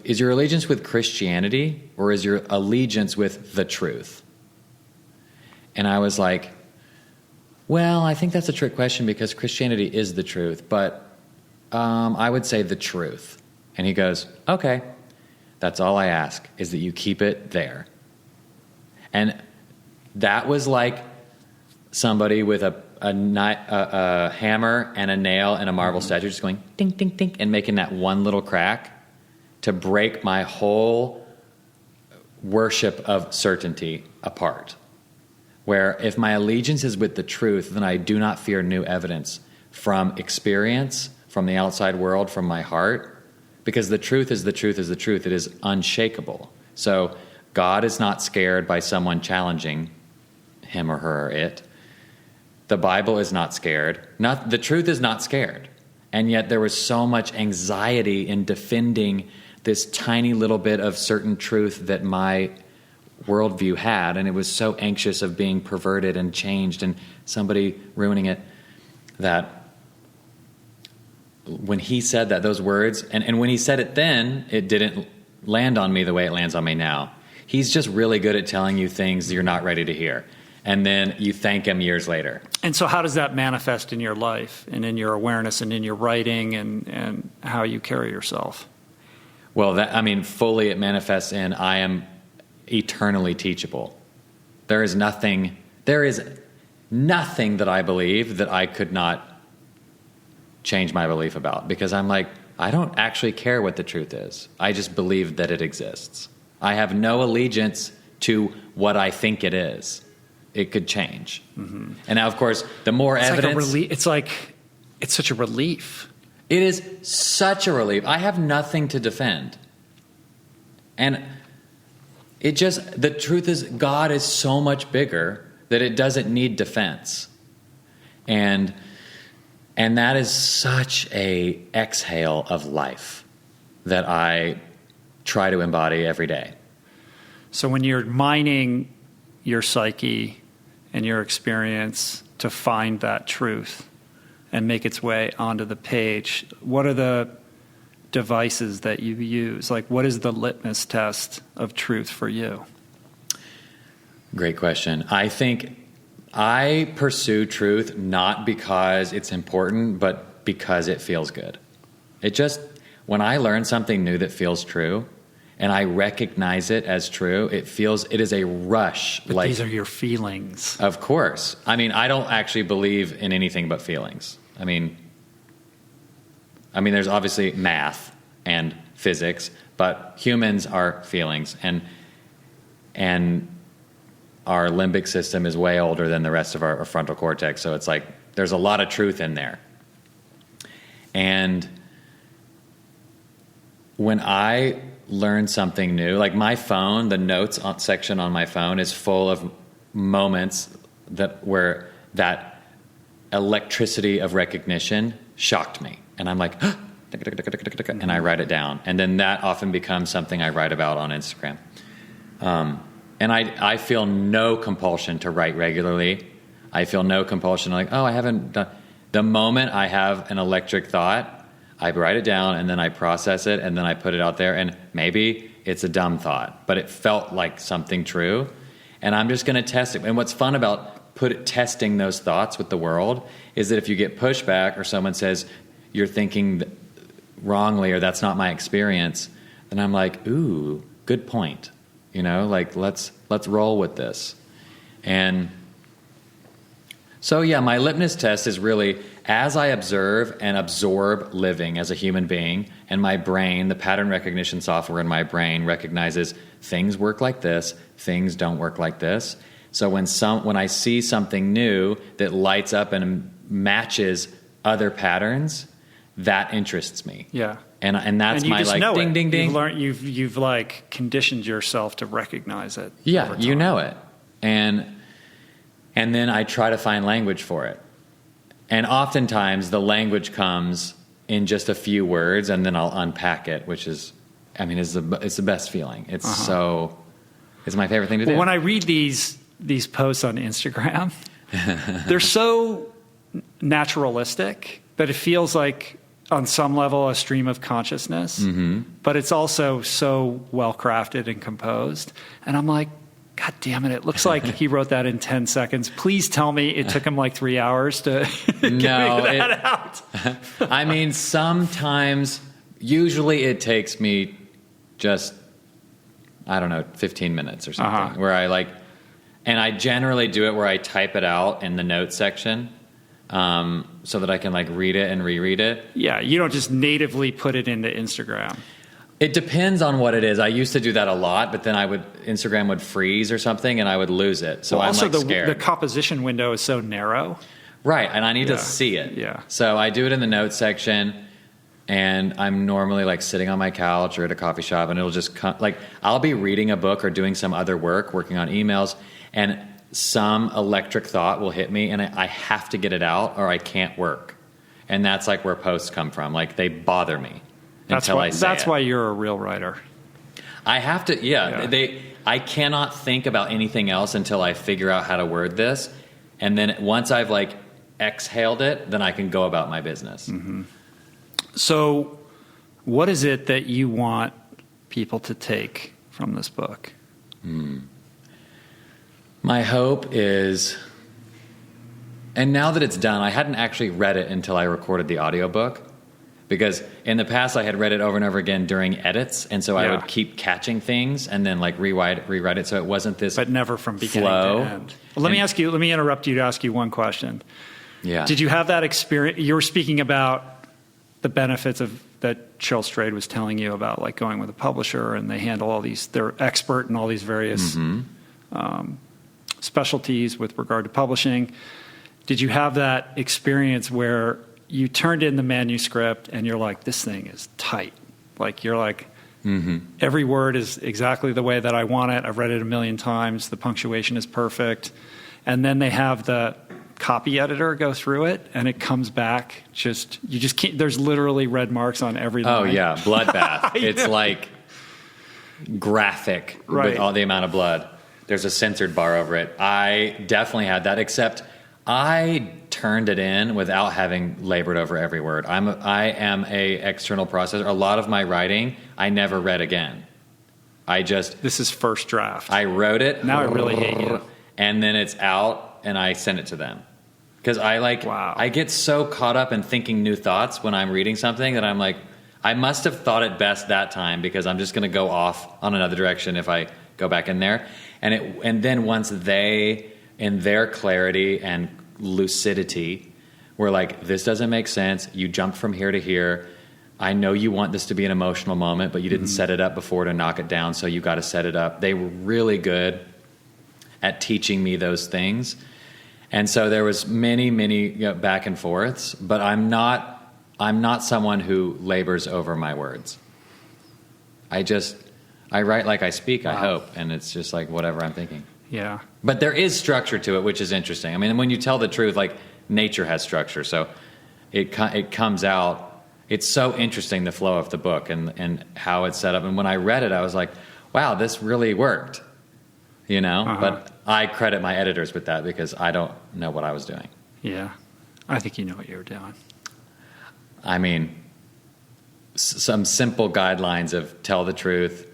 Is your allegiance with Christianity, or is your allegiance with the truth?" And I was like, "Well, I think that's a trick question because Christianity is the truth, but I would say the truth." And he goes, "Okay, that's all I ask, is that you keep it there." And that was like somebody with a hammer and a nail and a marble statue just going ding, ding, ding, and making that one little crack to break my whole worship of certainty apart. Where if my allegiance is with the truth, then I do not fear new evidence from experience, from the outside world, from my heart, because the truth is the truth is the truth. It is unshakable. So God is not scared by someone challenging him or her or it. The Bible is not scared. The truth is not scared. And yet there was so much anxiety in defending this tiny little bit of certain truth that my worldview had, and it was so anxious of being perverted and changed and somebody ruining it, that when he said those words, and when he said it then, it didn't land on me the way it lands on me now. He's just really good at telling you things you're not ready to hear. And then you thank him years later. And so how does that manifest in your life and in your awareness and in your writing and how you carry yourself? Well, fully it manifests in I am eternally teachable. There is nothing that I believe that I could not change my belief about, because I'm like, I don't actually care what the truth is. I just believe that it exists. I have no allegiance to what I think it is. It could change. Mm-hmm. And now, of course, the more evidence... It's such a relief. It is such a relief. I have nothing to defend. And the truth is, God is so much bigger that it doesn't need defense. And that is such a exhale of life that I try to embody every day. So when you're mining your psyche and your experience to find that truth and make its way onto the page, what are the devices that you use? Like, what is the litmus test of truth for you? Great question. I think I pursue truth not because it's important, but because it feels good. When I learn something new that feels true, and I recognize it as true, it is a rush. But these are your feelings. Of course. I mean, I don't actually believe in anything but feelings. I mean, there's obviously math and physics, but humans are feelings, and our limbic system is way older than the rest of our frontal cortex, so it's like there's a lot of truth in there. And when I learn something new, like my phone, the notes section on my phone is full of moments where that electricity of recognition shocked me. And I'm like, and I write it down. And then that often becomes something I write about on Instagram. And I feel no compulsion to write regularly. I feel no compulsion like, I haven't done. The moment I have an electric thought, I write it down, and then I process it, and then I put it out there, and maybe it's a dumb thought, but it felt like something true, and I'm just going to test it. And what's fun about testing those thoughts with the world is that if you get pushback or someone says, you're thinking wrongly, or that's not my experience, then I'm like, ooh, good point. Like, let's roll with this. And so, yeah, my litmus test is really, as I observe and absorb living as a human being, and my brain, the pattern recognition software in my brain recognizes things work like this, things don't work like this. So when I see something new that lights up and matches other patterns, that interests me. Yeah. And that's my like ding, ding, ding. You've like conditioned yourself to recognize it. Yeah, you know it. And then I try to find language for it. And oftentimes the language comes in just a few words, and then I'll unpack it, which is, it's the best feeling. It's it's my favorite thing to do. When I read these posts on Instagram, they're so naturalistic that it feels like on some level a stream of consciousness, but it's also so well crafted and composed. And I'm like, God damn it, it looks like he wrote that in 10 seconds. Please tell me it took him like 3 hours to get that out. Sometimes, usually it takes me just, 15 minutes or something, where and I generally do it where I type it out in the notes section, so that I can read it and reread it. Yeah, you don't just natively put it into Instagram. It depends on what it is. I used to do that a lot, but then Instagram would freeze or something, and I would lose it. So I'm scared. The composition window is so narrow. Right, and I need to see it. Yeah. So I do it in the notes section, and I'm normally sitting on my couch or at a coffee shop, and it'll just come. I'll be reading a book or doing some other work, working on emails, and some electric thought will hit me, and I have to get it out, or I can't work. And that's where posts come from. They bother me. That's why you're a real writer. I have to, I cannot think about anything else until I figure out how to word this. And then once I've exhaled it, then I can go about my business. Mm-hmm. So what is it that you want people to take from this book? My hope is, and now that it's done, I hadn't actually read it until I recorded the audiobook. Because in the past I had read it over and over again during edits, and so I would keep catching things and then rewrite it, so it wasn't this but never from beginning flow. To end. Well, let me interrupt you to ask you one question. Yeah. Did you have that experience? You were speaking about the benefits of that Cheryl Strayed was telling you about, going with a publisher, and they handle all these. They're expert in all these various specialties with regard to publishing. Did you have that experience where you turned in the manuscript and you're like, this thing is tight. Every word is exactly the way that I want it. I've read it 1,000,000 times. The punctuation is perfect. And then they have the copy editor go through it, and it comes back you just can't, there's literally red marks on every line. Oh yeah, bloodbath. It's graphic with all the amount of blood. There's a censored bar over it. I definitely had that, except I turned it in without having labored over every word. I am a external processor. A lot of my writing, I never read again. This is first draft. I wrote it. Now I really hate you. And then it's out, and I send it to them. Because I get so caught up in thinking new thoughts when I'm reading something that I'm like, I must have thought it best that time because I'm just going to go off on another direction if I go back in there. And then once they, in their clarity and lucidity, were like, this doesn't make sense. You jumped from here to here. I know you want this to be an emotional moment, but you didn't set it up before to knock it down, so you got to set it up. They were really good at teaching me those things. And so there was many back and forths, but I'm not someone who labors over my words. I write like I speak, I hope, and it's just like whatever I'm thinking. Yeah. But there is structure to it, which is interesting. I mean, when you tell the truth, like nature has structure, so it comes out. It's so interesting, the flow of the book and how it's set up. And when I read it, I was like, wow, this really worked, you know? But I credit my editors with that because I don't know what I was doing. Yeah. I think you know what you were doing. I mean, some simple guidelines of tell the truth,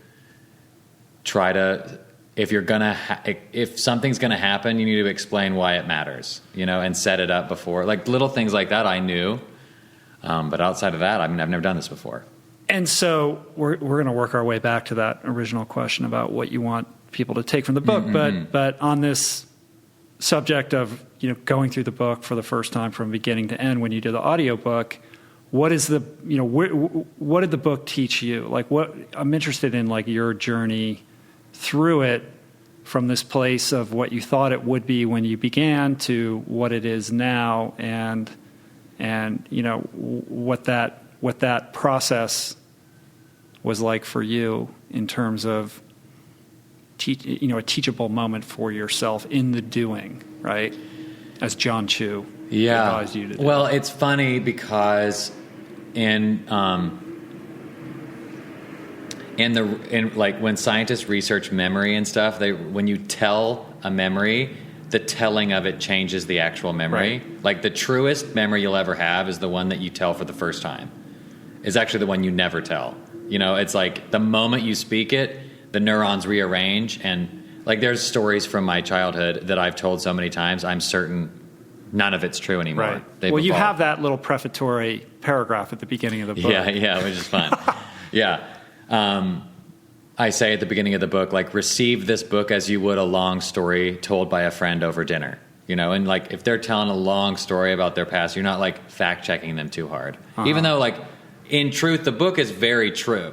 try to, if something's going to happen, you need to explain why it matters, you know, and set it up before. Like little things like that I knew. But outside of that, I mean, I've never done this before. And so we're going to work our way back to that original question about what you want people to take from the book. But on this subject of, you know, going through the book for the first time from beginning to end, when you do the audiobook, what is the, you know, what did the book teach you? Like I'm interested in like your journey through it from this place of what you thought it would be when you began to what it is now, and you know what that process was like for you in terms of a teachable moment for yourself in the doing, right? As John Chu advised you to do. Well, it's funny because in like when scientists research memory and stuff, when you tell a memory, the telling of it changes the actual memory. Right. Like the truest memory you'll ever have is the one that you tell for the first time. Is actually the one you never tell. You know, it's like the moment you speak it, the neurons rearrange, and like there's stories from my childhood that I've told so many times, I'm certain none of it's true anymore. Right. Well, you have that little prefatory paragraph at the beginning of the book. Yeah, which is fun. Yeah. I say at the beginning of the book, like, receive this book as you would a long story told by a friend over dinner. You know, and like if they're telling a long story about their past, you're not like fact checking them too hard. Even though like in truth, the book is very true.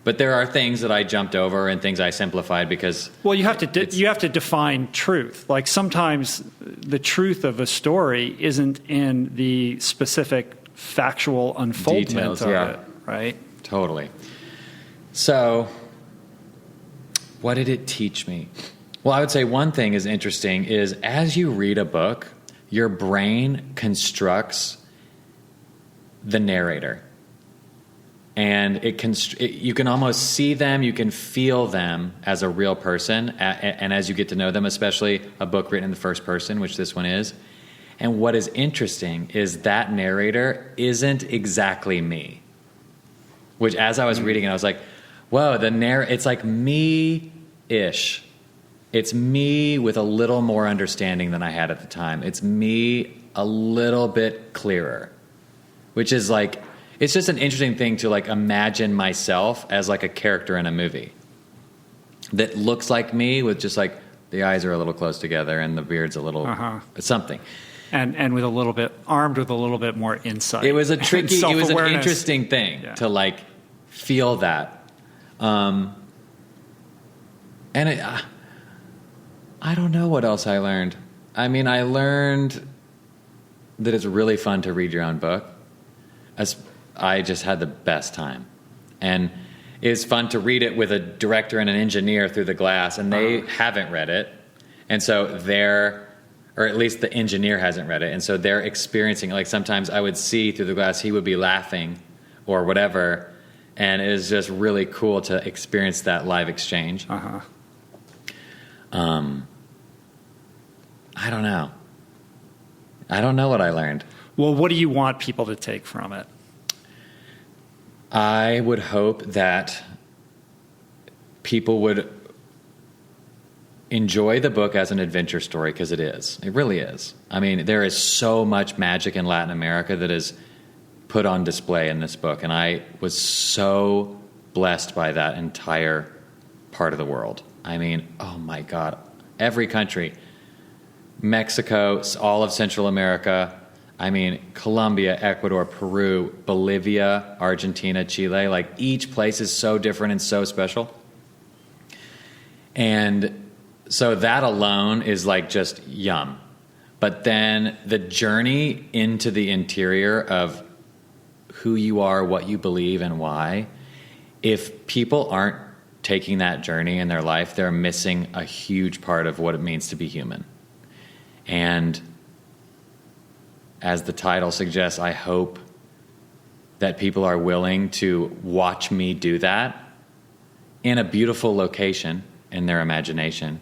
But there are things that I jumped over and things I simplified because... Well, you have to define truth. Like sometimes the truth of a story isn't in the specific factual unfoldment details, of it, right? Totally. So, what did it teach me? Well, I would say one thing is interesting is as you read a book, your brain constructs the narrator. And you can almost see them, you can feel them as a real person, and as you get to know them, especially a book written in the first person, which this one is. And what is interesting is that narrator isn't exactly me. Which, as I was reading it, I was like, whoa, it's like me-ish. It's me with a little more understanding than I had at the time. It's me a little bit clearer, which is like... It's just an interesting thing to like imagine myself as like a character in a movie that looks like me with just like the eyes are a little close together and the beard's a little something. And with armed with a little bit more insight. It was an interesting thing to like feel that. And I don't know what else I learned. I mean, I learned that it's really fun to read your own book. I just had the best time. And it's fun to read it with a director and an engineer through the glass, and they haven't read it. And so or at least the engineer hasn't read it. And so they're experiencing, like sometimes I would see through the glass, he would be laughing or whatever. And it is just really cool to experience that live exchange. I don't know. I don't know what I learned. Well, what do you want people to take from it? I would hope that people would enjoy the book as an adventure story, because it is. It really is. I mean, there is so much magic in Latin America that is put on display in this book, and I was so blessed by that entire part of the world. I mean, oh my God, every country, Mexico, all of Central America, I mean, Colombia, Ecuador, Peru, Bolivia, Argentina, Chile, like each place is so different and so special. And so that alone is like just yum. But then the journey into the interior of who you are, what you believe, and why, if people aren't taking that journey in their life, they're missing a huge part of what it means to be human. And as the title suggests, I hope that people are willing to watch me do that in a beautiful location in their imagination.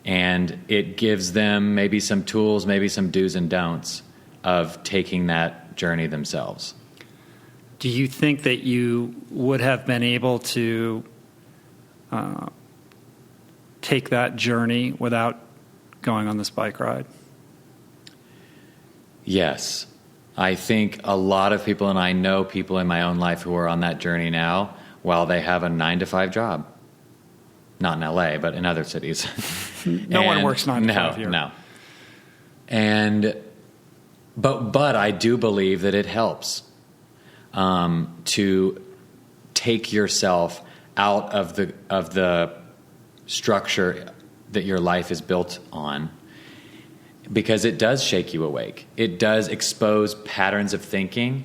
And it gives them maybe some tools, maybe some do's and don'ts of taking that journey themselves. Do you think that you would have been able to take that journey without going on this bike ride? Yes. I think a lot of people, and I know people in my own life who are on that journey now while they have a 9-to-5 job. Not in LA, but in other cities. No one works 9 to 5 here. No. But I do believe that it helps to take yourself out of the structure that your life is built on, because it does shake you awake. It does expose patterns of thinking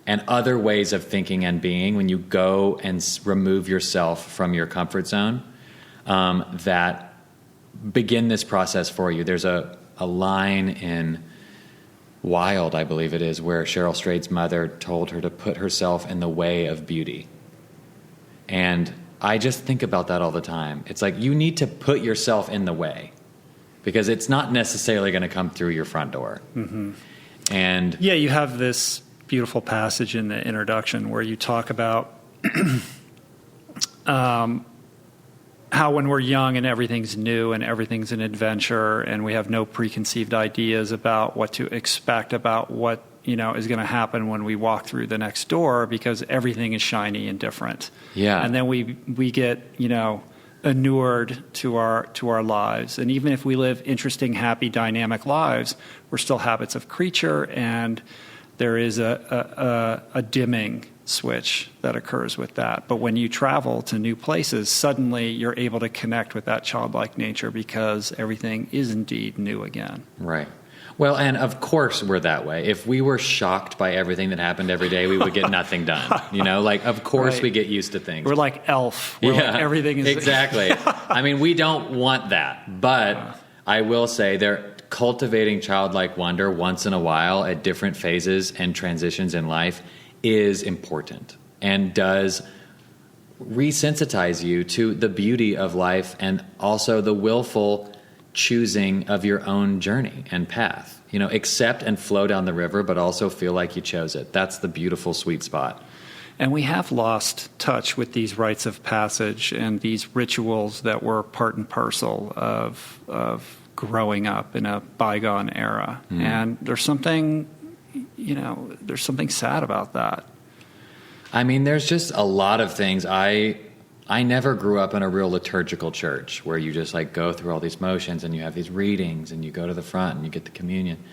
and other ways of thinking and being when you go and remove yourself from your comfort zone that begin this process for you. There's a line in Wild, I believe it is, where Cheryl Strayed's mother told her to put herself in the way of beauty. And I just think about that all the time. It's like you need to put yourself in the way, because it's not necessarily going to come through your front door. Mm-hmm. And yeah, you have this beautiful passage in the introduction where you talk about how when we're young and everything's new and everything's an adventure and we have no preconceived ideas about what to expect about what is going to happen when we walk through the next door, because everything is shiny and different. Yeah. And then we get inured to our lives, and even if we live interesting, happy, dynamic lives, we're still habits of creature, and there is a dimming switch that occurs with that. But when you travel to new places, suddenly you're able to connect with that childlike nature because everything is indeed new again. Right. Well, and of course we're that way. If we were shocked by everything that happened every day, we would get nothing done. Of course right. We get used to things. We're like Elf. Like everything is... Exactly. I mean, we don't want that. But I will say they're cultivating childlike wonder once in a while at different phases and transitions in life is important and does resensitize you to the beauty of life and also the willful choosing of your own journey and path. Accept and flow down the river, but also feel like you chose it. That's the beautiful sweet spot. And we have lost touch with these rites of passage and these rituals that were part and parcel of growing up in a bygone era. Mm. And there's something sad about that. I mean, there's just a lot of things. I never grew up in a real liturgical church where you just go through all these motions and you have these readings and you go to the front and you get the communion.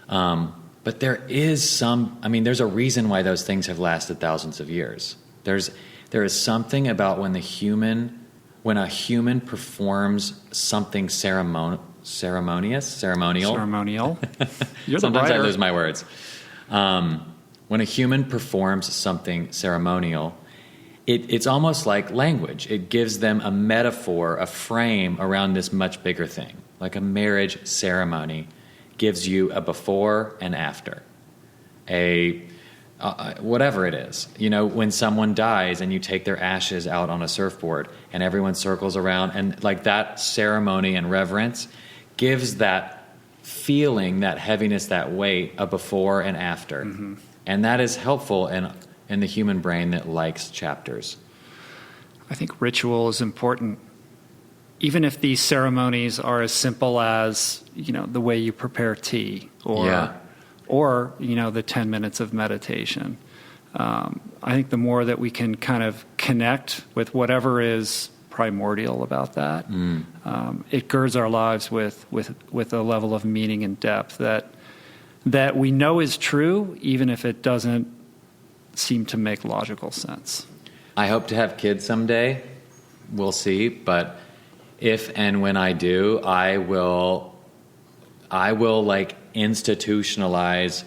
But there is there's a reason why those things have lasted thousands of years. There is something about when a human performs something ceremonial. You're the Sometimes writer. I lose my words. When a human performs something ceremonial, it's almost like language. It gives them a metaphor, a frame around this much bigger thing. Like a marriage ceremony gives you a before and after. Whatever it is. When someone dies and you take their ashes out on a surfboard and everyone circles around, and that ceremony and reverence gives that feeling that heaviness, that weight, a before and after. Mm-hmm. And that is helpful in the human brain that likes chapters. I think ritual is important. Even if these ceremonies are as simple as, the way you prepare tea or the 10 minutes of meditation. I think the more that we can kind of connect with whatever is primordial about that, it girds our lives with a level of meaning and depth that we know is true, even if it doesn't seem to make logical sense. I hope to have kids someday. We'll see. But if and when I do, I will like institutionalize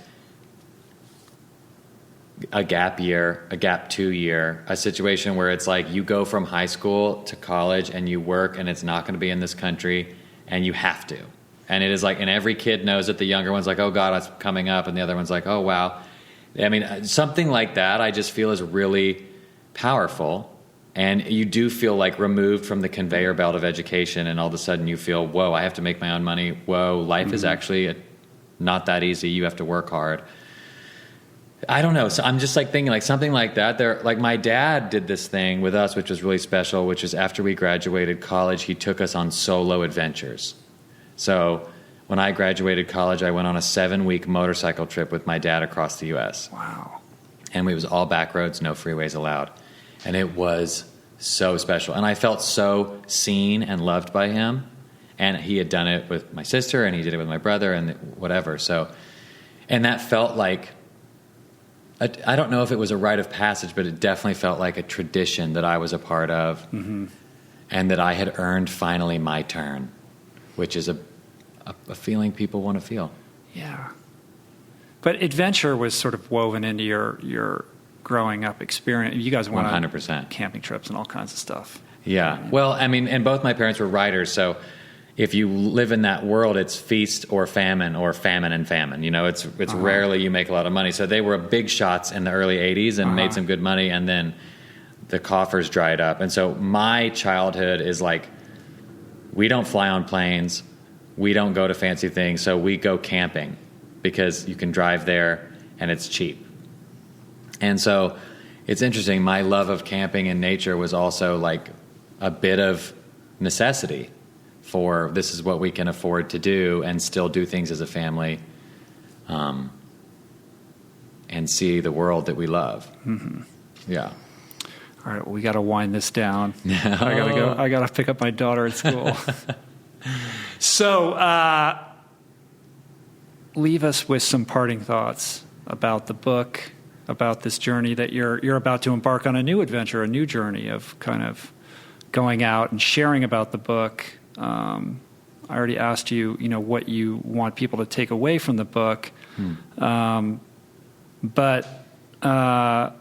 a gap year, a gap 2 year, a situation where it's like you go from high school to college and you work and it's not going to be in this country and you have to. And it is like, and every kid knows it. The younger one's like, oh God, it's coming up. And the other one's like, oh wow. I mean, something like that I just feel is really powerful. And you do feel like removed from the conveyor belt of education, and all of a sudden you feel, whoa, I have to make my own money. Whoa, life is actually not that easy. You have to work hard. I don't know. So I'm just like thinking like something like that. Like my dad did this thing with us, which was really special, which is after we graduated college, he took us on solo adventures. So when I graduated college, I went on a 7-week motorcycle trip with my dad across the U.S. Wow. And it was all back roads, no freeways allowed. And it was so special. And I felt so seen and loved by him. And he had done it with my sister, and he did it with my brother, and whatever. So, and that felt like, I don't know if it was a rite of passage, but it definitely felt like a tradition that I was a part of. Mm-hmm. And that I had earned finally my turn, which is a feeling people want to feel. Yeah. But adventure was sort of woven into your growing up experience. You guys went 100%. on camping trips and all kinds of stuff. Yeah. Well, I mean, and both my parents were writers, so if you live in that world, it's feast or famine and famine. It's rarely you make a lot of money. So they were big shots in the early 80s and made some good money, and then the coffers dried up. And so my childhood is like, we don't fly on planes, we don't go to fancy things, so we go camping because you can drive there and it's cheap. And so it's interesting, my love of camping and nature was also like a bit of necessity for this is what we can afford to do and still do things as a family, and see the world that we love. Mm-hmm. Yeah. All right, well, we got to wind this down. I got to go. I got to pick up my daughter at school. So leave us with some parting thoughts about the book, about this journey that you're about to embark on, a new adventure, a new journey of kind of going out and sharing about the book. I already asked you, what you want people to take away from the book. But I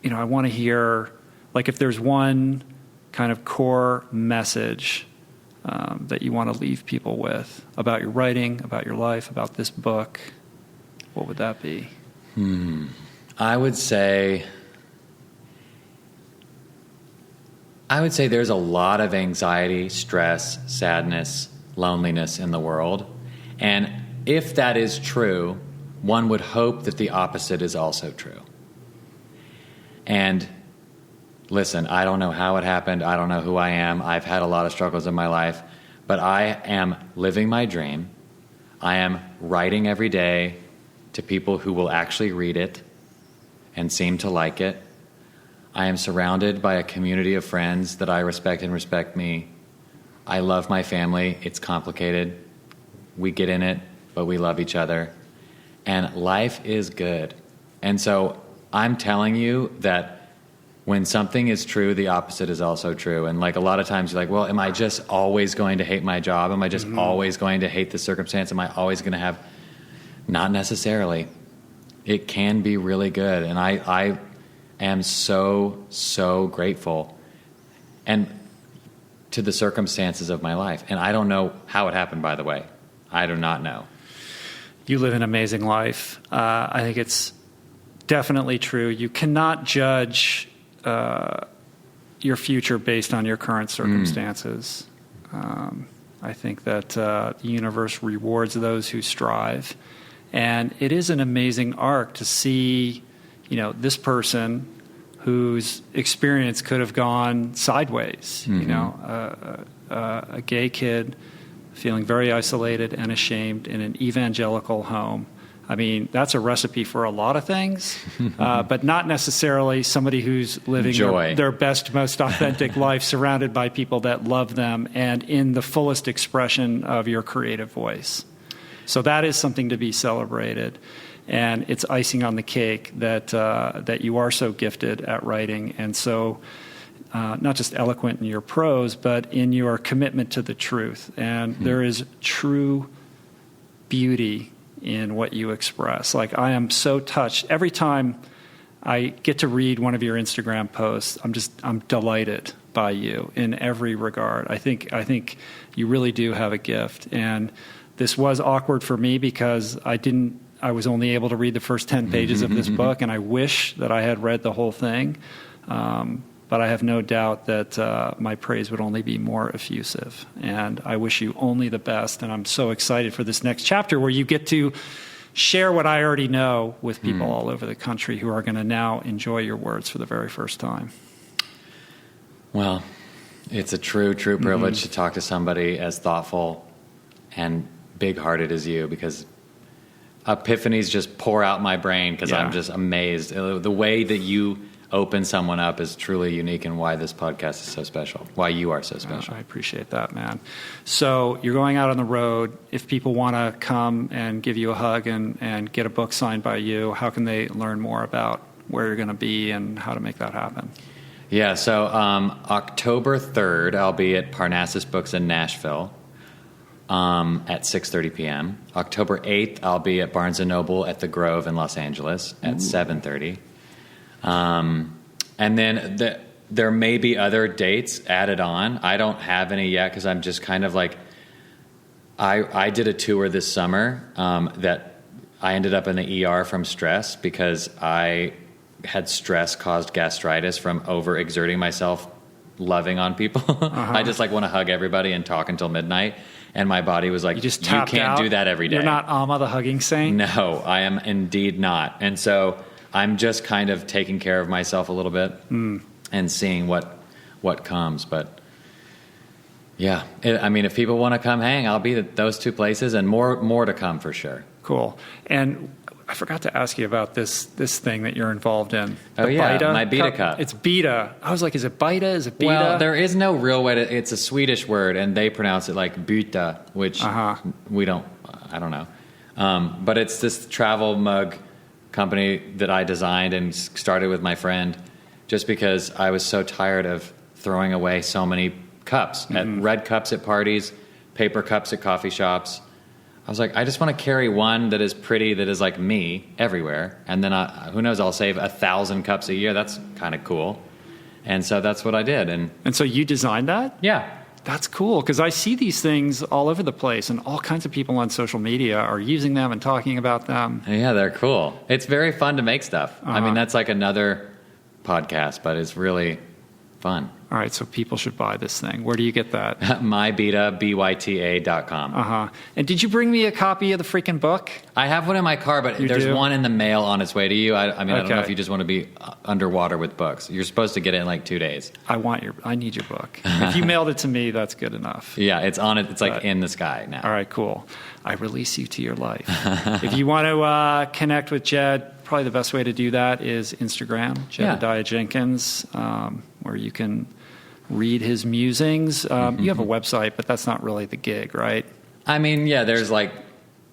want to hear, like, if there's one kind of core message that you want to leave people with about your writing, about your life, about this book, what would that be? I would say there's a lot of anxiety, stress, sadness, loneliness in the world. And if that is true, one would hope that the opposite is also true. And listen, I don't know how it happened. I don't know who I am. I've had a lot of struggles in my life. But I am living my dream. I am writing every day to people who will actually read it and seem to like it. I am surrounded by a community of friends that I respect and respect me. I love my family. It's complicated. We get in it, but we love each other. And life is good. And so I'm telling you that when something is true, the opposite is also true. And like a lot of times you're like, well, am I just always going to hate my job? Am I just always going to hate the circumstance? Am I always going to have... Not necessarily. It can be really good. And I am so, so grateful and to the circumstances of my life. And I don't know how it happened, by the way. I do not know. You live an amazing life. I think it's definitely true. You cannot judge your future based on your current circumstances. I think that the universe rewards those who strive. And it is an amazing arc to see, this person whose experience could have gone sideways, a gay kid feeling very isolated and ashamed in an evangelical home. I mean, that's a recipe for a lot of things, but not necessarily somebody who's living their best, most authentic life surrounded by people that love them and in the fullest expression of your creative voice. So that is something to be celebrated. And it's icing on the cake that you are so gifted at writing and so not just eloquent in your prose, but in your commitment to the truth. And there is true beauty in what you express. Like, I am so touched. Every time I get to read one of your Instagram posts, I'm delighted by you in every regard. I think you really do have a gift. And this was awkward for me because I was only able to read the first 10 pages of this book, and I wish that I had read the whole thing. But I have no doubt that my praise would only be more effusive. And I wish you only the best. And I'm so excited for this next chapter where you get to share what I already know with people all over the country who are going to now enjoy your words for the very first time. Well, it's a true privilege to talk to somebody as thoughtful and big-hearted as you, because epiphanies just pour out my brain because I'm just amazed. The way that you open someone up is truly unique, and why this podcast is so special, why you are so special. I appreciate that, man. So you're going out on the road. If people want to come and give you a hug and get a book signed by you, how can they learn more about where you're going to be and how to make that happen? Yeah, so October 3rd, I'll be at Parnassus Books in Nashville at 6:30 p.m. October 8th, I'll be at Barnes & Noble at the Grove in Los Angeles at 7:30. And then there may be other dates added on. I don't have any yet because I'm just kind of like, I did a tour this summer that I ended up in the ER from stress because I had stress-caused gastritis from overexerting myself loving on people. I just want to hug everybody and talk until midnight. And my body was like, you can't do that every day. You're not Alma the hugging saint? No, I am indeed not. And so I'm just kind of taking care of myself a little bit and seeing what comes. But yeah, if people want to come hang, I'll be at those two places, and more to come for sure. Cool. And I forgot to ask you about this thing that you're involved in. My Beta cup. It's Beta. I was like, is it Bita? Is it Beta? Well, there is no real way to. It's a Swedish word, and they pronounce it like Byta, which we don't. I don't know. But it's this travel mug company that I designed and started with my friend, just because I was so tired of throwing away so many cups, red cups at parties, paper cups at coffee shops. I was like, I just want to carry one that is pretty, that is like me everywhere. And then who knows, I'll save 1,000 cups a year. That's kind of cool. And so that's what I did. And so you designed that? Yeah. That's cool, because I see these things all over the place, and all kinds of people on social media are using them and talking about them. Yeah, they're cool. It's very fun to make stuff. I mean, that's like another podcast, but it's really fun. All right, so people should buy this thing. Where do you get that? myBeta.com. And did you bring me a copy of the freaking book? I have one in my car, but there's one in the mail on its way to you. I don't know if you just want to be underwater with books. You're supposed to get it in like 2 days. I need your book. If you mailed it to me, that's good enough. Yeah, it's on it. It's like in the sky now. All right, cool. I release you to your life. If you want to connect with Jed, probably the best way to do that is Instagram, Jedidiah Jenkins, where you can read his musings. You have a website, but that's not really the gig, right? I mean, yeah, there's like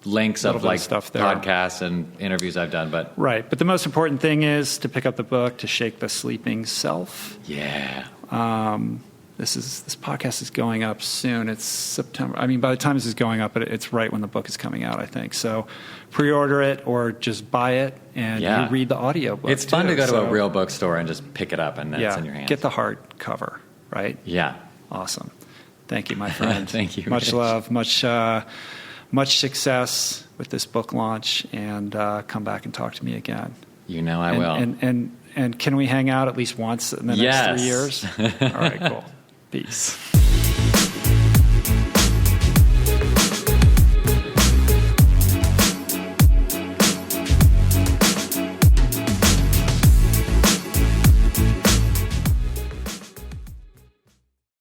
links of like stuff there. Podcasts and interviews I've done, but right. But the most important thing is to pick up the book, to shake the sleeping self. Yeah. This podcast is going up soon. It's September. I mean, by the time this is going up, it's right when the book is coming out, I think. So pre-order it or just buy it and you read the audiobook. It's fun to go to a real bookstore and just pick it up and it's in your hands. Get the hardcover, right? Yeah. Awesome. Thank you, my friend. Thank you. Much love, much success with this book launch, and come back and talk to me again. You know I will. And can we hang out at least once in the next 3 years? All right, cool. Peace.